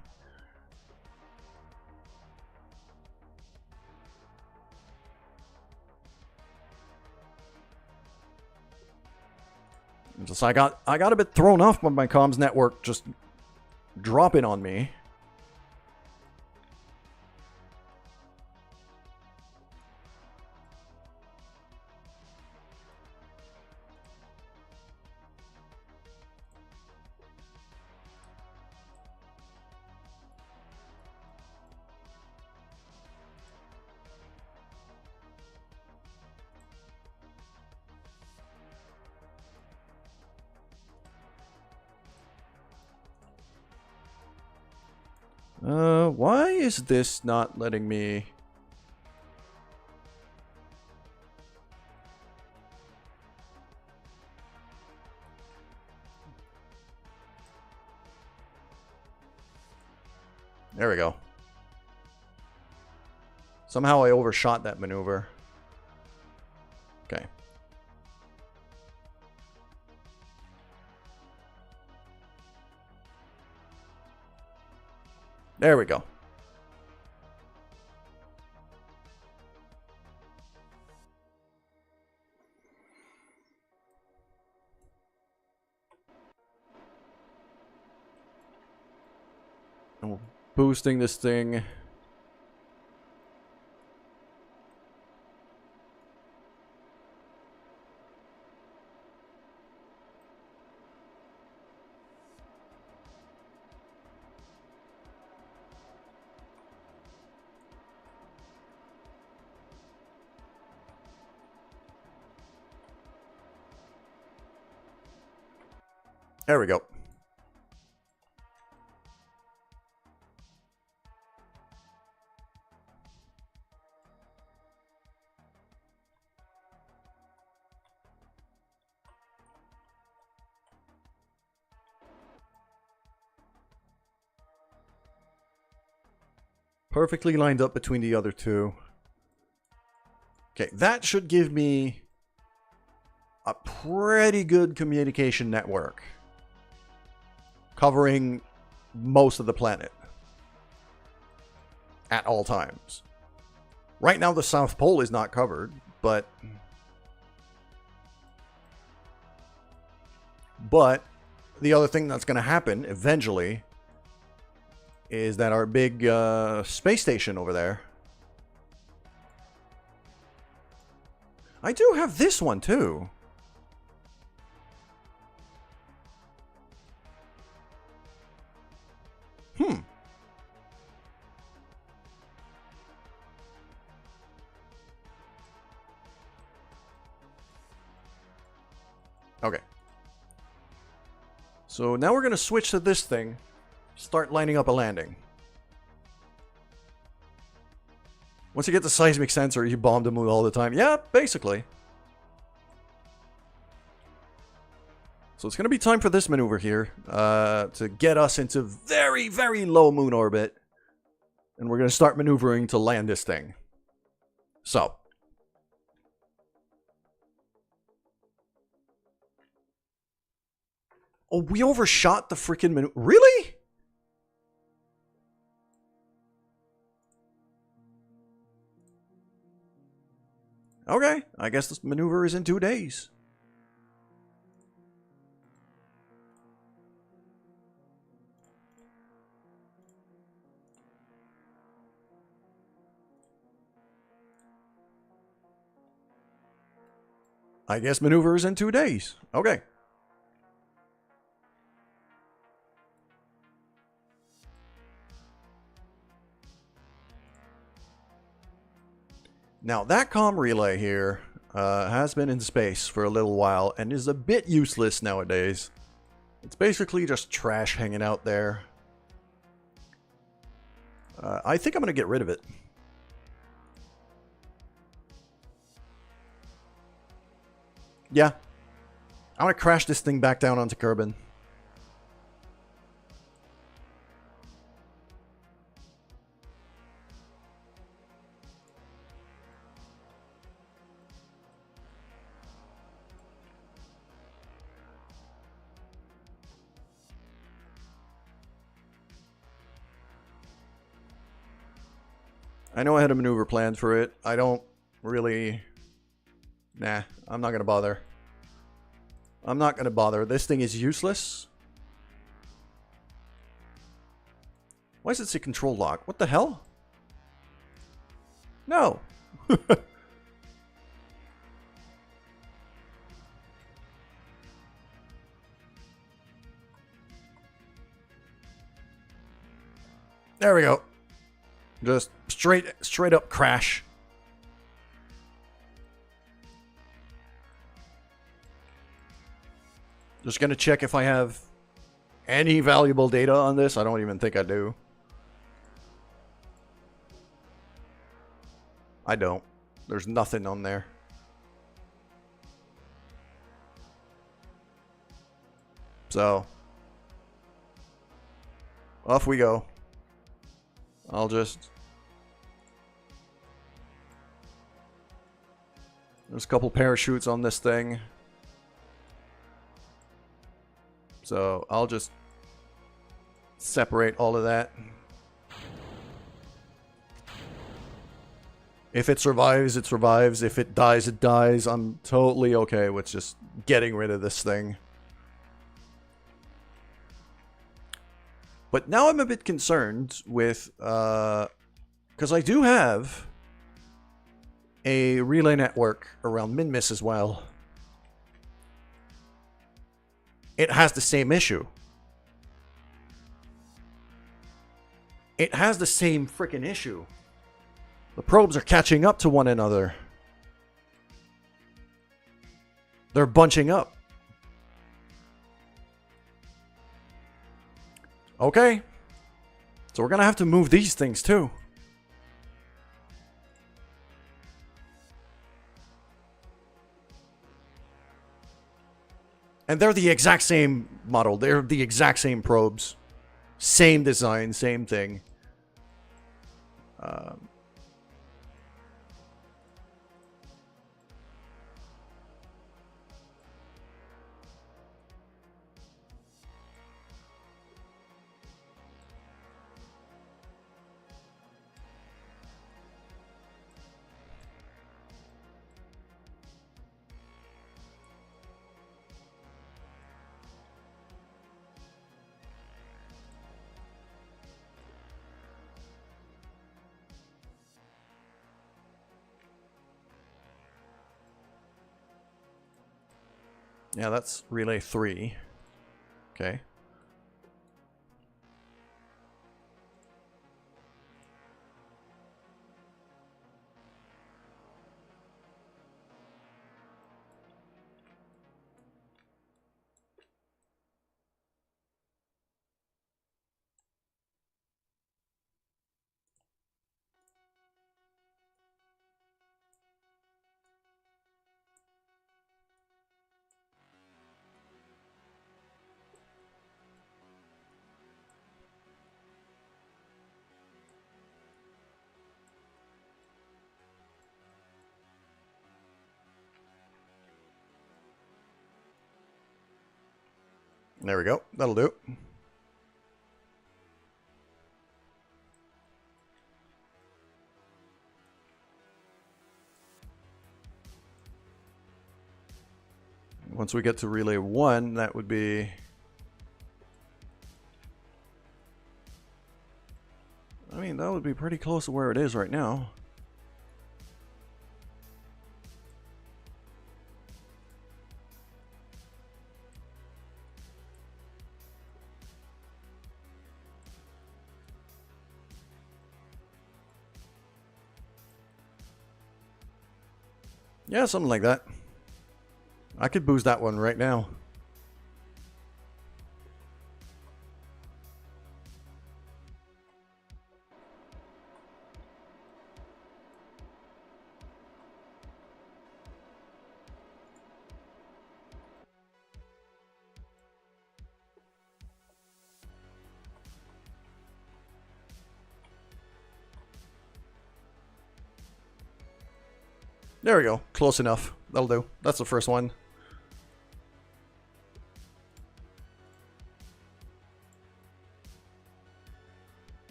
Just I got a bit thrown off by my comms network just dropping on me. Why is this not letting me... There we go. Somehow I overshot that maneuver. Okay. There we go. And we're boosting this thing. There we go. Perfectly lined up between the other two. Okay, that should give me a pretty good communication network covering most of the planet at all times. Right now the South Pole is not covered, but the other thing that's going to happen eventually is that our big space station over there. I do have this one too. Okay. So now we're going to switch to this thing. Start lining up a landing. Once you get the seismic sensor, you bomb them all the time. Yeah, basically. So it's going to be time for this maneuver here to get us into very, very low moon orbit. And we're going to start maneuvering to land this thing. So. Oh, we overshot the freaking maneuver. Really? Okay, I guess this maneuver is in 2 days. I guess maneuver is in 2 days. Okay. Now, that comm relay here has been in space for a little while and is a bit useless nowadays. It's basically just trash hanging out there. I think I'm going to get rid of it. Yeah. I'm going to crash this thing back down onto Kerbin. I know I had a maneuver planned for it. I don't really... Nah, I'm not going to bother. I'm not going to bother. This thing is useless. Why does it say control lock? What the hell? No. There we go. Just straight up crash. Just gonna check if I have any valuable data on this. I don't even think I do. I don't. There's nothing on there. So, off we go. I'll just... There's a couple parachutes on this thing. So I'll just separate all of that. If it survives, it survives. If it dies, it dies. I'm totally okay with just getting rid of this thing. But now I'm a bit concerned with, because I do have a relay network around Minmus as well. It has the same issue. It has the same freaking issue. The probes are catching up to one another. They're bunching up. Okay. So we're gonna have to move these things too. And they're the exact same model. They're the exact same probes. Same design, same thing. Yeah, that's relay 3. Okay. There we go. That'll do. Once we get to relay 1, that would be... I mean, that would be pretty close to where it is right now. Yeah, something like that. I could boost that one right now. There we go. Close enough. That'll do. That's the first one.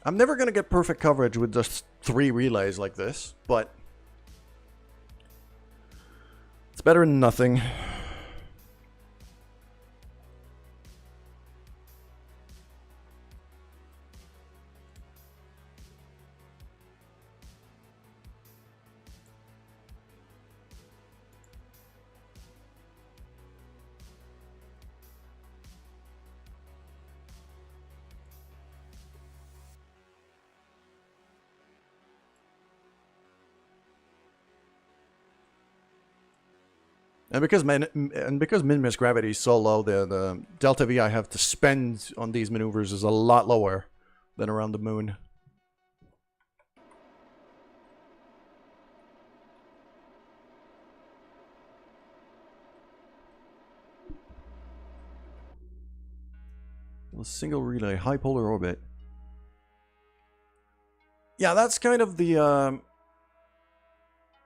I'm never going to get perfect coverage with just 3 relays like this, but it's better than nothing. And because min-miss gravity is so low, the delta V I have to spend on these maneuvers is a lot lower than around the moon. A single relay, high polar orbit. Yeah, that's kind of the...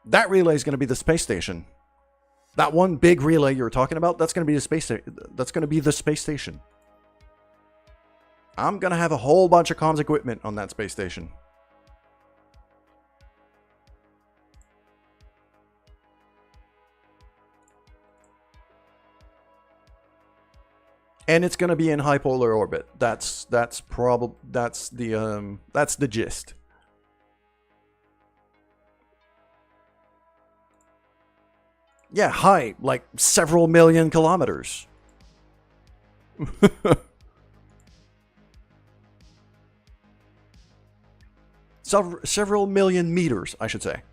that relay is going to be the space station. That one big relay you were talking about, that's going to be the space station. I'm going to have a whole bunch of comms equipment on that space station. And it's going to be in high polar orbit. That's the gist. Yeah, high, like several million kilometers. Several million meters, I should say.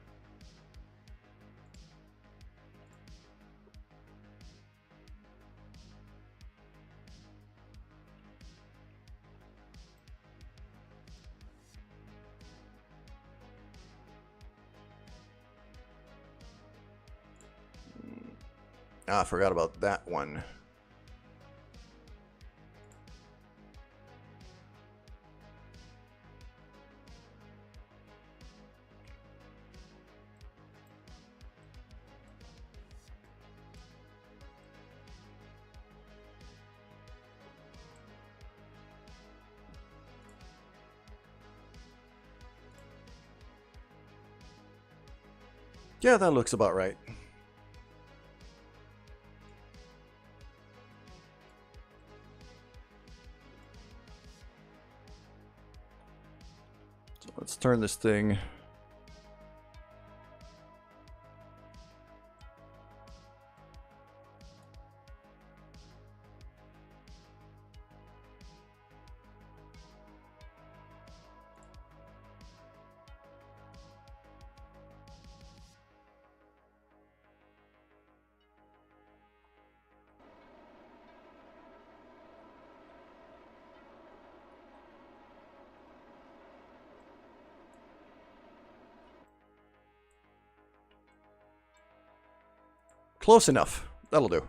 Ah, I forgot about that one. Yeah, that looks about right. So let's turn this thing. Close enough. That'll do.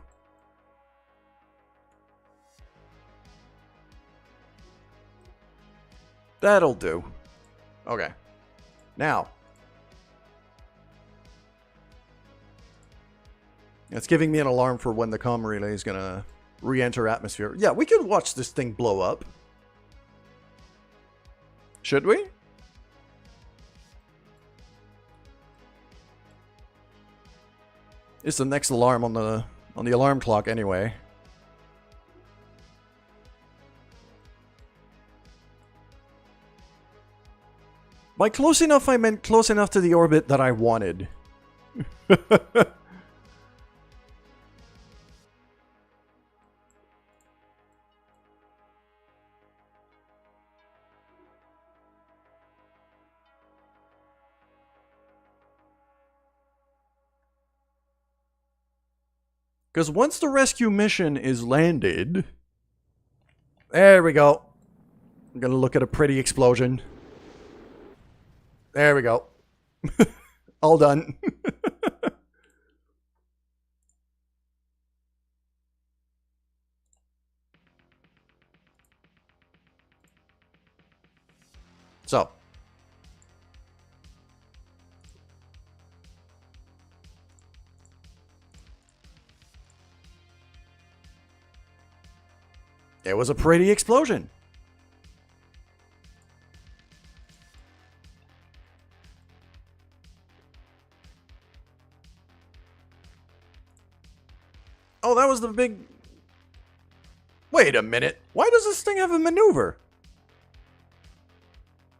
That'll do. Okay. Now. It's giving me an alarm for when the comm relay is gonna re-enter atmosphere. Yeah, we could watch this thing blow up. Should we? It's the next alarm on the alarm clock anyway. By close enough, I meant close enough to the orbit that I wanted. Because once the rescue mission is landed... There we go. I'm going to look at a pretty explosion. There we go. All done. So. It was a pretty explosion. Oh, that was the big... Wait a minute. Why does this thing have a maneuver?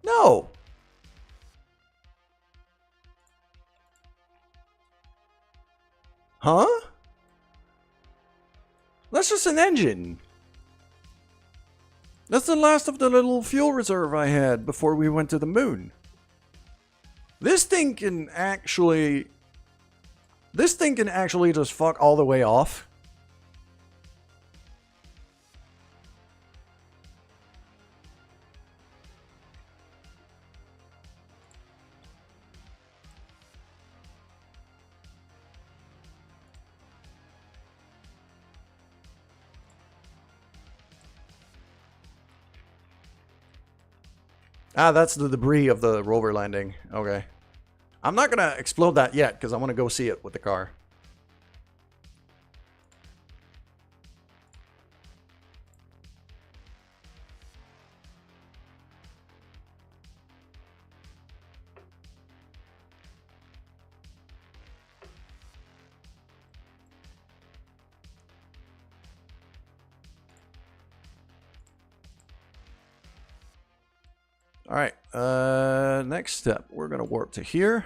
No. Huh? That's just an engine. That's the last of the little fuel reserve I had before we went to the moon. This thing can actually... This thing can actually just fuck all the way off. Ah, that's the debris of the rover landing. Okay. I'm not gonna explode that yet, because I want to go see it with the car. Alright, next step, we're going to warp to here.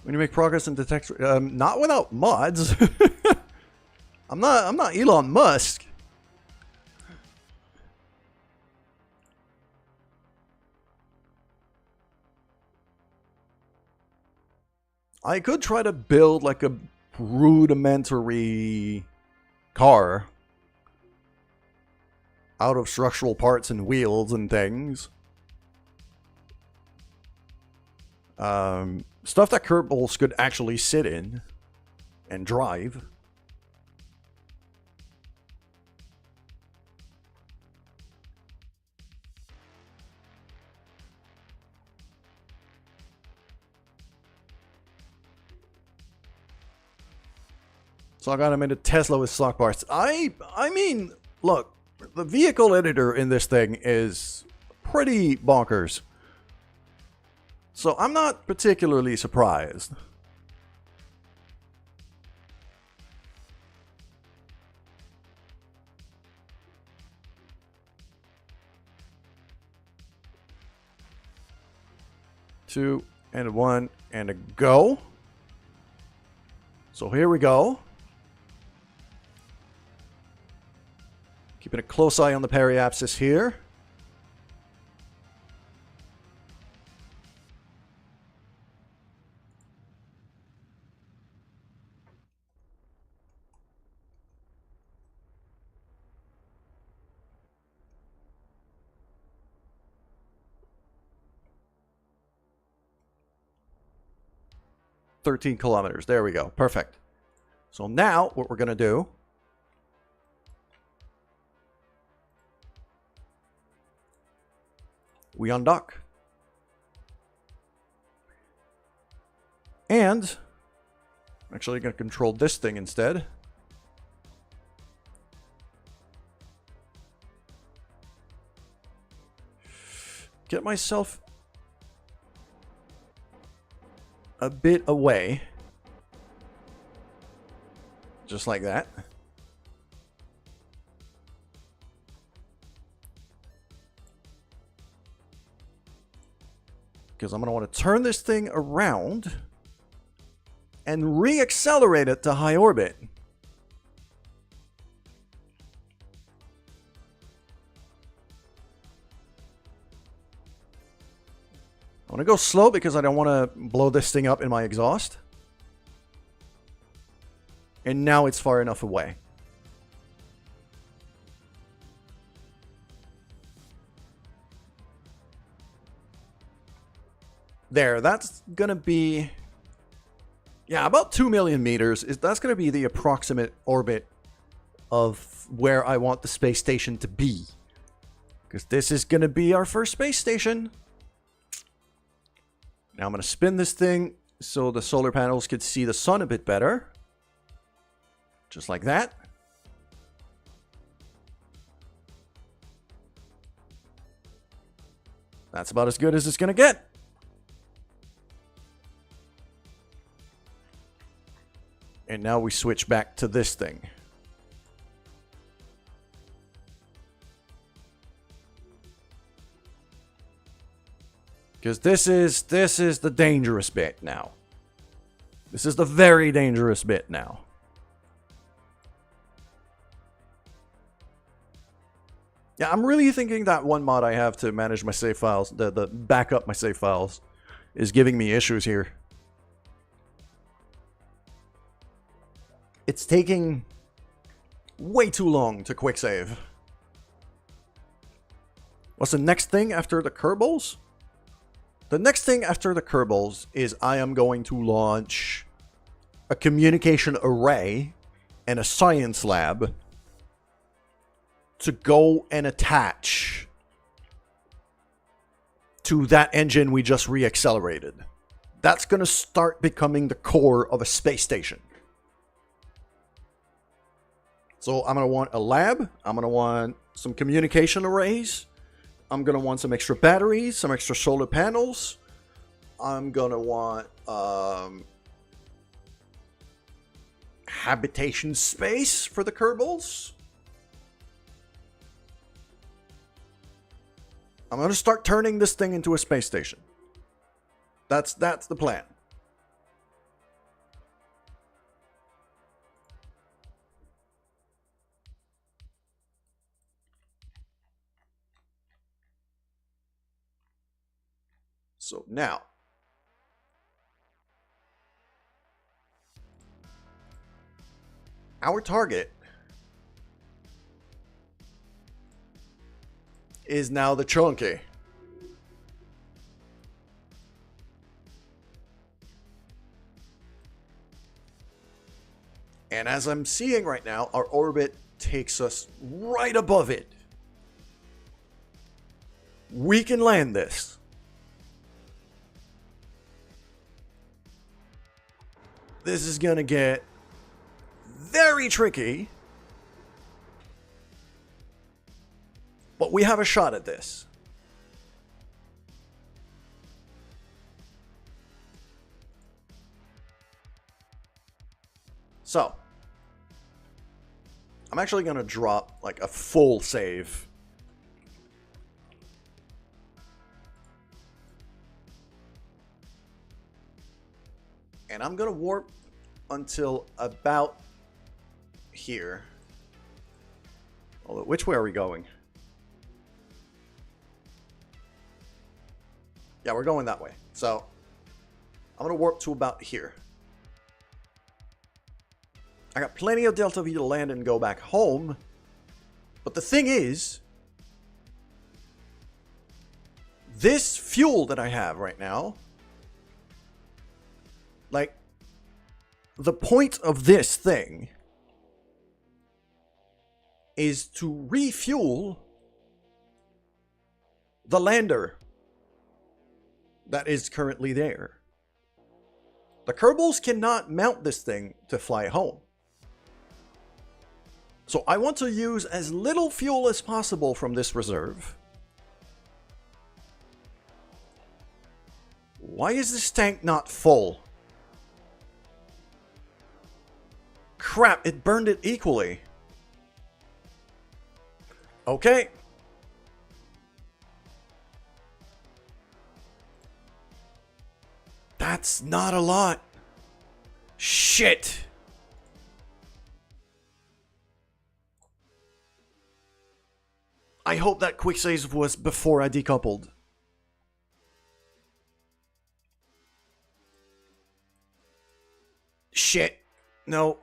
When you make progress in detect, not without mods. I'm not Elon Musk. I could try to build like a rudimentary car out of structural parts and wheels and things. Stuff that Kerbals could actually sit in and drive. So I got him into Tesla with stock parts. I mean, look, the vehicle editor in this thing is pretty bonkers. So I'm not particularly surprised. Two and a one and a go. So here we go. Keeping a close eye on the periapsis here. $13 kilometers. There we go. Perfect. So now what we're going to do, we undock. And I'm actually going to control this thing instead. Get myself a bit away. Just like that. Because I'm going to want to turn this thing around and re-accelerate it to high orbit. I want to go slow because I don't want to blow this thing up in my exhaust. And now it's far enough away. There, that's going to be... yeah, about 2 million meters. That's going to be the approximate orbit of where I want the space station to be. Because this is going to be our first space station. Now I'm going to spin this thing so the solar panels could see the sun a bit better. Just like that. That's about as good as it's going to get. And now we switch back to this thing. Because this is the dangerous bit now. This is the very dangerous bit now. Yeah, I'm really thinking that one mod I have to manage my save files, the backup my save files, is giving me issues here. It's taking way too long to quick save. What's the next thing after the Kerbals? The next thing after the Kerbals is I am going to launch a communication array and a science lab to go and attach to that engine we just re-accelerated. That's going to start becoming the core of a space station. So I'm going to want a lab. I'm going to want some communication arrays. I'm going to want some extra batteries, some extra solar panels. I'm going to want habitation space for the Kerbals. I'm going to start turning this thing into a space station. That's the plan. So now, our target is now the Chunky. And as I'm seeing right now, our orbit takes us right above it. We can land this. This is gonna get very tricky. But we have a shot at this. So, I'm actually going to drop like a full save. And I'm going to warp until about here. Although, which way are we going? Yeah, we're going that way. So, I'm going to warp to about here. I got plenty of Delta V to land and go back home. But the thing is, this fuel that I have right now, like, the point of this thing is to refuel the lander that is currently there. The Kerbals cannot mount this thing to fly home. So I want to use as little fuel as possible from this reserve. Why is this tank not full? Crap, it burned it equally. Okay. That's not a lot. Shit. I hope that quick save was before I decoupled. Shit. No.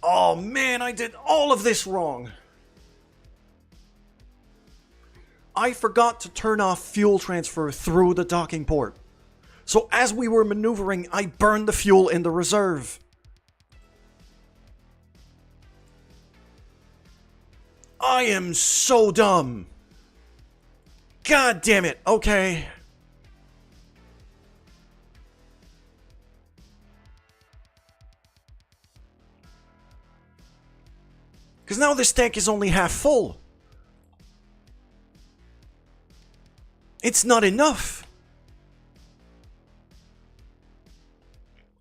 Oh man, I did all of this wrong. I forgot to turn off fuel transfer through the docking port. So as we were maneuvering, I burned the fuel in the reserve. I am so dumb. God damn it. Okay. Because now this tank is only half full. It's not enough.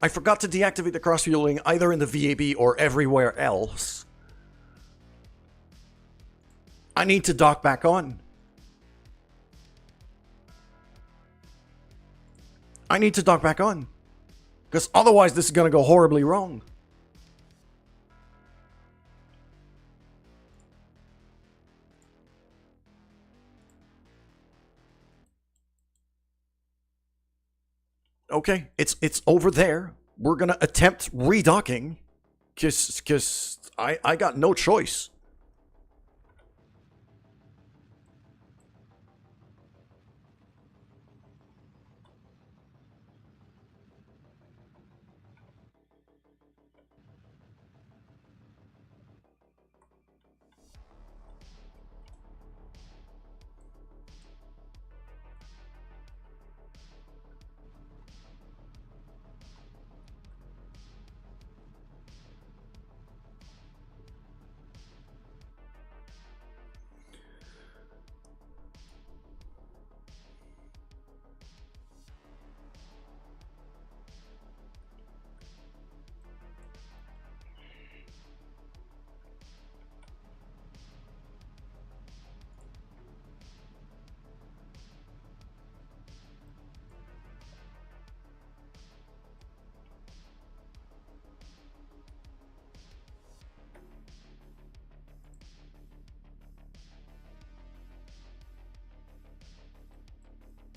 I forgot to deactivate the cross-fueling either in the VAB or everywhere else. I need to dock back on. I need to dock back on. Because otherwise this is going to go horribly wrong. Okay, it's over there. We're going to attempt redocking. Because I got no choice.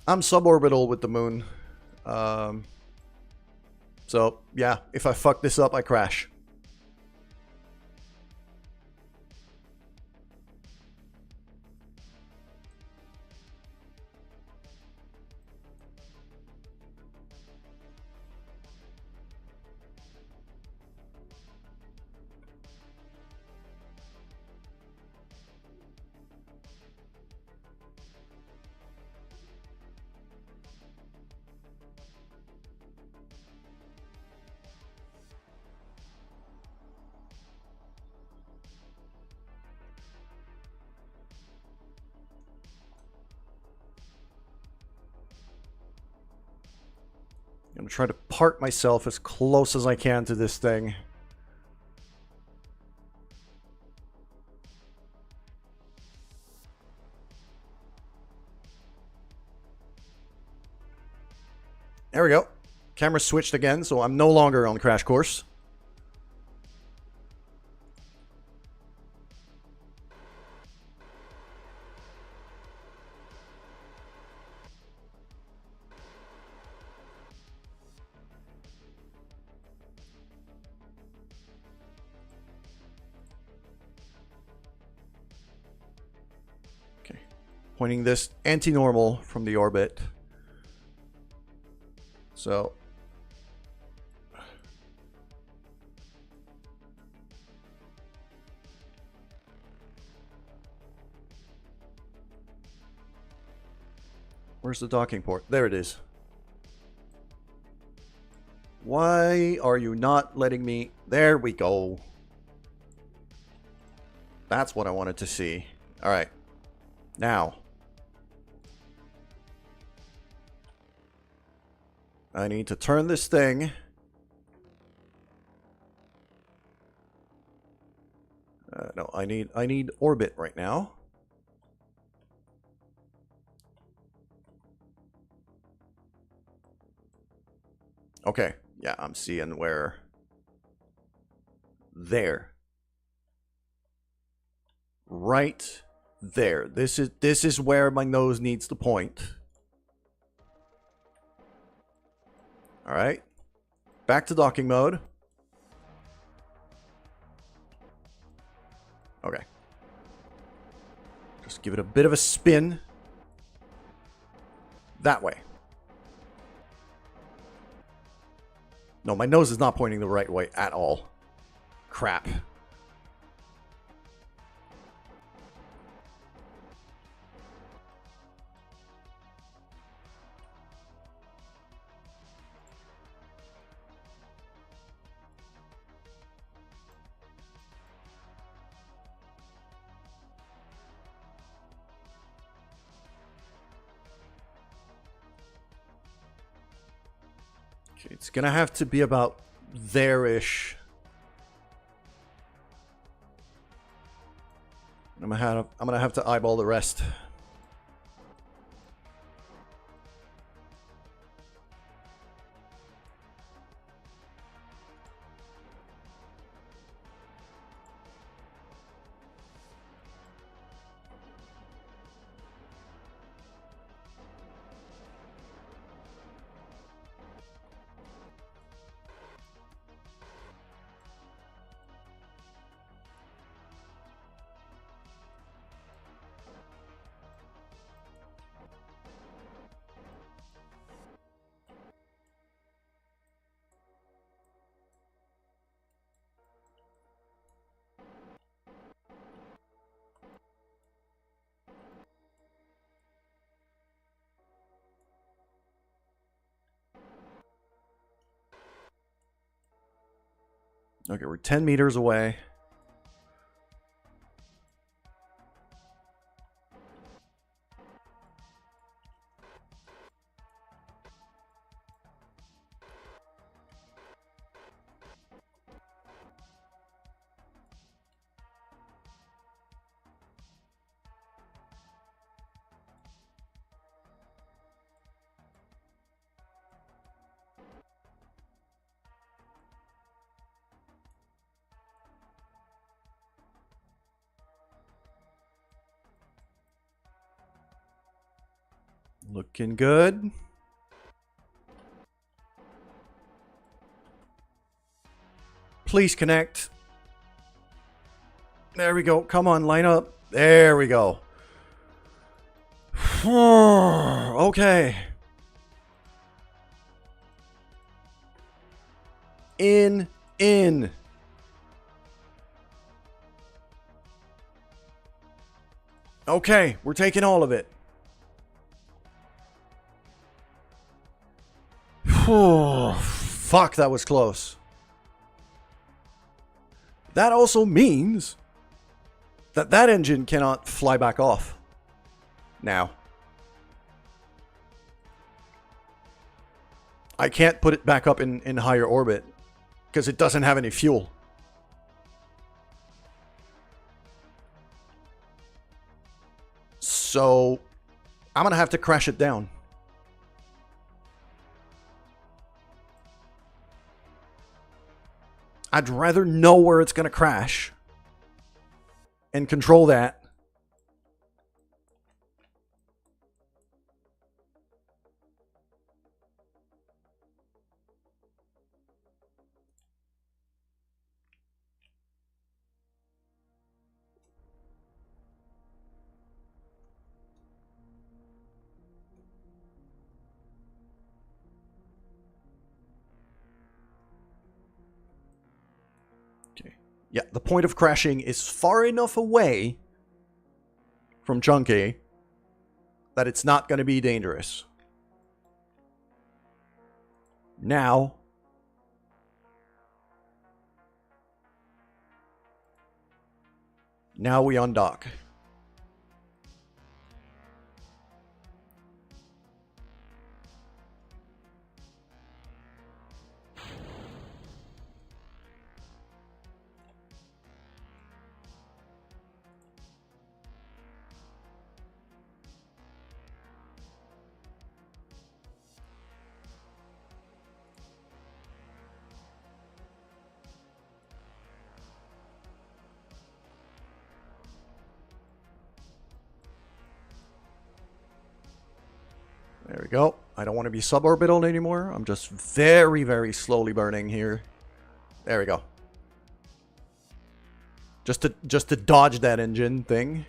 I'm suborbital with the moon. So, yeah, if I fuck this up, I crash. I'm going to try to park myself as close as I can to this thing. There we go. Camera switched again, so I'm no longer on crash course. Okay. Pointing this anti-normal from the orbit. So where's the docking port? There it is. Why are you not letting me? There we go. That's what I wanted to see. All right. Now. I need to turn this thing. No, I need orbit right now. Okay. Yeah, I'm seeing where. There. Right there. This is where my nose needs to point. All right. Back to docking mode. Okay. Just give it a bit of a spin. That way. No, my nose is not pointing the right way at all. Crap. Okay, it's gonna have to be about there-ish. I'm gonna have to eyeball the rest. Okay, we're 10 meters away. Looking good. Please connect. There we go. Come on, line up. There we go. Okay. In. Okay, we're taking all of it. Fuck, that was close. That also means that that engine cannot fly back off. Now. I can't put it back up in higher orbit because it doesn't have any fuel. So I'm gonna have to crash it down. I'd rather know where it's gonna crash and control that. Yeah, the point of crashing is far enough away from Chunky that it's not going to be dangerous. Now we undock. There we go. I don't want to be suborbital anymore. I'm just very, very slowly burning here. There we go. Just to dodge that engine thing.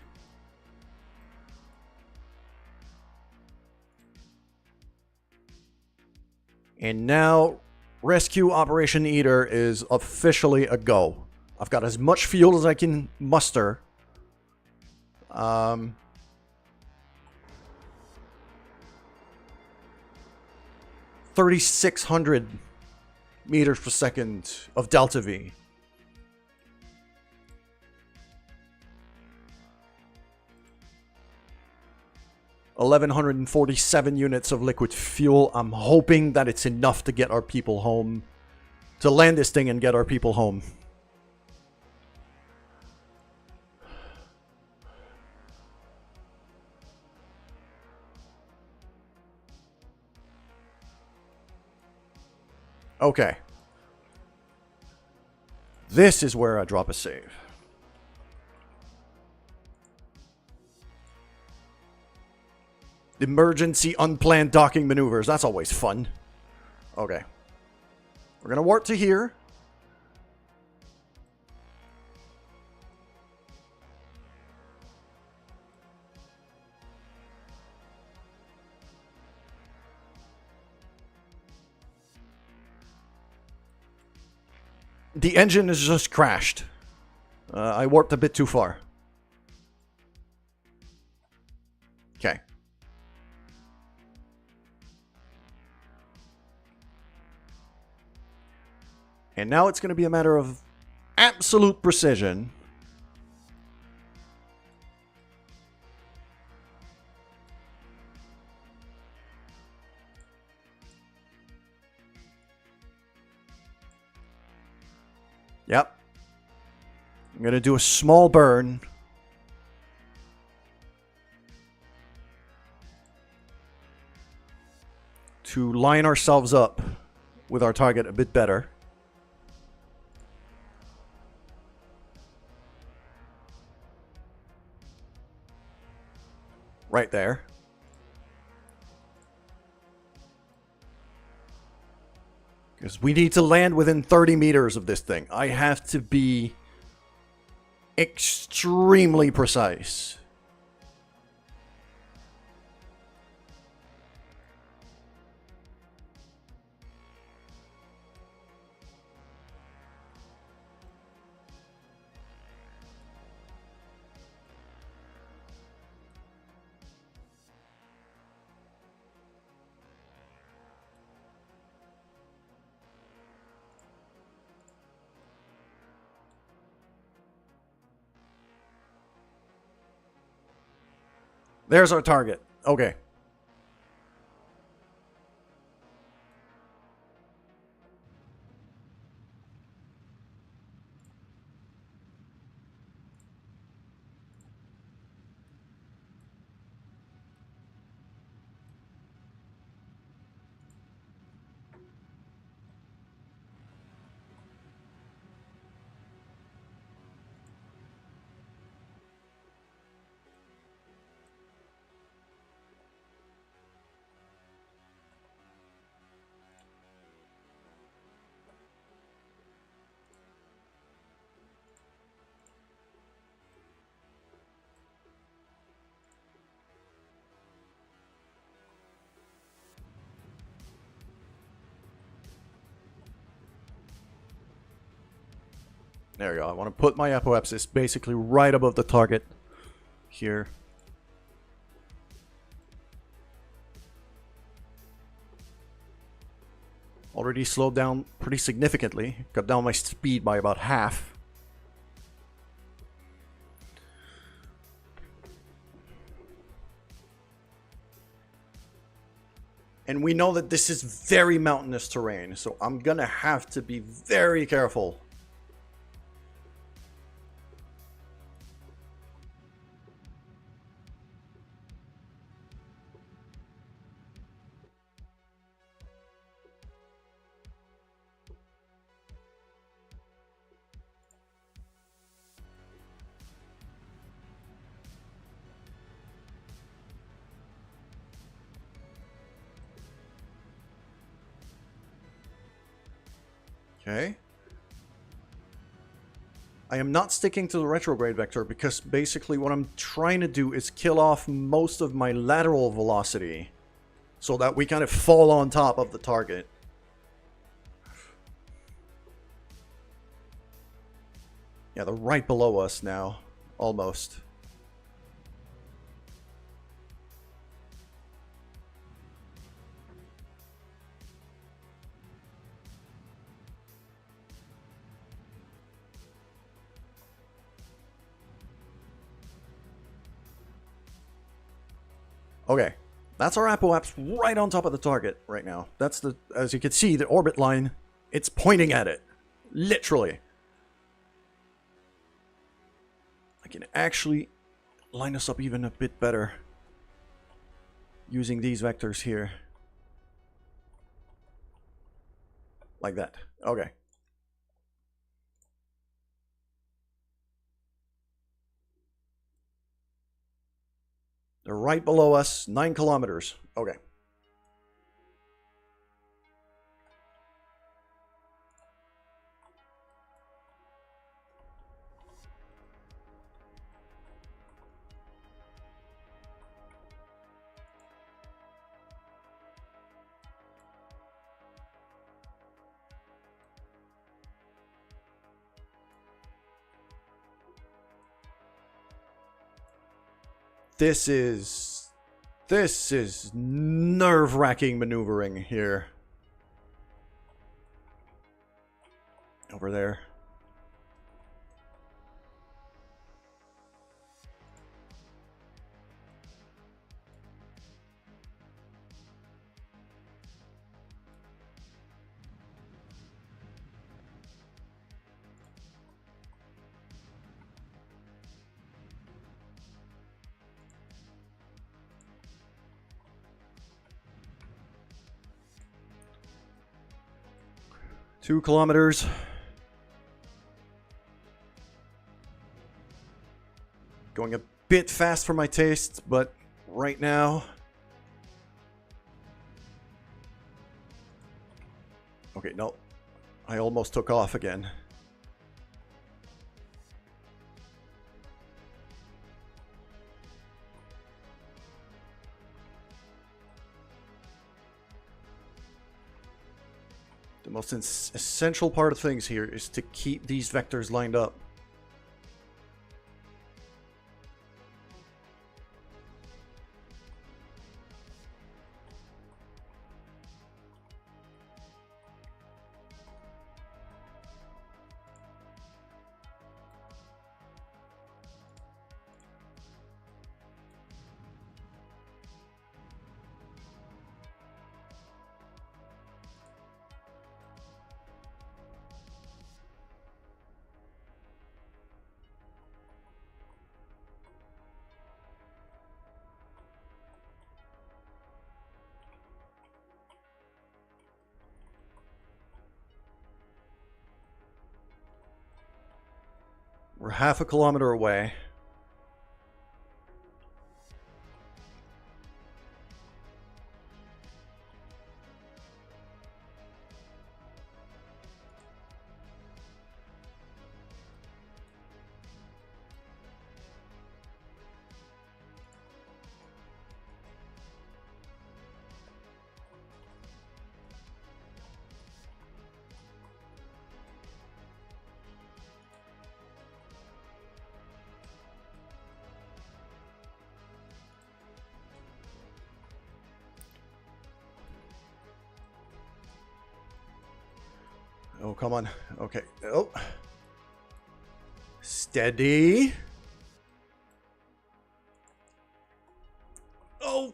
And now Rescue Operation Eater is officially a go. I've got as much fuel as I can muster. 3,600 meters per second of delta V. $1,147 units of liquid fuel. I'm hoping that it's enough to get our people home. To land this thing and get our people home. Okay. This is where I drop a save. Emergency unplanned docking maneuvers. That's always fun. Okay. We're going to warp to here. The engine has just crashed. I warped a bit too far. Okay. And now it's going to be a matter of absolute precision. Yep. I'm going to do a small burn. To line ourselves up with our target a bit better. Right there. Because we need to land within 30 meters of this thing. I have to be extremely precise. There's our target. Okay. There we go. I want to put my apoapsis basically right above the target here. Already slowed down pretty significantly. Cut down my speed by about half. And we know that this is very mountainous terrain, so I'm gonna have to be very careful. Okay. I am not sticking to the retrograde vector because basically what I'm trying to do is kill off most of my lateral velocity so that we kind of fall on top of the target. Yeah, they're right below us now. Almost. Okay, that's our apoapse right on top of the target right now. That's the, as you can see, the orbit line, it's pointing at it. Literally. I can actually line us up even a bit better using these vectors here. Like that. Okay. They're right below us, 9 kilometers. Okay. This is nerve-wracking maneuvering here. Over there. Two kilometers. Going a bit fast for my taste, but right now Okay, no. I almost took off again. The most essential part of things here is to keep these vectors lined up. We're half a kilometer away. Oh, come on. Okay. Oh. Steady. Oh,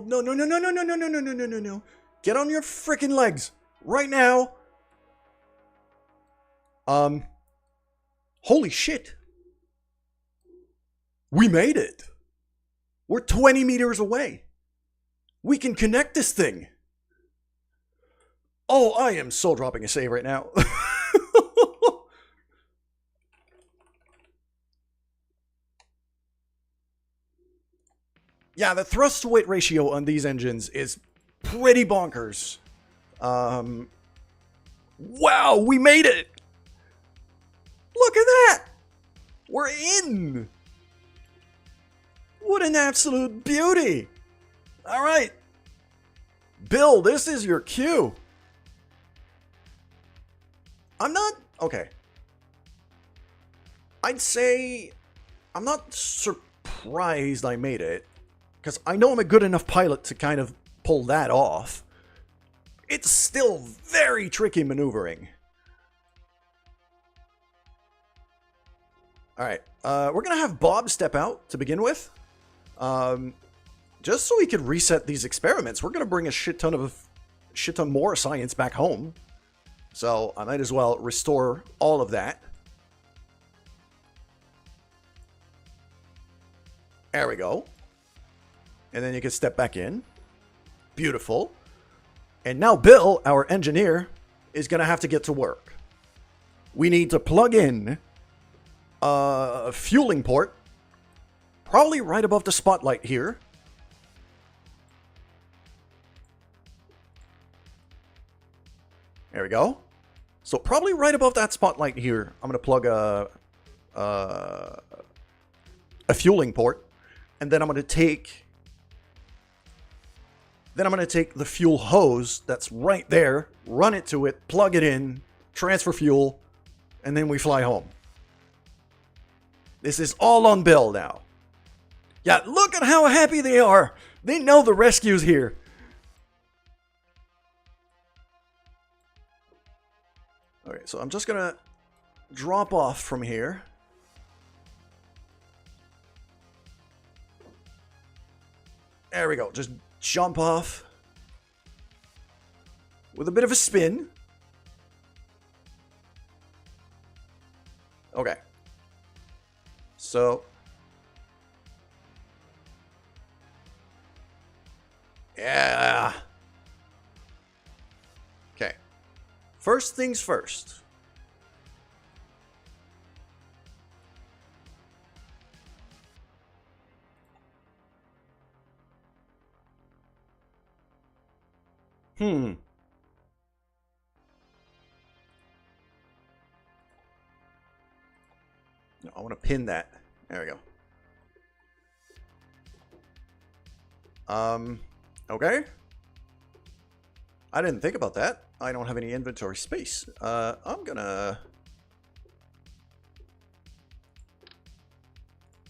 no, no, no, no, no, no, no, no, no, no, no, no, no. Get on your freaking legs. Right now. Holy shit. We made it. We're 20 meters away. We can connect this thing. Oh, I am so dropping a save right now. Yeah, the thrust to weight ratio on these engines is pretty bonkers. Wow, we made it. Look at that. We're in. What an absolute beauty. All right. Bill, this is your cue. I'm not... Okay. I'd say... I'm not surprised I made it. Because I know I'm a good enough pilot to kind of pull that off. It's still very tricky maneuvering. Alright. We're going to have Bob step out to begin with. Just so we could reset these experiments, we're going to bring a shit ton more science back home. So I might as well restore all of that. There we go. And then you can step back in. Beautiful. And now Bill, our engineer, is going to have to get to work. We need to plug in a fueling port. Probably right above the spotlight here. There we go. So probably right above that spotlight here, I'm going to plug a fueling port. And then I'm going to take... Then I'm going to take the fuel hose that's right there, run it to it, plug it in, transfer fuel, and then we fly home. This is all on Bill now. Yeah, look at how happy they are. They know the rescue's here. Okay, so I'm just going to drop off from here. There we go. Just jump off with a bit of a spin. Okay. So. Yeah. Okay. First things first. I want to pin that. There we go. Okay. I didn't think about that. I don't have any inventory space. I'm gonna...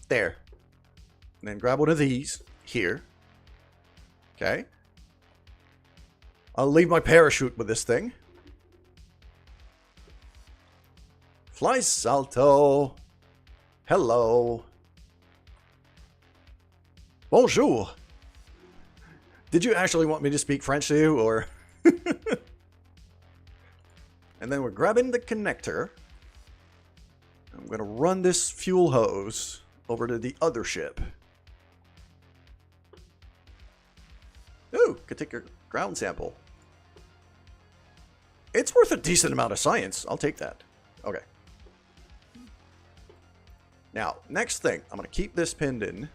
There. And then grab one of these here. Okay. I'll leave my parachute with this thing. Fly salto. Hello. Bonjour. Did you actually want me to speak French to you, or... And then we're grabbing the connector. I'm going to run this fuel hose over to the other ship. Ooh, could take your ground sample. It's worth a decent amount of science. I'll take that. Okay. Now, next thing. I'm going to keep this pinned in.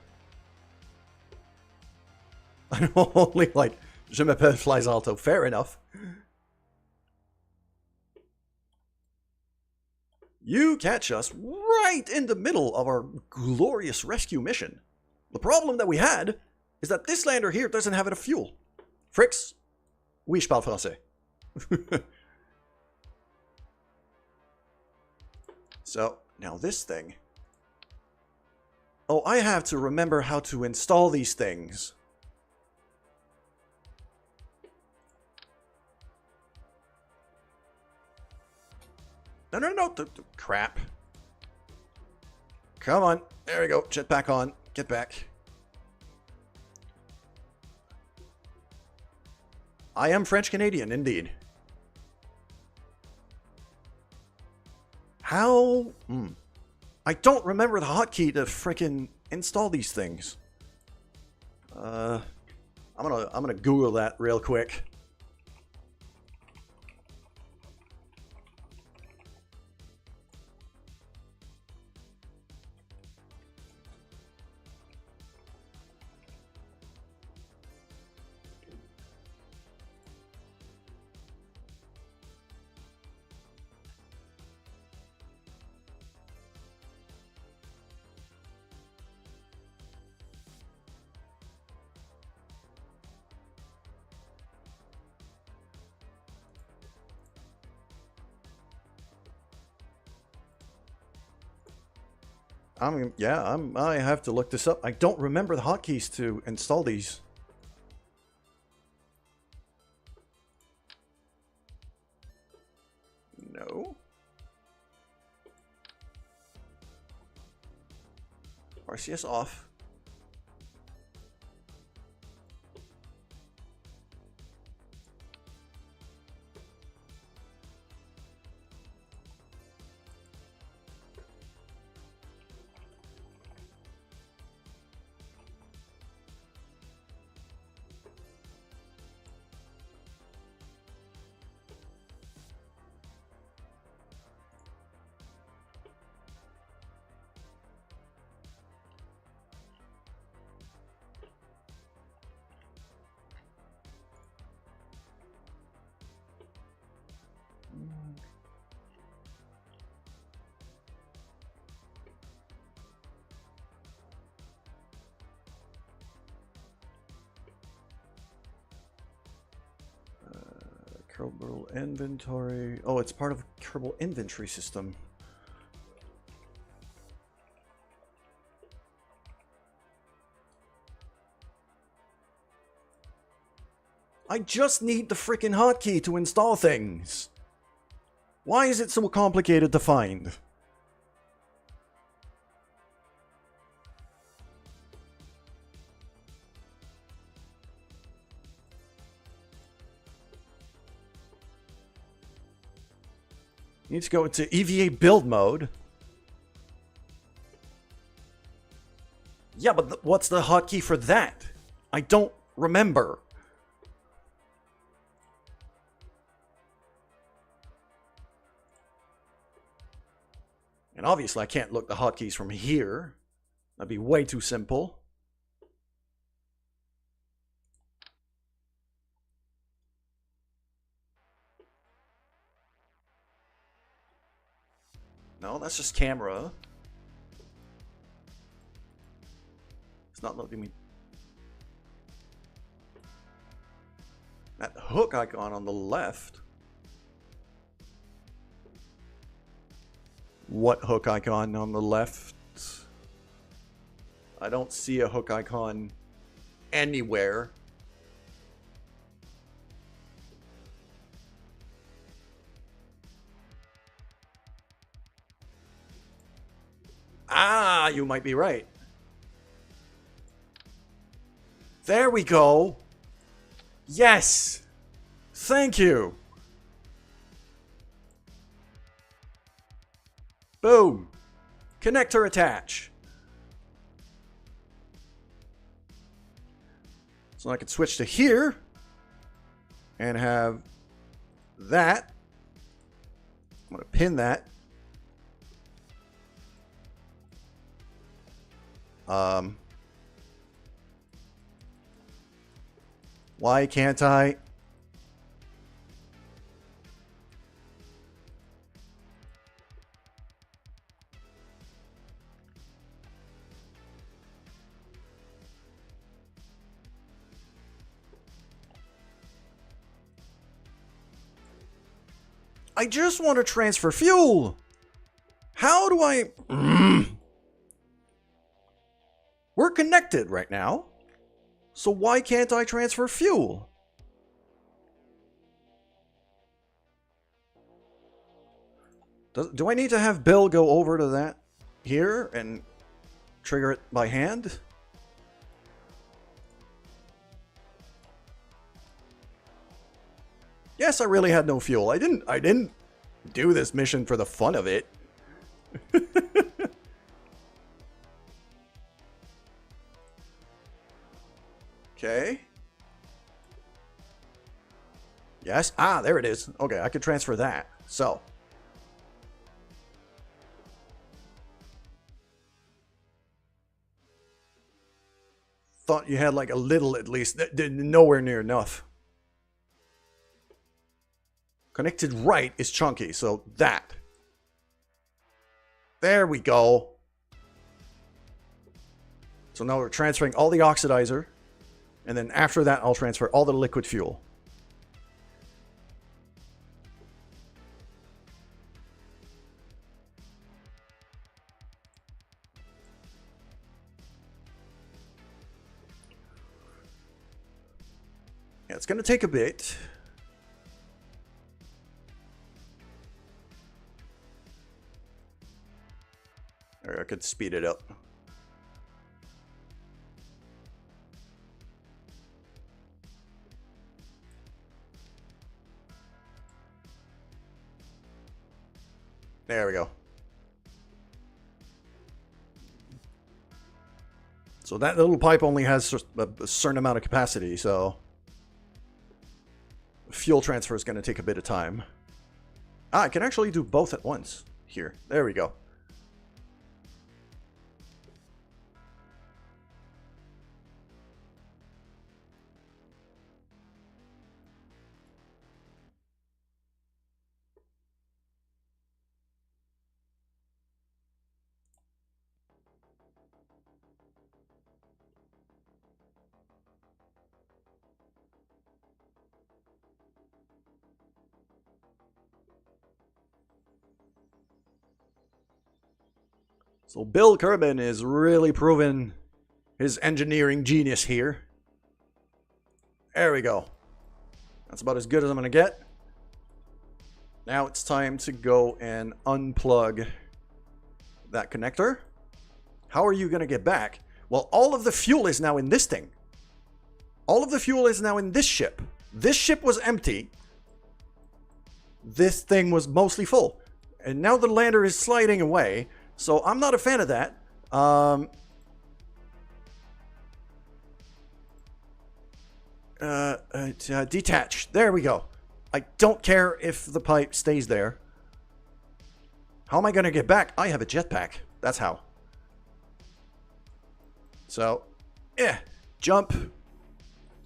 I'm only like, je m'appelle Flies Alto. Fair enough. You catch us right in the middle of our glorious rescue mission. The problem that we had is that this lander here doesn't have enough fuel. Fricks? Oui, je parle français. So, now this thing. Oh, I have to remember how to install these things. No, crap. Come on. There we go. Jetpack on. Get back. I am French-Canadian, indeed. How? I don't remember the hotkey to frickin' install these things. I'm gonna Google that real quick. I have to look this up. I don't remember the hotkeys to install these. No. RCS off. Kerbal inventory. Oh, it's part of Kerbal inventory system. I just need the freaking hotkey to install things. Why is it so complicated to find? You need to go into EVA build mode. Yeah, but what's the hotkey for that? I don't remember. And obviously I can't look the hotkeys from here. That'd be way too simple. No, that's just camera. It's not letting me. That hook icon on the left. What hook icon on the left? I don't see a hook icon anywhere. Ah, you might be right. There we go. Yes. Thank you. Boom. Connector attach. So I can switch to here and have that. I'm going to pin that. Why can't I? I just want to transfer fuel. How do I... We're connected right now. So why can't I transfer fuel? Do I need to have Bill go over to that here and trigger it by hand? Yes, I really had no fuel. I didn't do this mission for the fun of it. Okay. Yes. Ah, there it is. Okay, I could transfer that. So. Thought you had like a little at least. Nowhere near enough. Connected right is chunky, so that. There we go. So now we're transferring all the oxidizer. And then after that, I'll transfer all the liquid fuel. Yeah, it's going to take a bit. Or I could speed it up. There we go. So that little pipe only has a certain amount of capacity, so fuel transfer is going to take a bit of time. Ah, I can actually do both at once here. There we go. So Bill Kerbin is really proving his engineering genius here. There we go. That's about as good as I'm going to get. Now it's time to go and unplug that connector. How are you going to get back? Well, all of the fuel is now in this thing. All of the fuel is now in this ship. This ship was empty. This thing was mostly full. And now the lander is sliding away. So I'm not a fan of that. Detach. There we go. I don't care if the pipe stays there. How am I going to get back? I have a jetpack. That's how. So, jump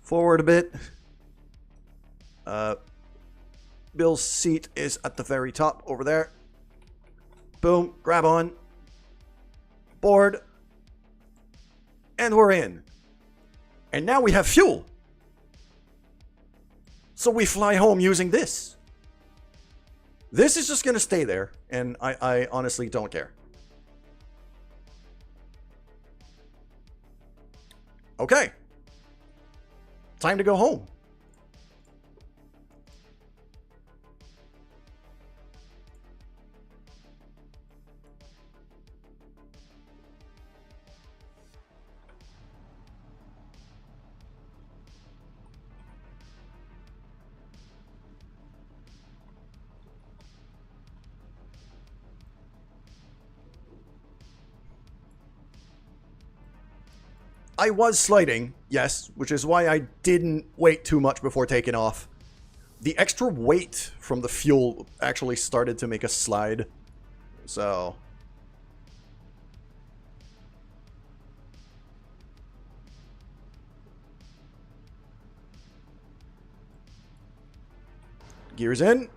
forward a bit. Bill's seat is at the very top over there. Boom, grab on. Board. And we're in. And now we have fuel. So we fly home using this. This is just going to stay there. And I honestly don't care. Okay. Time to go home. I was sliding, yes, which is why I didn't wait too much before taking off. The extra weight from the fuel actually started to make us slide. So... gears in.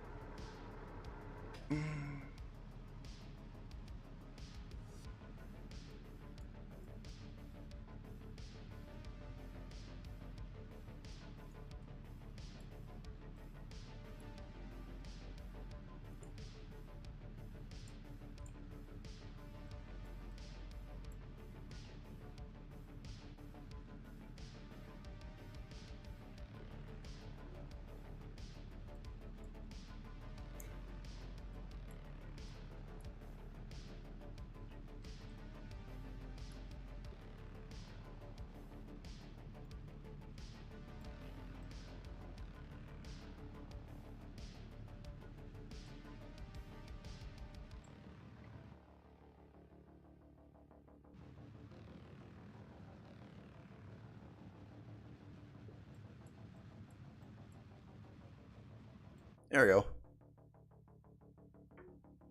There we go.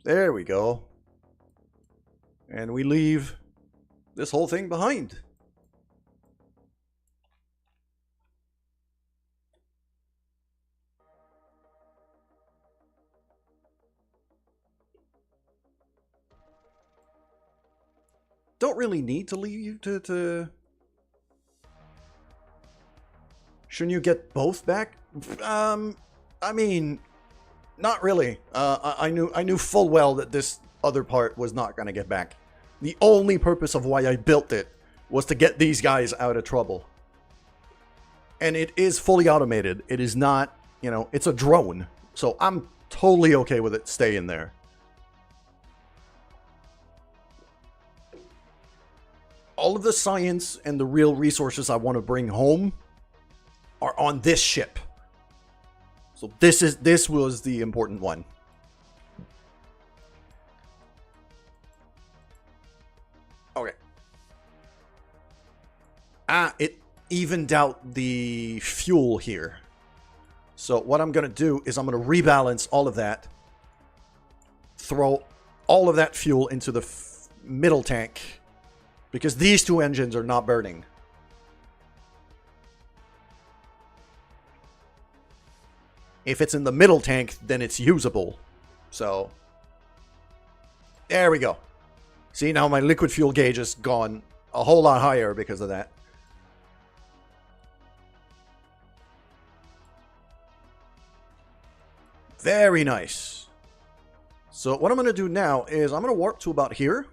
There we go. And we leave this whole thing behind. Don't really need to leave you to... Shouldn't you get both back? I mean, not really. I knew full well that this other part was not going to get back. The only purpose of why I built it was to get these guys out of trouble. And it is fully automated. It is not, you know, it's a drone. So I'm totally okay with it staying there. All of the science and the real resources I want to bring home are on this ship. So this was the important one. Okay. It evened out the fuel here. So what I'm going to do is I'm going to rebalance all of that. Throw all of that fuel into the middle tank. Because these two engines are not burning. If it's in the middle tank, then it's usable. So, there we go. See, now my liquid fuel gauge has gone a whole lot higher because of that. Very nice. So what I'm going to do now is I'm going to warp to about here.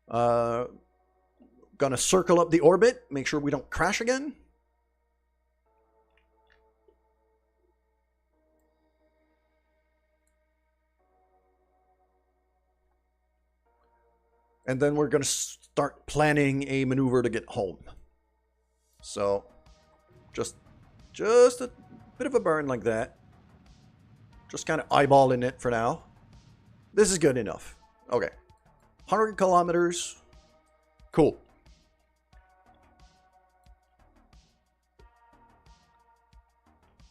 Gonna circle up the orbit, make sure we don't crash again. And then we're gonna start planning a maneuver to get home. So, just a bit of a burn like that. Just kind of eyeballing it for now. This is good enough. Okay. 100 kilometers. Cool.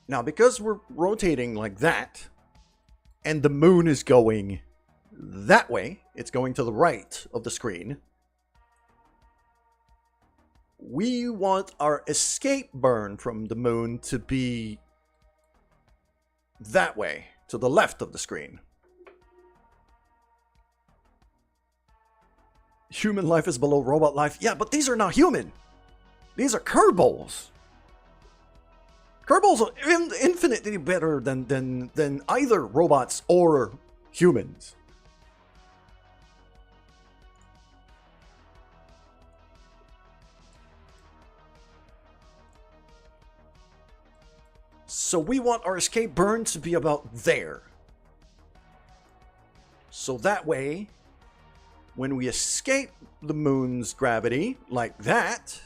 Now, because we're rotating like that, and the moon is going that way, it's going to the right of the screen, we want our escape burn from the moon to be that way, to the left of the screen. Human life is below robot life. Yeah, but these are not human. These are Kerbals. Kerbals are infinitely better than either robots or humans. So we want our escape burn to be about there. So that way, when we escape the moon's gravity, like that,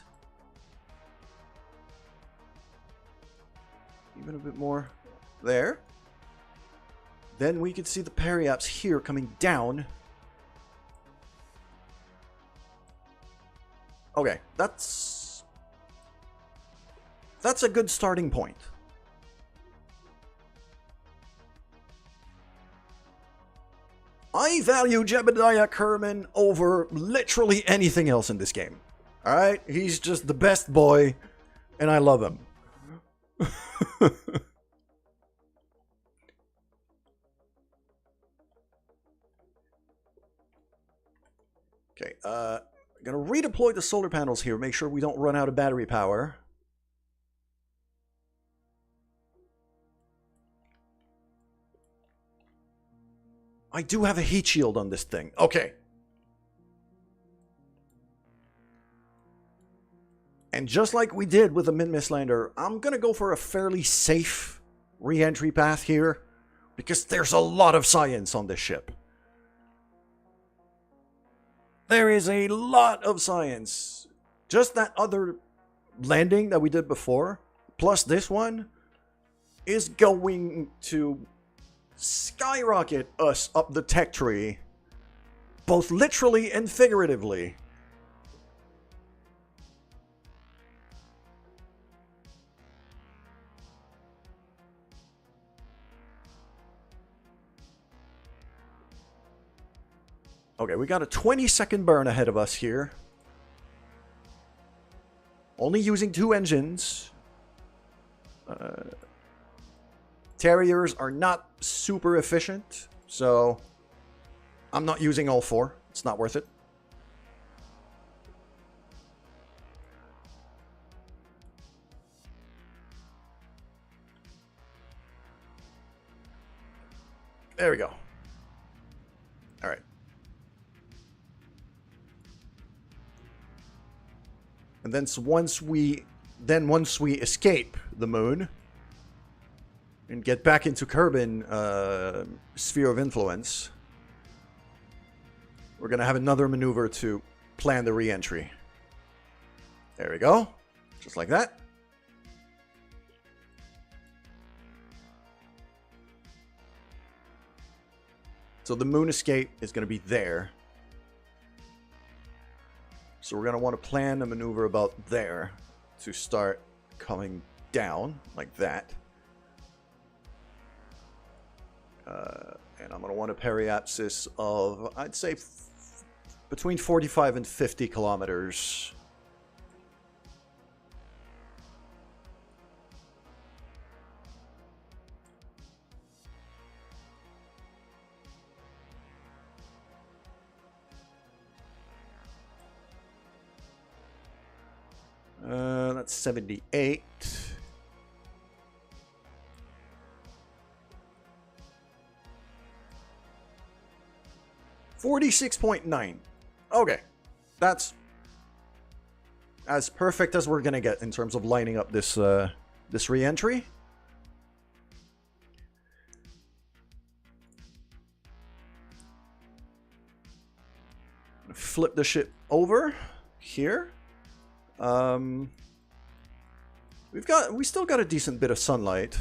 even a bit more there, then we could see the periaps here coming down. Okay, that's a good starting point. I value Jebediah Kerman over literally anything else in this game. Alright? He's just the best boy, and I love him. Okay, I'm gonna redeploy the solar panels here, make sure we don't run out of battery power. I do have a heat shield on this thing. Okay. And just like we did with the Min-Miss lander, I'm gonna go for a fairly safe re-entry path here, because there's a lot of science on this ship. There is a lot of science. Just that other landing that we did before, plus this one, is going to skyrocket us up the tech tree, both literally and figuratively. Okay, we got a 20-second burn ahead of us here. Only using 2 engines. Terriers are not super efficient, so I'm not using all 4. It's not worth it. There we go. All right. And then once we escape the moon and get back into Kerbin sphere of influence, we're gonna have another maneuver to plan the re-entry. There we go, just like that. So the moon escape is gonna be there. So we're going to want to plan a maneuver about there to start coming down like that. And I'm going to want a periapsis of, I'd say, between 45 and 50 kilometers. That's 78. $46.9. Okay. That's as perfect as we're gonna get in terms of lining up this this re-entry. Flip the ship over here. We still got a decent bit of sunlight.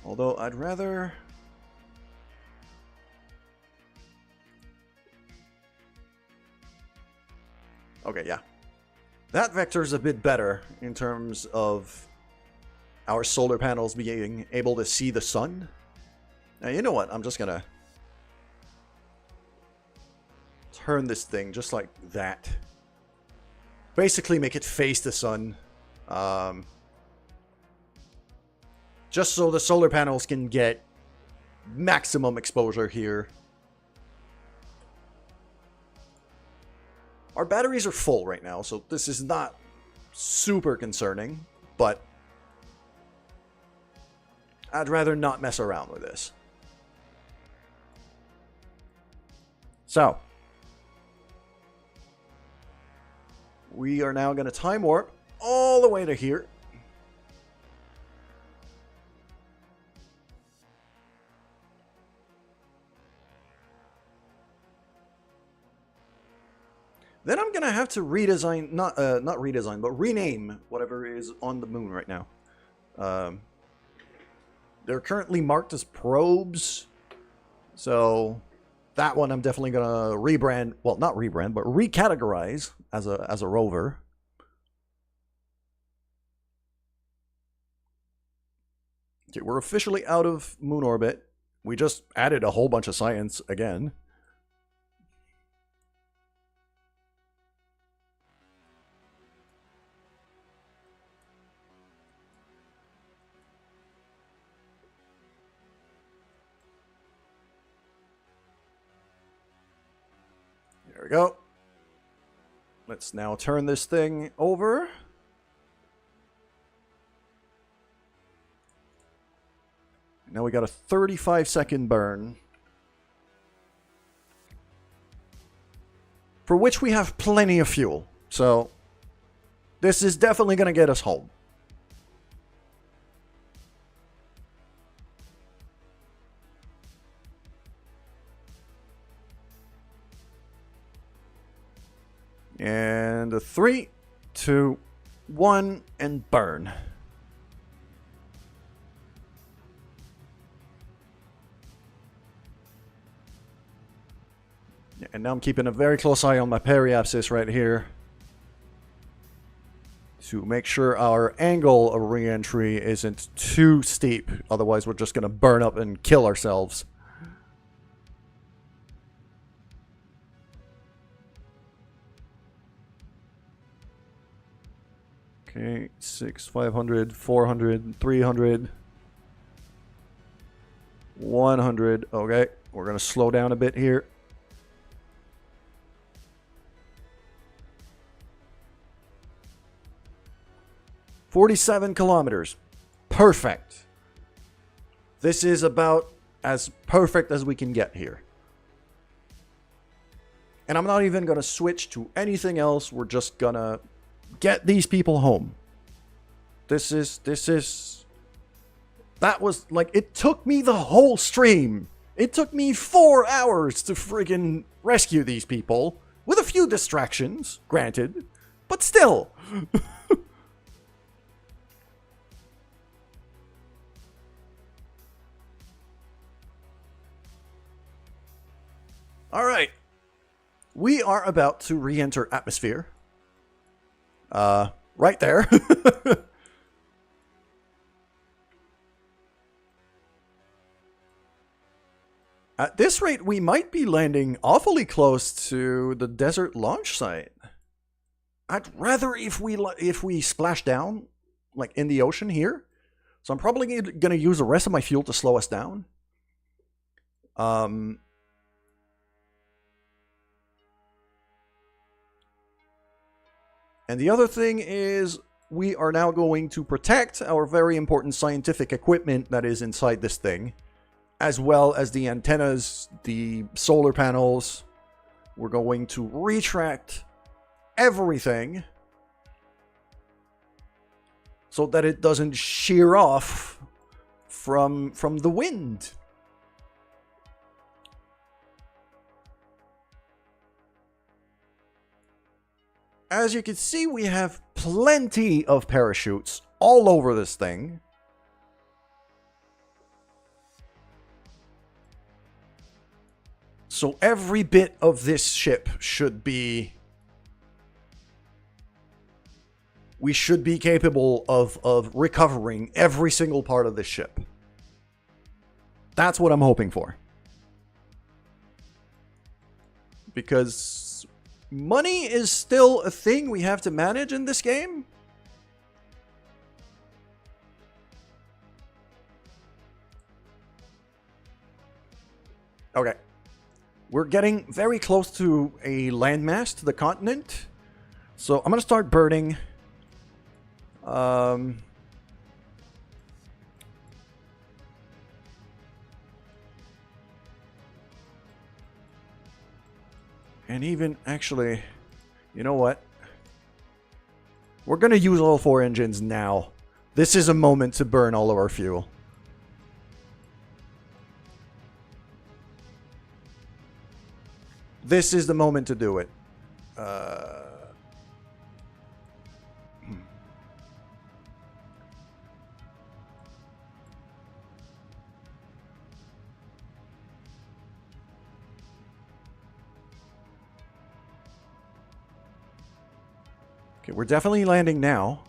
Although I'd rather okay, yeah. That vector is a bit better in terms of our solar panels being able to see the sun. Now, you know what? I'm just gonna turn this thing just like that. Basically make it face the sun. Just so the solar panels can get maximum exposure here. Our batteries are full right now, so this is not super concerning, but I'd rather not mess around with this. So, we are now going to time warp all the way to here. Then I'm going to have to redesign, not redesign, but rename whatever is on the moon right now. They're currently marked as probes, so that one I'm definitely going to rebrand, well, not rebrand, but recategorize as a rover. Okay, we're officially out of moon orbit. We just added a whole bunch of science again. There we go. Let's now turn this thing over. Now we got a 35-second burn, for which we have plenty of fuel. So this is definitely going to get us home. And a 3, 2, 1, and burn. And now I'm keeping a very close eye on my periapsis right here to make sure our angle of re-entry isn't too steep. Otherwise, we're just going to burn up and kill ourselves. Okay, 600, 500, 400, 300, 100. Okay, we're going to slow down a bit here. "47 kilometers. Perfect. This is about as perfect as we can get here. And I'm not even going to switch to anything else. We're just going to get these people home. That was like, it took me the whole stream. It took me 4 hours to friggin' rescue these people. With a few distractions, granted. But still. Alright. We are about to re-enter atmosphere. Right there. At this rate, we might be landing awfully close to the desert launch site. I'd rather if we splash down, like in the ocean here. So I'm probably going to use the rest of my fuel to slow us down. And the other thing is, we are now going to protect our very important scientific equipment that is inside this thing, as well as the antennas, the solar panels. We're going to retract everything so that it doesn't shear off from the wind. As you can see, we have plenty of parachutes all over this thing. So every bit of this ship should be... we should be capable of recovering every single part of this ship. That's what I'm hoping for. Because money is still a thing we have to manage in this game. Okay. We're getting very close to a landmass to the continent. So I'm going to start burning. And even, actually, you know what? We're going to use all 4 engines now. This is a moment to burn all of our fuel. This is the moment to do it. Okay, we're definitely landing now.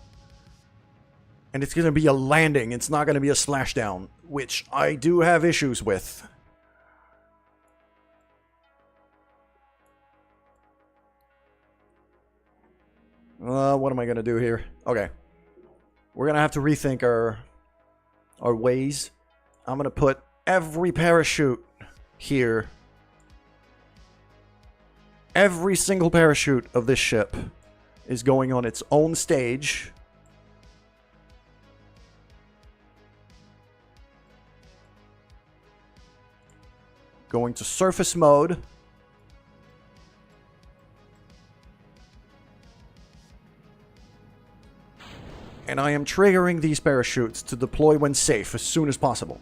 And it's going to be a landing. It's not going to be a splashdown, which I do have issues with. What am I going to do here? Okay. We're going to have to rethink our ways. I'm going to put every parachute here. Every single parachute of this ship is going on its own stage. Going to surface mode. And I am triggering these parachutes to deploy when safe as soon as possible.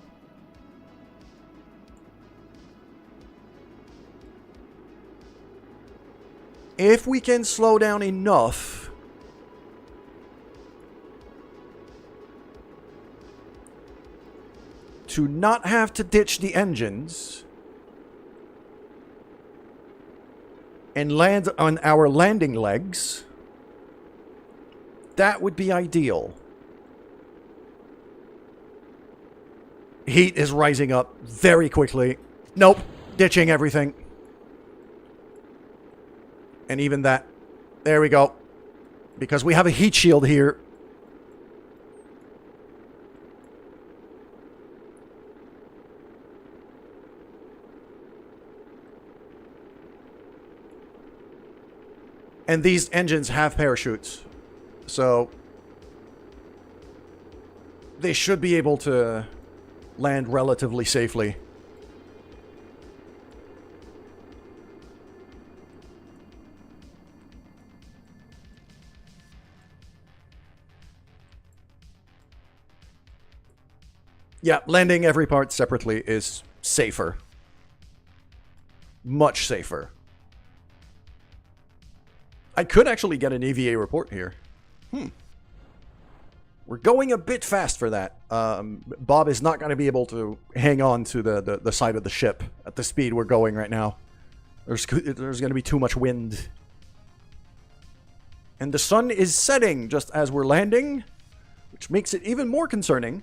If we can slow down enough to not have to ditch the engines and land on our landing legs, that would be ideal. Heat is rising up very quickly. Nope. Ditching everything. And even that. There we go. Because we have a heat shield here. And these engines have parachutes. So they should be able to land relatively safely. Yeah, landing every part separately is safer. Much safer. I could actually get an EVA report here. We're going a bit fast for that. Bob is not going to be able to hang on to the side of the ship at the speed we're going right now. There's going to be too much wind. And the sun is setting just as we're landing, which makes it even more concerning.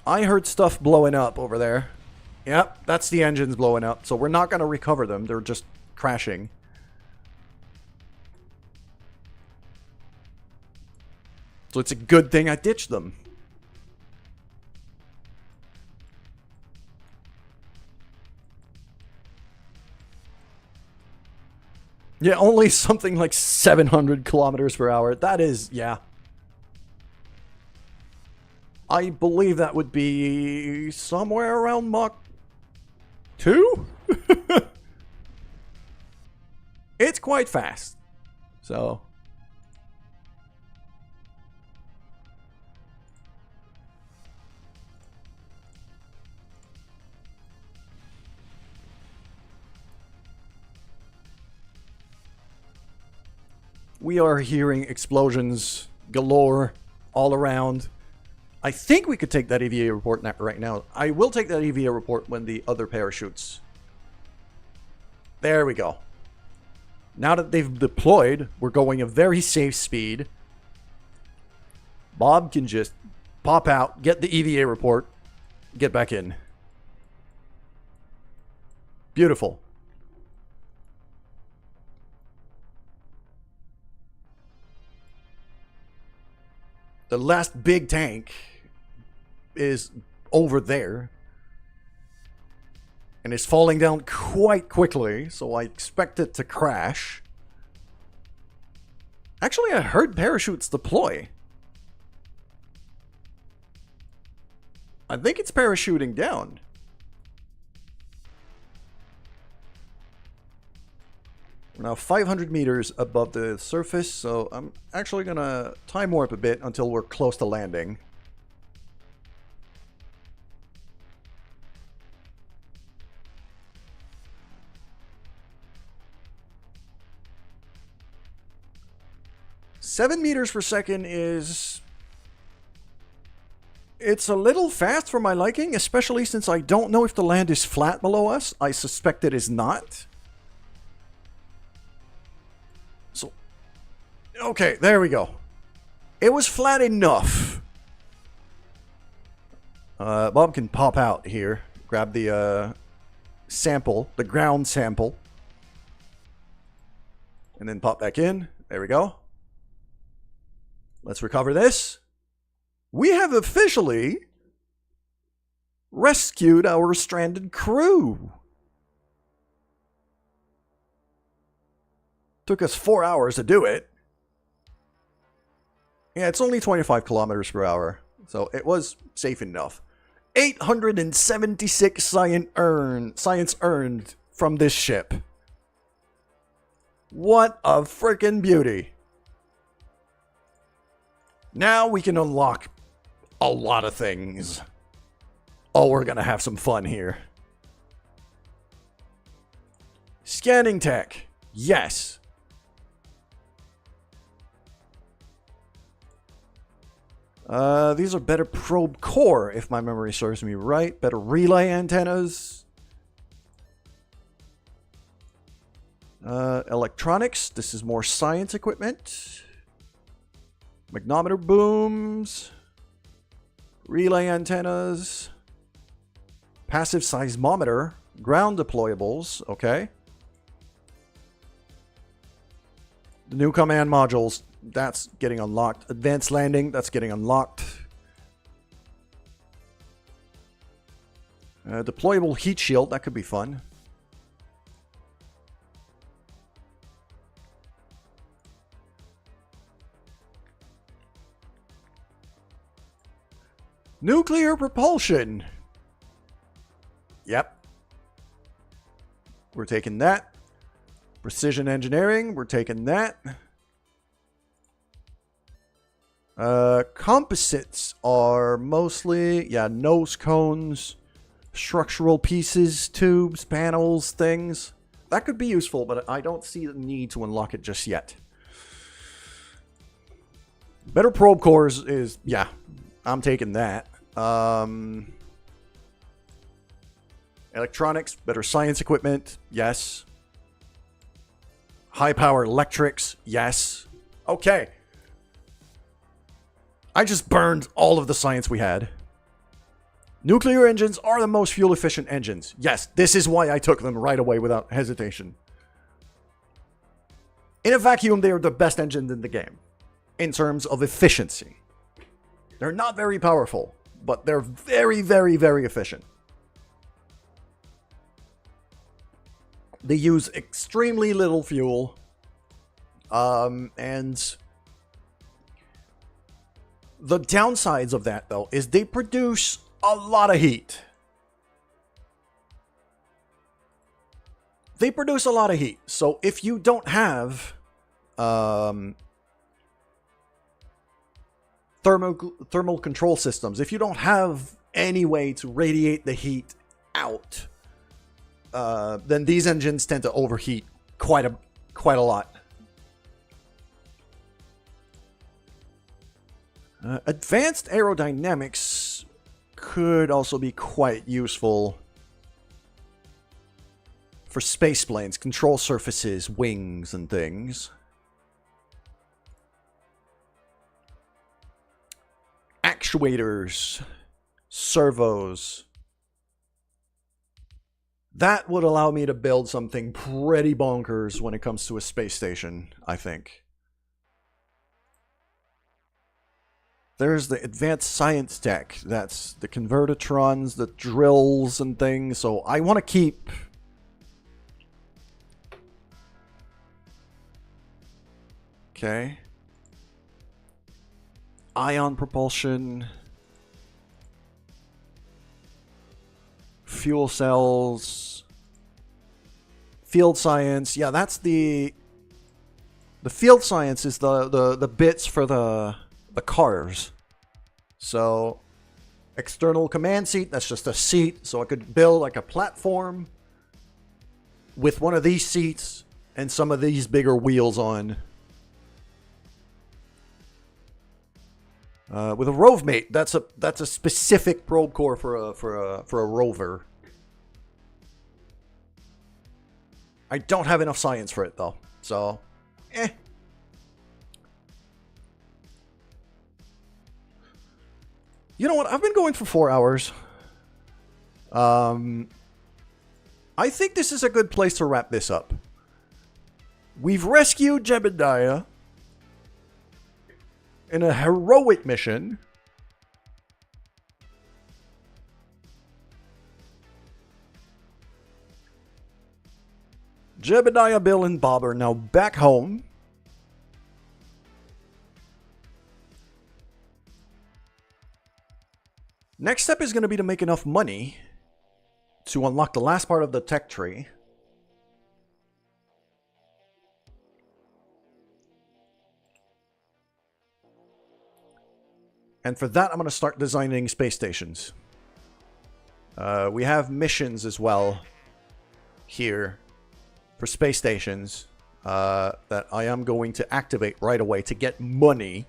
I heard stuff blowing up over there. Yep, that's the engines blowing up. So we're not going to recover them. They're just crashing. So it's a good thing I ditched them. Yeah, only something like 700 kilometers per hour. That is, yeah. I believe that would be somewhere around Mach 2? It's quite fast. So we are hearing explosions galore all around. I think we could take that EVA report right now. I will take that EVA report when the other parachutes. There we go. Now that they've deployed, we're going a very safe speed. Bob can just pop out, get the EVA report, get back in. Beautiful. The last big tank is over there. And it's falling down quite quickly, so I expect it to crash. Actually, I heard parachutes deploy. I think it's parachuting down. We're now 500 meters above the surface, so I'm actually gonna time warp a bit until we're close to landing. Seven meters per second is... It's a little fast for my liking, especially since I don't know if the land is flat below us. I suspect it is not. So, okay, there we go. It was flat enough. Bob can pop out here. Grab the sample, the ground sample. And then pop back in. There we go. Let's recover this. We have officially rescued our stranded crew. Took us 4 hours to do it. Yeah, it's only 25 kilometers per hour, so it was safe enough. 876 science earned from this ship. What a freaking beauty. Now we can unlock a lot of things. Oh, we're gonna have some fun here. Scanning tech. Yes. These are better probe core, if my memory serves me right. Better relay antennas. Electronics. This is more science equipment. Magnometer booms. Relay antennas. Passive seismometer. Ground deployables. Okay. The new command modules. That's getting unlocked. Advanced landing. That's getting unlocked. Deployable heat shield. That could be fun. Nuclear propulsion. Yep. We're taking that. Precision engineering. We're taking that. Composites are mostly, yeah, nose cones, structural pieces, tubes, panels, things. That could be useful, but I don't see the need to unlock it just yet. Better probe cores is, yeah, I'm taking that. Electronics, better science equipment, yes. High power electrics, yes. Okay. I just burned all of the science we had. Nuclear engines are the most fuel efficient engines. Yes, this is why I took them right away without hesitation. In a vacuum, they are the best engines in the game. In terms of efficiency. They're not very powerful, but they're very, very, very efficient. They use extremely little fuel. And the downsides of that, though, is they produce a lot of heat. They produce a lot of heat. So if you don't have thermal control systems, if you don't have any way to radiate the heat out, then these engines tend to overheat quite a lot. Advanced aerodynamics could also be quite useful for space planes, control surfaces, wings, and things. Actuators, servos. That would allow me to build something pretty bonkers when it comes to a space station, I think. There's the advanced science tech. That's the convertitrons, the drills and things. So I want to keep... Okay. Ion propulsion. Fuel cells. Field science. Yeah, that's the field science is the bits for the cars. So external command seat, that's just a seat. So I could build like a platform with one of these seats and some of these bigger wheels on. With a rove mate, that's a specific probe core for a rover. I don't have enough science for it though, so You know what? I've been going for 4 hours. I think this is a good place to wrap this up. We've rescued Jebediah in a heroic mission. Jebediah, Bill, and Bob are now back home. Next step is going to be to make enough money to unlock the last part of the tech tree. And for that, I'm going to start designing space stations. We have missions as well here for space stations that I am going to activate right away to get money.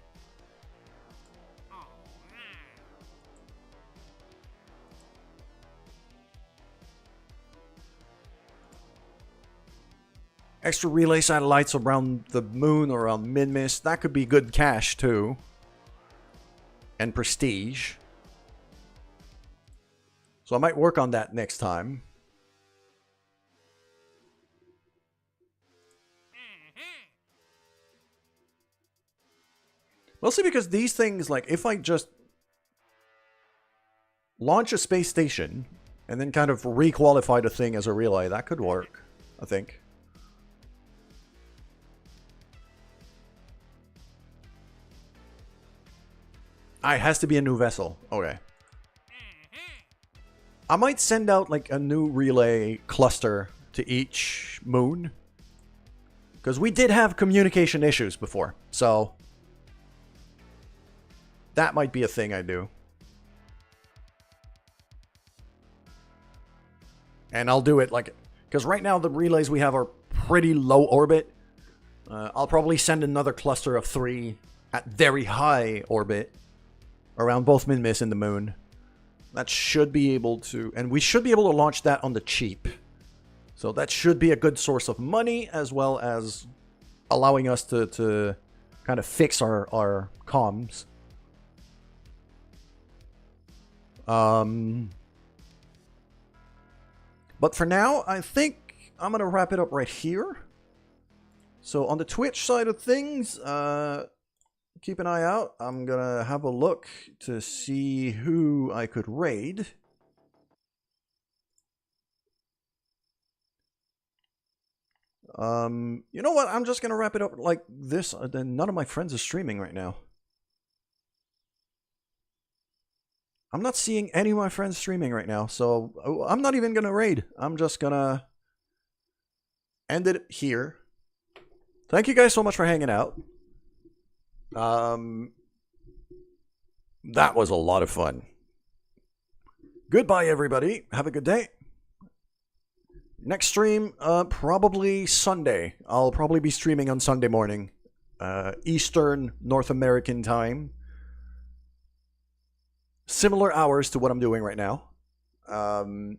Extra relay satellites around the moon or around Minmus. That could be good cash too. And prestige. So I might work on that next time. Mostly because these things, like, if I just launch a space station and then kind of re-qualify the thing as a relay, that could work, I think. Ah, it has to be a new vessel. Okay. I might send out like a new relay cluster to each moon. Because we did have communication issues before. So that might be a thing I do. And I'll do it like... Because right now the relays we have are pretty low orbit. I'll probably send another cluster of 3 at very high orbit. Around both Minmus and the moon. That should be able to... And we should be able to launch that on the cheap. So that should be a good source of money, as well as allowing us to kind of fix our comms. But for now, I think I'm going to wrap it up right here. So on the Twitch side of things... keep an eye out. I'm gonna have a look to see who I could raid. You know what? I'm just gonna wrap it up like this. None of my friends are streaming right now. I'm not seeing any of my friends streaming right now, so I'm not even gonna raid. I'm just gonna end it here. Thank you guys so much for hanging out. That was a lot of fun. Goodbye, everybody. Have a good day. Next stream, probably Sunday. I'll probably be streaming on Sunday morning. Eastern North American time. Similar hours to what I'm doing right now. I'm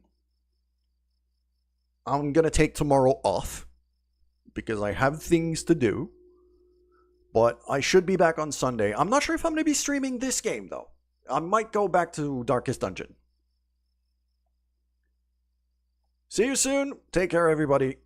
gonna take tomorrow off because I have things to do. But I should be back on Sunday. I'm not sure if I'm going to be streaming this game, though. I might go back to Darkest Dungeon. See you soon. Take care, everybody.